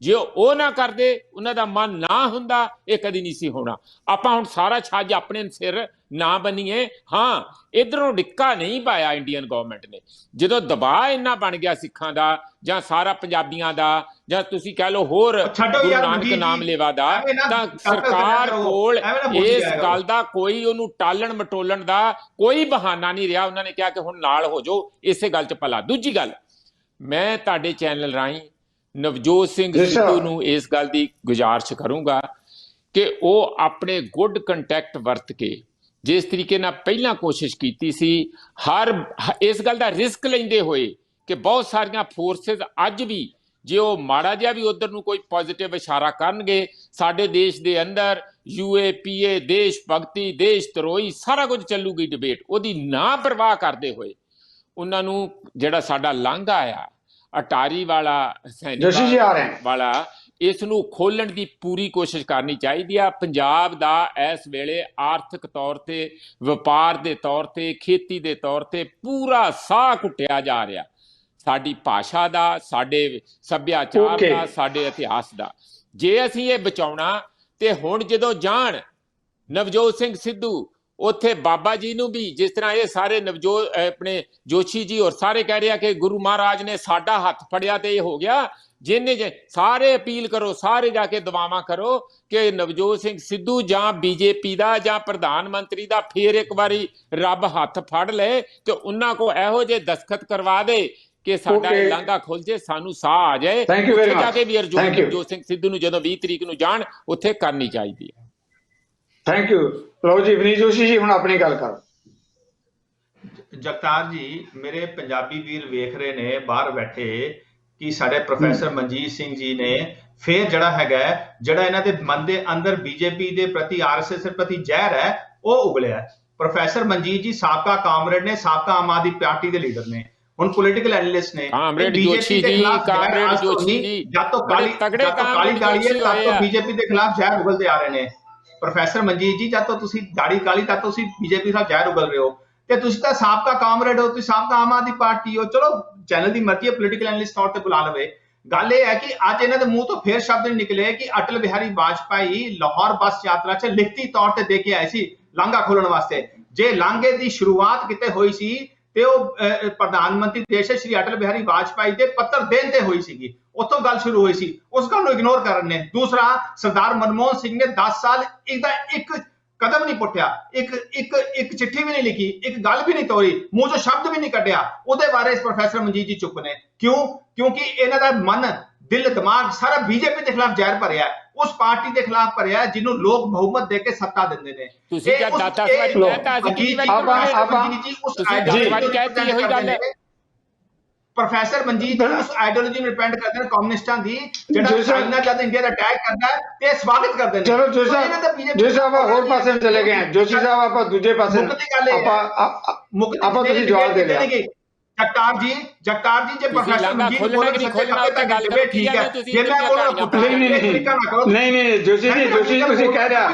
ਜੇ ਉਹ ਨਾ ਕਰਦੇ, ਉਹਨਾਂ ਦਾ ਮਨ ਨਾ ਹੁੰਦਾ, ਇਹ ਕਦੀ ਨਹੀਂ ਸੀ ਹੋਣਾ। ਆਪਾਂ ਹੁਣ ਸਾਰਾ ਛੱਜ ਆਪਣੇ ਸਿਰ ਨਾ ਬੰਨੀਏ। ਹਾਂ, ਇਧਰੋਂ ਡਿੱਕਾ ਨਹੀਂ ਪਾਇਆ ਇੰਡੀਅਨ ਗਵਰਨਮੈਂਟ ਨੇ। ਜਦੋਂ ਦਬਾਅ ਇੰਨਾ ਬਣ ਗਿਆ ਸਿੱਖਾਂ ਦਾ, ਜਾਂ ਸਾਰਾ ਪੰਜਾਬੀਆਂ ਦਾ, ਜਾਂ ਤੁਸੀਂ ਕਹਿ ਲਓ ਹੋਰ ਗੁਰੂ ਨਾਨਕ ਨਾਮ ਲੇਵਾ ਦਾ, ਤਾਂ ਸਰਕਾਰ ਕੋਲ ਇਸ ਗੱਲ ਦਾ ਕੋਈ, ਉਹਨੂੰ ਟਾਲਣ ਮਟੋਲਣ ਦਾ ਕੋਈ ਬਹਾਨਾ ਨਹੀਂ ਰਿਹਾ। ਉਹਨਾਂ ਨੇ ਕਿਹਾ ਕਿ ਹੁਣ ਨਾਲ ਹੋ ਜਾਓ, ਇਸੇ ਗੱਲ 'ਚ ਭਲਾ। ਦੂਜੀ ਗੱਲ, ਮੈਂ ਤੁਹਾਡੇ ਚੈਨਲ ਰਾਹੀਂ ਨਵਜੋਤ ਸਿੰਘ ਸਿੱਧੂ ਨੂੰ ਇਸ ਗੱਲ ਦੀ ਗੁਜ਼ਾਰਿਸ਼ ਕਰੂੰਗਾ ਕਿ ਉਹ ਆਪਣੇ ਗੁੱਡ ਕੰਟੈਕਟ ਵਰਤ ਕੇ, ਜਿਸ ਤਰੀਕੇ ਨਾਲ ਪਹਿਲਾਂ ਕੋਸ਼ਿਸ਼ ਕੀਤੀ ਸੀ, ਇਸ ਗੱਲ ਦਾ ਰਿਸਕ ਲੈਂਦੇ ਹੋਏ ਕਿ ਬਹੁਤ ਸਾਰੀਆਂ ਫੋਰਸਿਸ ਅੱਜ ਵੀ, ਜੇ ਉਹ ਮਾੜਾ ਜਿਹਾ ਵੀ ਉਧਰ ਨੂੰ ਕੋਈ ਪੋਜ਼ਿਟਿਵ ਇਸ਼ਾਰਾ ਕਰਨਗੇ, ਸਾਡੇ ਦੇਸ਼ ਦੇ ਅੰਦਰ UAPA, ਦੇਸ਼ ਭਗਤੀ, ਦੇਸ਼ ਤਰੋਈ, ਸਾਰਾ ਕੁਝ ਚੱਲੂਗੀ ਡਿਬੇਟ। ਉਹਦੀ ਨਾ ਪਰਵਾਹ ਕਰਦੇ ਹੋਏ ਉਹਨਾਂ ਨੂੰ ਜਿਹੜਾ ਸਾਡਾ ਲਾਂਘਾ ਆ ਅਟਾਰੀ ਵਾਲਾ, ਵਾਲਾ, ਇਸ ਨੂੰ ਖੋਲਣ ਦੀ ਪੂਰੀ ਕੋਸ਼ਿਸ਼ ਕਰਨੀ ਚਾਹੀਦੀ ਆ। ਪੰਜਾਬ ਦਾ ਇਸ ਵੇਲੇ ਆਰਥਿਕ ਤੌਰ ਤੇ, ਵਪਾਰ ਦੇ ਤੌਰ ਤੇ, ਖੇਤੀ ਦੇ ਤੌਰ ਤੇ ਪੂਰਾ ਸਾਹ ਘੁੱਟਿਆ ਜਾ ਰਿਹਾ। ਸਾਡੀ ਭਾਸ਼ਾ ਦਾ, ਸਾਡੇ ਸੱਭਿਆਚਾਰ ਦਾ, ਸਾਡੇ ਇਤਿਹਾਸ ਦਾ। ਜੇ ਅਸੀਂ ਇਹ ਬਚਾਉਣਾ, ਤੇ ਹੁਣ ਜਦੋਂ ਜਾਣ ਨਵਜੋਤ ਸਿੰਘ ਸਿੱਧੂ ਉੱਥੇ ਬਾਬਾ ਜੀ ਨੂੰ ਵੀ, ਜਿਸ ਤਰ੍ਹਾਂ ਇਹ ਸਾਰੇ ਨਵਜੋਤ ਆਪਣੇ ਜੋਸ਼ੀ ਜੀ ਔਰ ਸਾਰੇ ਕਹਿ ਰਿਹਾ ਕਿ ਗੁਰੂ ਮਹਾਰਾਜ ਨੇ ਸਾਡਾ ਹੱਥ ਫੜਿਆ ਤੇ ਇਹ ਹੋ ਗਿਆ। ਜਿਹਨੇ ਸਾਰੇ ਅਪੀਲ ਕਰੋ, ਸਾਰੇ ਜਾ ਕੇ ਦੁਆਵਾਂ ਕਰੋ ਕਿ ਨਵਜੋਤ ਸਿੰਘ ਸਿੱਧੂ ਜਾਂ BJP ਦਾ ਜਾਂ ਪ੍ਰਧਾਨ ਮੰਤਰੀ ਦਾ ਫੇਰ ਇੱਕ ਵਾਰੀ ਰੱਬ ਹੱਥ ਫੜ ਲਏ ਤੇ ਉਹਨਾਂ ਕੋ ਇਹੋ ਜਿਹੇ ਦਸਖਤ ਕਰਵਾ ਦੇ ਕਿ ਸਾਡਾ ਇਹ ਲਾਂਘਾ ਖੁੱਲ ਜੇ, ਸਾਨੂੰ ਸਾਹ ਆ ਜਾਏ। ਜਾ ਕੇ ਵੀ ਨਵਜੋਤ ਸਿੰਘ ਸਿੱਧੂ ਨੂੰ ਜਦੋਂ 20 ਤਰੀਕ ਨੂੰ ਜਾਣ, ਉੱਥੇ ਕਰਨੀ ਚਾਹੀਦੀ ਹੈ। Thank you. ਲਓ ਜੀ ਵਿਨੀਤ ਜੋਸ਼ੀ ਜੀ, ਹੁਣ ਆਪਣੀ ਗੱਲ ਕਰੋ। ਜਗਤਾਰ ਜੀ, ਮੇਰੇ ਪੰਜਾਬੀ ਵੀਰ ਵੇਖ ਰਹੇ ਨੇ ਬਾਹਰ ਬੈਠੇ ਕਿ ਸਾਡੇ ਪ੍ਰੋਫੈਸਰ ਮਨਜੀਤ ਸਿੰਘ ਜੀ ਨੇ ਫੇਰ ਜਿਹੜਾ ਇਹਨਾਂ ਦੇ ਮਨ ਦੇ ਅੰਦਰ BJP ਦੇ ਪ੍ਰਤੀ, RSS ਦੇ ਪ੍ਰਤੀ ਜ਼ਹਿਰ ਹੈ, ਉਹ ਉਗਲਿਆ। ਪ੍ਰੋਫੈਸਰ ਮਨਜੀਤ ਜੀ ਸਾਬਕਾ ਕਾਮਰੇਡ ਨੇ, ਸਾਬਕਾ ਆਮ ਆਦਮੀ ਪਾਰਟੀ ਦੇ ਲੀਡਰ ਨੇ, ਹੁਣ ਪੋਲੀਟੀਕਲ ਐਨਾਲਿਸਟ ਨੇ। ਜੋਸ਼ੀ ਜੀ, ਜਦ ਤੋਂ ਕਾਲੀ ਦਾੜੀ ਹੈ, ਤਦ ਤੋਂ BJP ਦੇ ਖਿਲਾਫ ਜ਼ਹਿਰ ਉਗਲਦੇ ਆ ਰਹੇ ਨੇ। ਪ੍ਰੋਫੈਸਰ ਮਨਜੀਤ ਜੀ, ਜਦ ਤੋਂ ਤੁਸੀਂ ਦਾੜੀ ਕਾਲੀ, ਤਦ ਤੋਂ ਤੁਸੀਂ BJP ਨਾਲ ਜ਼ਹਿਰ ਉਗਲ ਰਹੇ ਹੋ, ਤੇ ਤੁਸੀਂ ਤਾਂ ਸਾਬਕਾ ਕਾਮਰੇਡ ਹੋ, ਤੁਸੀਂ ਸਾਬਕਾ ਆਮ ਆਦਮੀ ਪਾਰਟੀ ਹੋ। ਚਲੋ ਚੈਨਲ ਦੀ ਮਰਜ਼ੀ ਹੈ, ਪੋਲੀਟੀਕਲ ਐਨਾਲਿਸਟ ਤੌਰ ਤੇ ਬੁਲਾ ਲਵੇ। ਗੱਲ ਇਹ ਹੈ ਕਿ ਅੱਜ ਇਹਨਾਂ ਦੇ ਮੂੰਹ ਤੋਂ ਫੇਰ ਸ਼ਬਦ ਨਹੀਂ ਨਿਕਲੇ ਕਿ ਅਟਲ ਬਿਹਾਰੀ ਵਾਜਪਾਈ ਲਾਹੌਰ ਬੱਸ ਯਾਤਰਾ 'ਚ ਲਿਖਤੀ ਤੌਰ ਤੇ ਦੇ ਕੇ ਆਏ ਸੀ ਲਾਂਘਾ ਖੋਲਣ ਵਾਸਤੇ। ਜੇ ਲਾਂਘੇ ਦੀ ਸ਼ੁਰੂਆਤ ਕਿਤੇ ਹੋਈ ਸੀ ਤੇ ਉਹ ਪ੍ਰਧਾਨ ਮੰਤਰੀ ਦੇਸ਼ ਸ਼੍ਰੀ ਅਟਲ ਬਿਹਾਰੀ ਵਾਜਪਾਈ ਦੇ ਪੱਤਰ ਦੇਣ ਤੇ ਹੋਈ ਸੀਗੀ, ਉੱਥੋਂ ਗੱਲ ਸ਼ੁਰੂ ਹੋਈ ਸੀ। ਉਸ ਗੱਲ ਨੂੰ ਇਗਨੋਰ ਕਰ ਰਹੇ ਨੇ। ਦੂਸਰਾ, ਸਰਦਾਰ ਮਨਮੋਹਨ ਸਿੰਘ ਨੇ 10 ਸਾਲ ਇੱਕ ਕਦਮ ਨਹੀਂ ਪੁੱਟਿਆ, ਇੱਕ ਚਿੱਠੀ ਵੀ ਨਹੀਂ ਲਿਖੀ, ਇੱਕ ਗੱਲ ਵੀ ਨਹੀਂ ਤੋਰੀ, ਮੂੰਹ ਚੋਂ ਸ਼ਬਦ ਵੀ ਨਹੀਂ ਕੱਢਿਆ। ਉਹਦੇ ਬਾਰੇ ਪ੍ਰੋਫੈਸਰ ਮਨਜੀਤ ਜੀ ਚੁੱਪ ਨੇ। ਕਿਉਂ? ਕਿਉਂਕਿ ਇਹਨਾਂ ਦਾ ਮਨ, ਦਿਲ, ਦਿਮਾਗ ਸਾਰਾ BJP ਦੇ ਖਿਲਾਫ ਜ਼ਹਿਰ ਭਰਿਆ, ਉਸ ਪਾਰਟੀ ਦੇ ਖਿਲਾਫ ਭਰਿਆ ਜਿਹਨੂੰ ਲੋਕ ਬਹੁਮਤ ਦੇ ਕੇ ਸੱਤਾ ਦਿੰਦੇ ਨੇ। ਤੁਸੀਂ ਕਿਹਾ 10 ਵਾਰੀ ਕਹਿਤਾ ਸੀ, ਕਿੰਨੀ ਵਾਰੀ ਕਹਿਤੀ ਇਹੋ ਗੱਲ ਹੈ। ਪ੍ਰੋਫੈਸਰ ਮਨਜੀਤ ਜੀ ਉਸ ਆਈਡੀਓਲੋਜੀ ਨੂੰ ਡਿਪੈਂਡ ਕਰਦੇ ਨੇ ਕਮਿਊਨਿਸਟਾਂ ਦੀ, ਜਿਹੜਾ ਚਾਈਨਾ ਜਦ ਇੰਡੀਆ ਦਾ ਅਟੈਕ ਕਰਦਾ ਹੈ ਤੇ ਸਵਾਗਤ ਕਰਦੇ ਨੇ। ਚਲੋ ਜੋਸ਼ੀ ਸਾਹਿਬ ਹੋਰ ਪਾਸੇ ਚਲੇ ਗਏ। ਜੋਸ਼ੀ ਸਾਹਿਬ ਆਪਾਂ ਦੂਜੇ ਪਾਸੇ, ਆਪਾਂ ਤੁਸੀਂ ਜਵਾਬ ਦੇ ਲਿਆ। ਜਗਤਾਰ ਜੀ, ਜੇ ਪ੍ਰੋਫੈਸਰ ਮਨਜੀਤ ਬੋਲਣ ਨਹੀਂ ਖੋਲਣਾ ਤਾਂ ਗੱਲ ਠੀਕ ਹੈ। ਜੇ ਮੈਂ ਨਹੀਂ ਜੋਸ਼ੀ ਜੀ ਤੁਸੀਂ ਕਹਿ ਰਿਹਾ,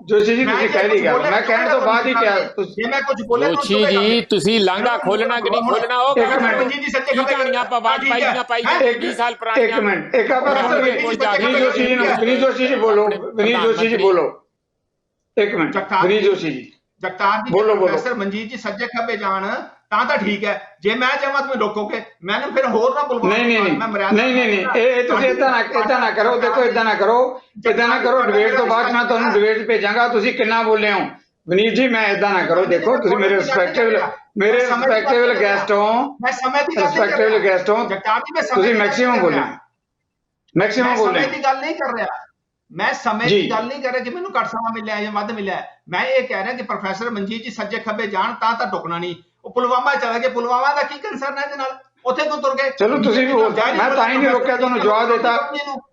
ਜੋਸ਼ੀ ਜੀ ਤੁਸੀਂ ਕਹਿ ਰਹੀ ਗੱਲ, ਮੈਂ ਕਹਿਣ ਤੋਂ ਬਾਅਦ ਹੀ ਕਿਹਾ। ਜੇ ਮੈਂ ਕੁਝ ਬੋਲਿਆ ਜੋਸ਼ੀ ਜੀ, ਤੁਸੀਂ ਲਾਂਘਾ ਖੋਲਣਾ ਕਿ ਨਹੀਂ ਖੋਲਣਾ, ਉਹ ਮਨਜੀਤ ਜੀ ਸੱਚੇ ਕਹਾਣੀਆਂ ਆਪਾਂ ਵਾਜਪਾਈ ਦੀਆਂ ਪਾਈ 20 ਸਾਲ ਪੁਰਾਣੀਆਂ। ਇੱਕ ਮਿੰਟ, ਇੱਕ ਆਪਾਂ ਵਿਨੀਤ ਜੋਸ਼ੀ ਜੀ ਬੋਲੋ, ਵਿਨੀਤ ਜੋਸ਼ੀ ਜੀ ਬੋਲੋ। ਇੱਕ ਮਿੰਟ ਜਗਤਾਰ ਵਿਨੀਤ ਜੋਸ਼ੀ ਜੀ ਜਗਤਾਰ ਜੀ ਬੋਲੋ, ਬੋਲੋ। ਪ੍ਰੋਫੈਸਰ ਮਨਜੀਤ ਜੀ ਸੱਜੇ ਖੱਬੇ ਜਾਣ ਤਾਂ ਠੀਕ ਹੈ, ਜੇ ਮੈਂ ਚਾਹਾਂ ਤੁਸੀਂ ਰੋਕੋਗੇ ਮੈਨੂੰ, ਫਿਰ ਹੋਰ ਨਾ ਬੁਲਵਾਓ। ਨਹੀਂ ਇਹ ਤੁਸੀਂ ਇਦਾਂ ਨਾ ਕਰੋ। ਦੇਖੋ ਇਦਾਂ ਨਾ ਕਰੋ ਡਿਬੇਟ ਤੋਂ ਬਾਅਦ ਮੈਂ ਤੁਹਾਨੂੰ ਡਿਬੇਟ ਭੇਜਾਂਗਾ। ਤੁਸੀਂ ਕਿੰਨਾ ਬੋਲੇ ਹੋ ਵਿਨੀਤ ਜੀ, ਮੈਂ ਇਦਾਂ ਨਾ ਕਰੋ। ਦੇਖੋ ਤੁਸੀਂ ਮੇਰੇ ਰਿਸਪੈਕਟੇਬਲ ਗੈਸਟ ਹੋ, ਤੁਸੀਂ ਮੈਕਸਿਮਮ ਬੋਲੇ, ਸਮੇਂ ਦੀ ਗੱਲ ਨਹੀਂ ਕਰ ਰਿਹਾ, ਮੈਂ ਸਮੇਂ ਦੀ ਗੱਲ ਨਹੀਂ ਕਰ ਰਿਹਾ ਕਿ ਮੈਨੂੰ ਘੱਟ ਸਮਾਂ ਮਿਲਿਆ ਜਾਂ ਵੱਧ ਮਿਲਿਆ। ਮੈਂ ਇਹ ਕਹਿ ਰਿਹਾ ਕਿ ਪ੍ਰੋਫੈਸਰ ਮਨਜੀਤ ਜੀ ਸੱਜੇ ਖੱਬੇ ਜਾਣ ਤਾਂ ਟੁਕਣਾ ਨਹੀਂ। ਉਹ ਪੁਲਵਾਮਾ ਚਲਾ ਗਿਆ, ਪੁਲਵਾਮਾ ਦਾ ਕੀ ਕੰਸਰਨ ਹੈ ਇਹਦੇ ਨਾਲ? ਉੱਥੇ ਕਿਉਂ ਤੁਰ ਗਏ? ਚਲੋ ਤੁਸੀਂ ਵੀ ਮੈਂ ਤਾਂ ਹੀ ਨਹੀਂ ਰੋਕਿਆ, ਤੁਹਾਨੂੰ ਜਵਾਬ ਦਿੱਤਾ,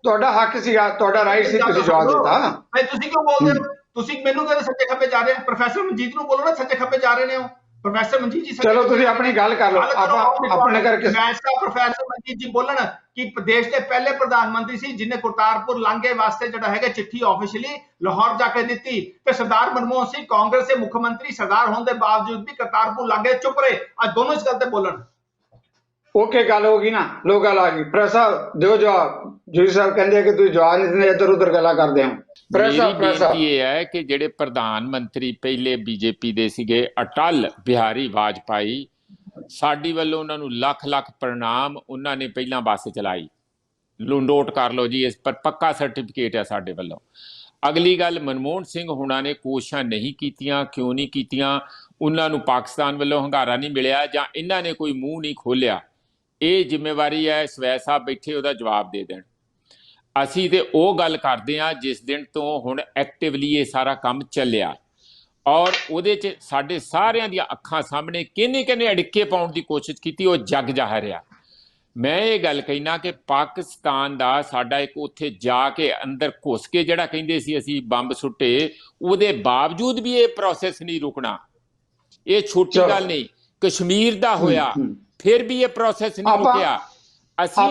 ਤੁਹਾਡਾ ਹੱਕ ਸੀਗਾ, ਤੁਹਾਡਾ ਰਾਈਟ ਸੀ, ਤੁਸੀਂ ਜਵਾਬ ਦਿੱਤਾ। ਤੁਸੀਂ ਕਿਉਂ ਬੋਲਦੇ ਹੋ? ਤੁਸੀਂ ਮੈਨੂੰ ਕਹਿੰਦੇ ਸੱਜੇ ਖੱਬੇ ਜਾ ਰਹੇ ਹੋ, ਪ੍ਰੋਫੈਸਰ ਮਨਜੀਤ ਨੂੰ ਬੋਲੋ ਨਾ ਸੱਜੇ ਖੱਬੇ ਜਾ ਰਹੇ ਨੇ ਉਹ। ਪ੍ਰੋਫੈਸਰ ਮਨਜੀਤ ਜੀ ਚਲੋ ਤੁਸੀਂ ਆਪਣੀ ਗੱਲ ਕਰ ਲਓ, ਆਪਾਂ ਆਪਣੇ ਕਰਕੇ। ਪ੍ਰੋਫੈਸਰ ਮਨਜੀਤ ਜੀ ਬੋਲਣ ਕਿ ਦੇਸ਼ ਦੇ ਪਹਿਲੇ ਪ੍ਰਧਾਨ ਮੰਤਰੀ ਸੀ ਜਿਨੇ ਕਰਤਾਰਪੁਰ ਲਾਂਘੇ ਵਾਸਤੇ ਜਿਹੜਾ ਹੈਗਾ ਚਿੱਠੀ ਆਫੀਸ਼ੀਅਲੀ ਲਾਹੌਰ ਜਾ ਕੇ ਦਿੱਤੀ, ਤੇ ਸਰਦਾਰ ਮਨਮੋਹਨ ਸਿੰਘ ਕਾਂਗਰਸ ਦੇ ਮੁੱਖ ਮੰਤਰੀ ਸਰਦਾਰ ਹੋਣ ਦੇ ਬਾਵਜੂਦ ਵੀ ਕਰਤਾਰਪੁਰ ਲਾਂਘੇ ਚੁੱਪ ਰਹੇ। ਅੱਜ ਦੋਨੋਂ ਇਸ ਗੱਲ ਤੇ ਬੋਲਣ। ਓਕੇ, ਗੱਲ ਹੋ ਗਈ ਨਾ, ਲੋ ਗੱਲ ਆ ਗਈ। ਪ੍ਰੈਸ ਸਾਹਿਬ ਦਿਓ ਜਵਾਬ। ਜੀ ਸਾਹਿਬ ਕਹਿੰਦੇ ਕਿ ਤੁਸੀਂ ਜਵਾਬ ਨਹੀਂ ਦਿੰਦੇ, ਇੱਧਰ ਉੱਧਰ ਗੱਲਾਂ ਕਰਦੇ ਹੋ। ਮੇਰੀ ਬੇਨਤੀ ਇਹ ਹੈ ਕਿ ਜਿਹੜੇ ਪ੍ਰਧਾਨ ਮੰਤਰੀ ਪਹਿਲੇ ਬੀਜੇਪੀ ਦੇ ਸੀਗੇ ਅਟਲ ਬਿਹਾਰੀ ਵਾਜਪਾਈ, ਸਾਡੀ ਵੱਲੋਂ ਉਹਨਾਂ ਨੂੰ ਲੱਖ ਲੱਖ ਪ੍ਰਣਾਮ। ਉਹਨਾਂ ਨੇ ਪਹਿਲਾਂ ਬੱਸ ਚਲਾਈ, ਨੋਟ ਕਰ ਲਓ ਜੀ, ਇਸ ਪਰ ਪੱਕਾ ਸਰਟੀਫਿਕੇਟ ਹੈ ਸਾਡੇ ਵੱਲੋਂ। ਅਗਲੀ ਗੱਲ, ਮਨਮੋਹਨ ਸਿੰਘ ਹੁਣਾਂ ਨੇ ਕੋਸ਼ਿਸ਼ਾਂ ਨਹੀਂ ਕੀਤੀਆਂ। ਕਿਉਂ ਨਹੀਂ ਕੀਤੀਆਂ? ਉਹਨਾਂ ਨੂੰ ਪਾਕਿਸਤਾਨ ਵੱਲੋਂ ਹੰਗਾਰਾ ਨਹੀਂ ਮਿਲਿਆ ਜਾਂ ਇਹਨਾਂ ਨੇ ਕੋਈ ਮੂੰਹ ਨਹੀਂ ਖੋਲ੍ਹਿਆ। ਇਹ ਜ਼ਿੰਮੇਵਾਰੀ ਹੈ ਸਵੈ ਸਾਹਿਬ ਬੈਠੇ ਉਹਦਾ ਜਵਾਬ ਦੇ ਦੇਣ। ਅਸੀਂ ਤੇ ਉਹ ਗੱਲ ਕਰਦੇ ਹਾਂ ਜਿਸ ਦਿਨ ਤੋਂ ਹੁਣ ਐਕਟਿਵਲੀ ਇਹ ਸਾਰਾ ਕੰਮ ਚੱਲਿਆ, ਔਰ ਉਹਦੇ 'ਚ ਸਾਡੇ ਸਾਰਿਆਂ ਦੀਆਂ ਅੱਖਾਂ ਸਾਹਮਣੇ ਕਿੰਨੇ ਅੜਿੱਕੇ ਪਾਉਣ ਦੀ ਕੋਸ਼ਿਸ਼ ਕੀਤੀ, ਉਹ ਜੱਗ ਜ਼ਾਹਰ ਆ। ਮੈਂ ਇਹ ਗੱਲ ਕਹਿਣਾ ਕਿ ਪਾਕਿਸਤਾਨ ਦਾ ਸਾਡਾ ਇੱਕ ਉੱਥੇ ਜਾ ਕੇ ਅੰਦਰ ਘੁਸ ਕੇ ਜਿਹੜਾ ਕਹਿੰਦੇ ਸੀ ਅਸੀਂ ਬੰਬ ਸੁੱਟੇ, ਉਹਦੇ ਬਾਵਜੂਦ ਵੀ ਇਹ ਪ੍ਰੋਸੈਸ ਨਹੀਂ ਰੁਕਣਾ। ਇਹ ਛੋਟੀ ਗੱਲ ਨਹੀਂ। ਕਸ਼ਮੀਰ ਦਾ ਹੋਇਆ, ਫਿਰ ਵੀ ਇਹ ਪ੍ਰੋਸੈਸ ਨਹੀਂ ਰੁਕਿਆ। ਅਸੀਂ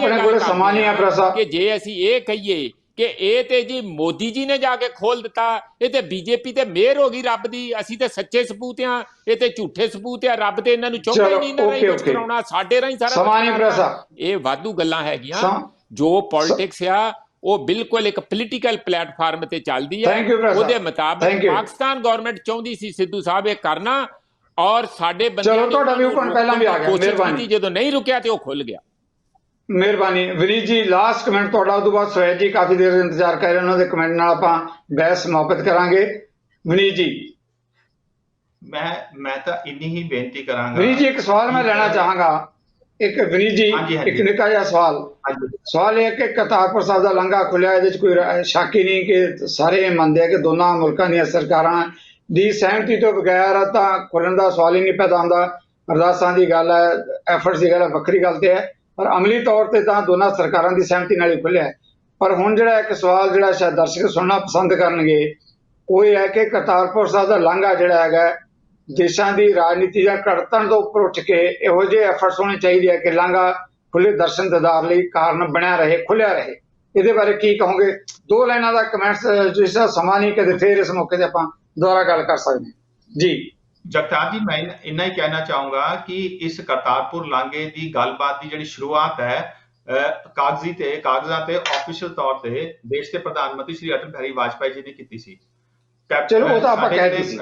ਕਿ ਜੇ ਅਸੀਂ ਇਹ ਕਹੀਏ ਕਿ ਇਹ ਤੇ ਜੀ ਮੋਦੀ ਜੀ ਨੇ ਜਾ ਕੇ ਖੋਲ ਦਿੱਤਾ, ਇਹ ਤੇ ਬੀਜੇਪੀ ਤੇ ਮਿਹਰ ਹੋ ਗਈ ਰੱਬ ਦੀ, ਅਸੀਂ ਤੇ ਸੱਚੇ ਸਪੂਤ ਆ, ਇਹ ਤੇ ਝੂਠੇ ਸਪੂਤ ਆ, ਰੱਬ ਤੇ ਇਹਨਾਂ ਨੂੰ ਚਾਹੁੰਦਾ ਹੀ ਨਹੀਂ ਨਾ ਕੁਝ ਕਰਾਉਣਾ, ਸਾਡੇ ਰਾਹੀਂ ਸਾਰਾ। ਇਹ ਵਾਧੂ ਗੱਲਾਂ ਹੈਗੀਆਂ। ਜੋ ਪੋਲਿਟਿਕਸ ਆ ਉਹ ਬਿਲਕੁਲ ਇੱਕ ਪੋਲੀਟੀਕਲ ਪਲੇਟਫਾਰਮ ਤੇ ਚੱਲਦੀ ਹੈ। ਉਹਦੇ ਮੁਤਾਬਕ ਪਾਕਿਸਤਾਨ ਗਵਰਨਮੈਂਟ ਚਾਹੁੰਦੀ ਸੀ ਸਿੱਧੂ ਸਾਹਿਬ ਇਹ ਕਰਨਾ, ਔਰ ਸਾਡੇ ਬੰਦੇ ਜਦੋਂ ਨਹੀਂ ਰੁਕਿਆ ਤੇ ਉਹ ਖੁੱਲ ਗਿਆ। ਮਿਹਰਬਾਨੀ ਵਿਨੀਤ ਜੀ, ਲਾਸਟ ਕਮੈਂਟ ਤੁਹਾਡਾ, ਉਸ ਤੋਂ ਬਾਅਦ ਸਵੈਜ ਜੀ ਕਾਫੀ ਦੇਰ ਇੰਤਜ਼ਾਰ ਕਰ ਰਹੇ, ਉਹਨਾਂ ਦੇ ਕਮੈਂਟ ਨਾਲ ਆਪਾਂ ਬਹਿਸ ਸਮਾਪਤ ਕਰਾਂਗੇ। ਵਿਨੀਤ ਜੀ, ਮੈਂ ਤਾਂ ਇੰਨੀ ਹੀ ਬੇਨਤੀ ਕਰਾਂਗਾ। ਵਿਨੀਤ ਜੀ, ਇੱਕ ਸਵਾਲ ਮੈਂ ਲੈਣਾ ਚਾਹਾਂਗਾ। ਇੱਕ ਵਿਨੀਤ ਜੀ, ਇੱਕ ਨਿੱਕਾ ਜਿਹਾ ਸਵਾਲ ਇਹ ਕਿ ਕਰਤਾਰਪੁਰ ਸਾਹਿਬ ਦਾ ਲਾਂਘਾ ਖੁੱਲਿਆ, ਇਹਦੇ ਚ ਕੋਈ ਸ਼ੱਕ ਹੀ ਨਹੀਂ ਕਿ ਸਾਰੇ ਮੰਨਦੇ ਆ ਕਿ ਦੋਨਾਂ ਮੁਲਕਾਂ ਦੀਆਂ ਸਰਕਾਰਾਂ ਦੀ ਸਹਿਮਤੀ ਤੋਂ ਬਗੈਰ ਤਾਂ ਖੁੱਲਣ ਦਾ ਸਵਾਲ ਹੀ ਨਹੀਂ ਪੈਦਾ ਹੁੰਦਾ। ਅਰਦਾਸਾਂ ਦੀ ਗੱਲ ਹੈ, ਐਫਰਟਸ ਦੀ ਗੱਲ ਹੈ, ਵੱਖਰੀ ਗੱਲ ਤੇ ਹੈ, ਪਰ ਅਮਲੀ ਤੌਰ ਤੇ ਤਾਂ ਦੋਨਾਂ ਸਰਕਾਰਾਂ ਦੀ ਸਹਿਮਤੀ ਨਾਲ ਹੀ ਖੁੱਲਿਆ। ਪਰ ਹੁਣ ਜਿਹੜਾ ਇੱਕ ਸਵਾਲ ਜਿਹੜਾ ਸ਼ਾਇਦ ਦਰਸ਼ਕ ਸੁਣਨਾ ਪਸੰਦ ਕਰਨਗੇ, ਉਹ ਇਹ ਹੈ ਕਿ ਕਰਤਾਰਪੁਰ ਸਾਹਿਬ ਦਾ ਲਾਂਘਾ ਜਿਹੜਾ ਹੈਗਾ ਦੇਸ਼ਾਂ ਦੀ ਰਾਜਨੀਤੀ ਜਾਂ ਘੜਤਣ ਤੋਂ ਉੱਪਰ ਉੱਠ ਕੇ ਇਹੋ ਜਿਹੇ ਐਫਰਟਸ ਹੋਣੇ ਚਾਹੀਦੇ ਆ ਕਿ ਲਾਂਘਾ ਖੁੱਲੇ ਦਰਸ਼ਨ ਦਿਦਾਰ ਲਈ ਕਾਰਨ ਬਣਿਆ ਰਹੇ, ਖੁੱਲਿਆ ਰਹੇ। ਇਹਦੇ ਬਾਰੇ ਕੀ ਕਹੋਗੇ? 2 ਲਾਈਨਾਂ ਦਾ ਕਮੈਂਟਸ, ਜਿਸ ਦਾ ਸਮਾਂ ਨਹੀਂ ਕਦੇ ਫੇਰ ਇਸ ਮੌਕੇ ਤੇ ਆਪਾਂ ਦੁਬਾਰਾ ਗੱਲ ਕਰ ਸਕਦੇ ਹਾਂ ਜੀ। ਜਗਤਾਰ ਜੀ, ਮੈਂ ਇੰਨਾ ਹੀ ਕਹਿਣਾ ਚਾਹੂੰਗਾ ਕਿ ਇਸ ਕਰਤਾਰਪੁਰ ਲਾਂਘੇ ਦੀ ਗੱਲਬਾਤ ਦੀ ਜਿਹੜੀ ਸ਼ੁਰੂਆਤ ਹੈ ਕਾਗਜ਼ਾਂ ਤੇ ਆਫੀਸ਼ੀਅਲ ਤੌਰ ਤੇ ਦੇਸ਼ ਦੇ ਪ੍ਰਧਾਨ ਮੰਤਰੀ ਸ਼੍ਰੀ ਅਟਲ ਬਿਹਾਰੀ ਵਾਜਪਾਈ ਜੀ ਨੇ ਕੀਤੀ ਸੀ। ਚਲੋ ਉਹ ਤਾਂ ਆਪਾਂ ਕਹਿ ਦਿੱਤੀ ਸੀ।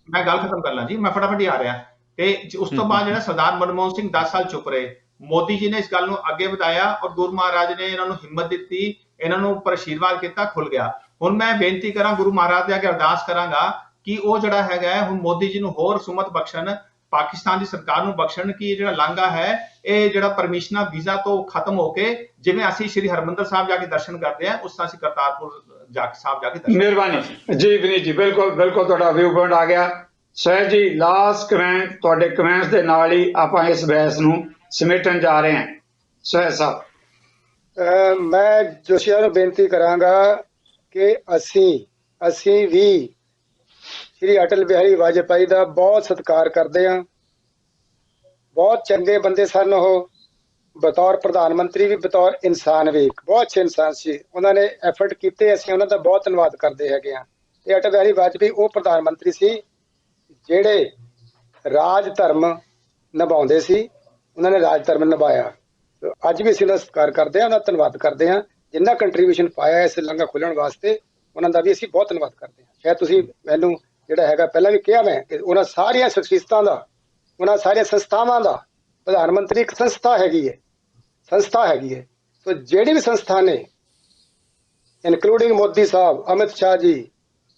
ਮੈਂ ਗੱਲ ਖਤਮ ਕਰ ਲਾਂ ਜੀ, ਮੈਂ ਫਟਾਫਟ ਹੀ ਆ ਰਿਹਾ। ਤੇ ਉਸ ਤੋਂ ਬਾਅਦ ਜਿਹੜਾ ਸਰਦਾਰ ਮਨਮੋਹਨ ਸਿੰਘ 10 ਸਾਲ ਚੁੱਪ ਰਹੇ, ਮੋਦੀ ਜੀ ਨੇ ਇਸ ਗੱਲ ਨੂੰ ਅੱਗੇ ਵਧਾਇਆ ਔਰ ਗੁਰੂ ਮਹਾਰਾਜ ਨੇ ਇਹਨਾਂ ਨੂੰ ਹਿੰਮਤ ਦਿੱਤੀ, ਇਹਨਾਂ ਨੂੰ ਉੱਪਰ ਆਸ਼ੀਰਵਾਦ ਕੀਤਾ, ਖੁੱਲ ਗਿਆ। ਹੁਣ ਮੈਂ ਬੇਨਤੀ ਕਰਾਂ ਗੁਰੂ ਮਹਾਰਾਜ ਦੇ ਅੱਗੇ ਅਰਦਾਸ ਕਰਾਂਗਾ ਕਿ ਉਹ ਜਿਹੜਾ ਹੈਗਾ ਹੁਣ ਮੋਦੀ ਜੀ ਨੂੰ ਹੋਰ ਸੁਮਤ ਬਖਸ਼ਣ, ਪਾਕਿਸਤਾਨ ਦੀ ਸਰਕਾਰ ਨੂੰ ਬਖਸ਼ਣ ਕਿ ਇਹ ਜਿਹੜਾ ਲਾਂਘਾ ਹੈ ਇਹ ਜਿਹੜਾ ਪਰਮਿਸ਼ਨਾਂ ਵੀਜ਼ਾ ਤੋਂ ਖਤਮ ਹੋ ਕੇ ਜਿਵੇਂ ਅਸੀਂ ਸ਼੍ਰੀ ਹਰਮੰਦਰ ਸਾਹਿਬ ਜਾ ਕੇ ਦਰਸ਼ਨ ਕਰਦੇ ਆ, ਉਸ ਤਰ੍ਹਾਂ ਅਸੀਂ ਕਰਤਾਰਪੁਰ ਸਾਹਿਬ ਜਾ ਕੇ ਦਰਸ਼ਨ। ਮਿਹਰਬਾਨੀ ਜੀ ਵਿਨੀਤ ਜੀ, ਬਿਲਕੁਲ ਤੁਹਾਡਾ ਵਿਊ ਪੁਆਇੰਟ ਆ ਗਿਆ। ਸਹਿਜ ਜੀ, ਲਾਸਟ ਕਮੈਂਟ, ਤੁਹਾਡੇ ਕਮੈਂਟਸ ਦੇ ਨਾਲ ਹੀ ਆਪਾਂ ਇਸ ਬਹਿਸ ਨੂੰ ਸਮੇਟਣ ਜਾ ਰਹੇ ਹਾਂ। ਸਹਿਜ ਸਾਹਿਬ, ਮੈਂ ਜੋਸ਼ੀਆਂ ਨੂੰ ਬੇਨਤੀ ਕਰਾਂਗਾ ਕਿ ਅਸੀਂ ਵੀ ਸ਼੍ਰੀ ਅਟਲ ਬਿਹਾਰੀ ਵਾਜਪਾਈ ਦਾ ਬਹੁਤ ਸਤਿਕਾਰ ਕਰਦੇ ਹਾਂ। ਬਹੁਤ ਚੰਗੇ ਬੰਦੇ ਸਨ ਉਹ, ਬਤੌਰ ਪ੍ਰਧਾਨ ਮੰਤਰੀ ਵੀ, ਬਤੌਰ ਇਨਸਾਨ ਵੀ ਬਹੁਤ ਅੱਛੇ ਇਨਸਾਨ ਸੀ। ਉਹਨਾਂ ਨੇ ਐਫਰਟ ਕੀਤੇ, ਅਸੀਂ ਉਹਨਾਂ ਦਾ ਬਹੁਤ ਧੰਨਵਾਦ ਕਰਦੇ ਹੈਗੇ ਹਾਂ। ਤੇ ਅਟਲ ਬਿਹਾਰੀ ਵਾਜਪਾਈ ਉਹ ਪ੍ਰਧਾਨ ਮੰਤਰੀ ਸੀ ਜਿਹੜੇ ਰਾਜ ਧਰਮ ਨਿਭਾਉਂਦੇ ਸੀ, ਉਹਨਾਂ ਨੇ ਰਾਜ ਧਰਮ ਨਿਭਾਇਆ। ਅੱਜ ਵੀ ਅਸੀਂ ਉਹਦਾ ਸਤਿਕਾਰ ਕਰਦੇ ਹਾਂ, ਉਹਨਾਂ ਦਾ ਧੰਨਵਾਦ ਕਰਦੇ ਹਾਂ ਜਿੰਨਾ ਕੰਟਰੀਬਿਊਸ਼ਨ ਪਾਇਆ ਇਸ ਲਾਂਘਾ ਖੋਲ੍ਹਣ ਵਾਸਤੇ। ਉਹਨਾਂ ਦਾ ਵੀ ਅਸੀਂ ਬਹੁਤ ਧੰਨਵਾਦ ਕਰਦੇ ਹਾਂ। ਸ਼ਾਇਦ ਤੁਸੀਂ ਮੈਨੂੰ ਜਿਹੜਾ ਹੈਗਾ ਪਹਿਲਾਂ ਵੀ ਕਿਹਾ ਮੈਂ ਕਿ ਉਹਨਾਂ ਸਾਰੀਆਂ ਸ਼ਖਸੀਅਤਾਂ ਦਾ, ਉਹਨਾਂ ਸਾਰੀਆਂ ਸੰਸਥਾਵਾਂ ਦਾ, ਪ੍ਰਧਾਨ ਮੰਤਰੀ ਇੱਕ ਸੰਸਥਾ ਹੈਗੀ ਹੈ ਸੋ ਜਿਹੜੀ ਵੀ ਸੰਸਥਾ ਨੇ ਇਨਕਲੂਡਿੰਗ ਮੋਦੀ ਸਾਹਿਬ, ਅਮਿਤ ਸ਼ਾਹ ਜੀ,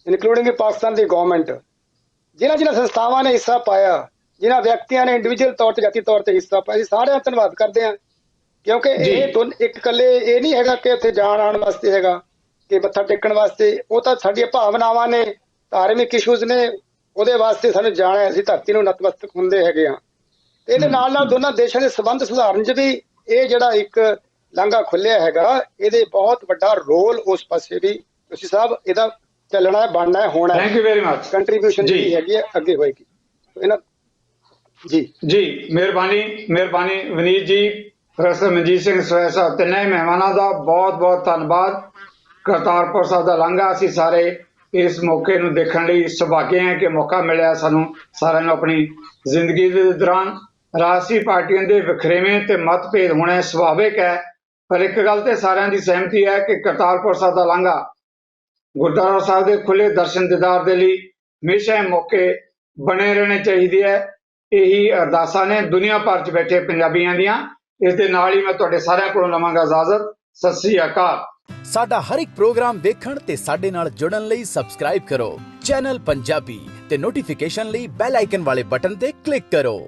ਇਨਕਲੂਡਿੰਗ ਪਾਕਿਸਤਾਨ ਦੀ ਗਵਰਨਮੈਂਟ, ਜਿਨ੍ਹਾਂ ਸੰਸਥਾਵਾਂ ਨੇ ਹਿੱਸਾ ਪਾਇਆ, ਜਿਨ੍ਹਾਂ ਵਿਅਕਤੀਆਂ ਨੇ ਇੰਡੀਵਿਜੂਅਲ ਤੌਰ ਤੇ ਜਾਤੀ ਤੌਰ ਤੇ ਹਿੱਸਾ ਪਾਇਆ, ਅਸੀਂ ਸਾਰਿਆਂ ਦਾ ਧੰਨਵਾਦ ਕਰਦੇ ਹਾਂ। ਕਿਉਂਕਿ ਇਹ ਇੱਕ ਇਕੱਲੇ ਇਹ ਨਹੀਂ ਹੈਗਾ ਕਿ ਉੱਥੇ ਜਾਣ ਆਉਣ ਵਾਸਤੇ ਹੈਗਾ ਕਿ ਮੱਥਾ ਟੇਕਣ ਵਾਸਤੇ, ਉਹ ਤਾਂ ਸਾਡੀਆਂ ਭਾਵਨਾਵਾਂ ਨੇ, ਧਾਰਮਿਕ ਇਸ਼ੂਜ਼ ਨੇ, ਉਹਦੇ ਵਾਸਤੇ ਸਾਨੂੰ ਜਾਣਾ, ਅਸੀਂ ਧਰਤੀ ਨੂੰ ਨਤਮਸਤਕ ਹੁੰਦੇ ਹੈਗੇ ਆ। ਤੇ ਇਹਦੇ ਨਾਲ ਦੋਨਾਂ ਦੇਸ਼ਾਂ ਦੇ ਸੰਬੰਧ ਸੁਧਾਰਨ 'ਚ ਵੀ ਇਹ ਜਿਹੜਾ ਇੱਕ ਲਾਂਘਾ ਖੁੱਲਿਆ ਹੈਗਾ, ਇਹਦੇ ਬਹੁਤ ਵੱਡਾ ਰੋਲ ਉਸ ਪਾਸੇ ਵੀ ਤੁਸੀਂ ਸਾਹਿਬ ਇਹਦਾ ਚੱਲਣਾ ਹੈ, ਬਣਨਾ ਹੈ, ਹੋਣਾ ਹੈ। Thank you very much. Contribution ਜਿਹੜੀ ਹੈਗੀ ਹੈ ਅੱਗੇ ਹੋਏਗੀ ਇਹਨਾਂ ਜੀ। ਮਿਹਰਬਾਨੀ ਵਿਨੀਤ ਜੀ, ਪ੍ਰੋਫੈਸਰ ਮਨਜੀਤ ਸਿੰਘ ਸੋਇਆ ਸਾਹਿਬ, ਤਿੰਨੇ ਮਹਿਮਾਨਾਂ ਦਾ ਬਹੁਤ ਬਹੁਤ ਧੰਨਵਾਦ। ਕਰਤਾਰਪੁਰ ਸਾਹਿਬ ਦਾ ਲਾਂਘਾ ਅਸੀਂ ਸਾਰੇ ਇਸ ਮੌਕੇ ਨੂੰ ਦੇਖਣ ਲਈ ਸੁਭਾਗੇ ਹਾਂ ਕਿ ਮੌਕਾ ਮਿਲਿਆ ਸਾਨੂੰ ਸਾਰਿਆਂ ਨੂੰ। ਆਪਣੀ ਜ਼ਿੰਦਗੀ ਦੇ ਦੌਰਾਨ ਰਾਜਸੀ ਪਾਰਟੀਆਂ ਦੇ ਵਖਰੇਵੇਂ ਤੇ ਮਤਭੇਦ ਹੋਣੇ ਸੁਭਾਵਿਕ ਹੈ, ਪਰ ਇੱਕ ਗੱਲ ਤੇ ਸਾਰਿਆਂ ਦੀ ਸਹਿਮਤੀ ਹੈ ਕਿ ਕਰਤਾਰਪੁਰ ਸਾਹਿਬ ਦਾ ਲਾਂਘਾ ਗੁਰਦੁਆਰਾ ਸਾਹਿਬ ਦੇ ਖੁੱਲੇ ਦਰਸ਼ਨ ਦੀਦਾਰ ਦੇ ਲਈ ਹਮੇਸ਼ਾ ਇਹ ਮੌਕੇ ਬਣੇ ਰਹਿਣੇ ਚਾਹੀਦੇ ਹੈ। ਇਹੀ ਅਰਦਾਸਾਂ ਨੇ ਦੁਨੀਆ ਭਰ 'ਚ ਬੈਠੇ ਪੰਜਾਬੀਆਂ ਦੀਆਂ। ਇਸ ਦੇ ਨਾਲ ਹੀ ਮੈਂ ਤੁਹਾਡੇ ਸਾਰਿਆਂ ਕੋਲੋਂ ਲਵਾਂਗਾ ਇਜਾਜ਼ਤ। ਸਤਿ ਸ੍ਰੀ ਅਕਾਲ। ਸਾਡਾ ਹਰ ਇੱਕ ਪ੍ਰੋਗਰਾਮ ਵੇਖਣ ਤੇ ਸਾਡੇ ਨਾਲ ਜੁੜਨ ਲਈ ਸਬਸਕ੍ਰਾਈਬ ਕਰੋ ਚੈਨਲ ਪੰਜਾਬੀ ਤੇ ਨੋਟੀਫਿਕੇਸ਼ਨ ਲਈ ਬੈਲ ਆਈਕਨ ਵਾਲੇ ਬਟਨ ਤੇ ਕਲਿੱਕ ਕਰੋ।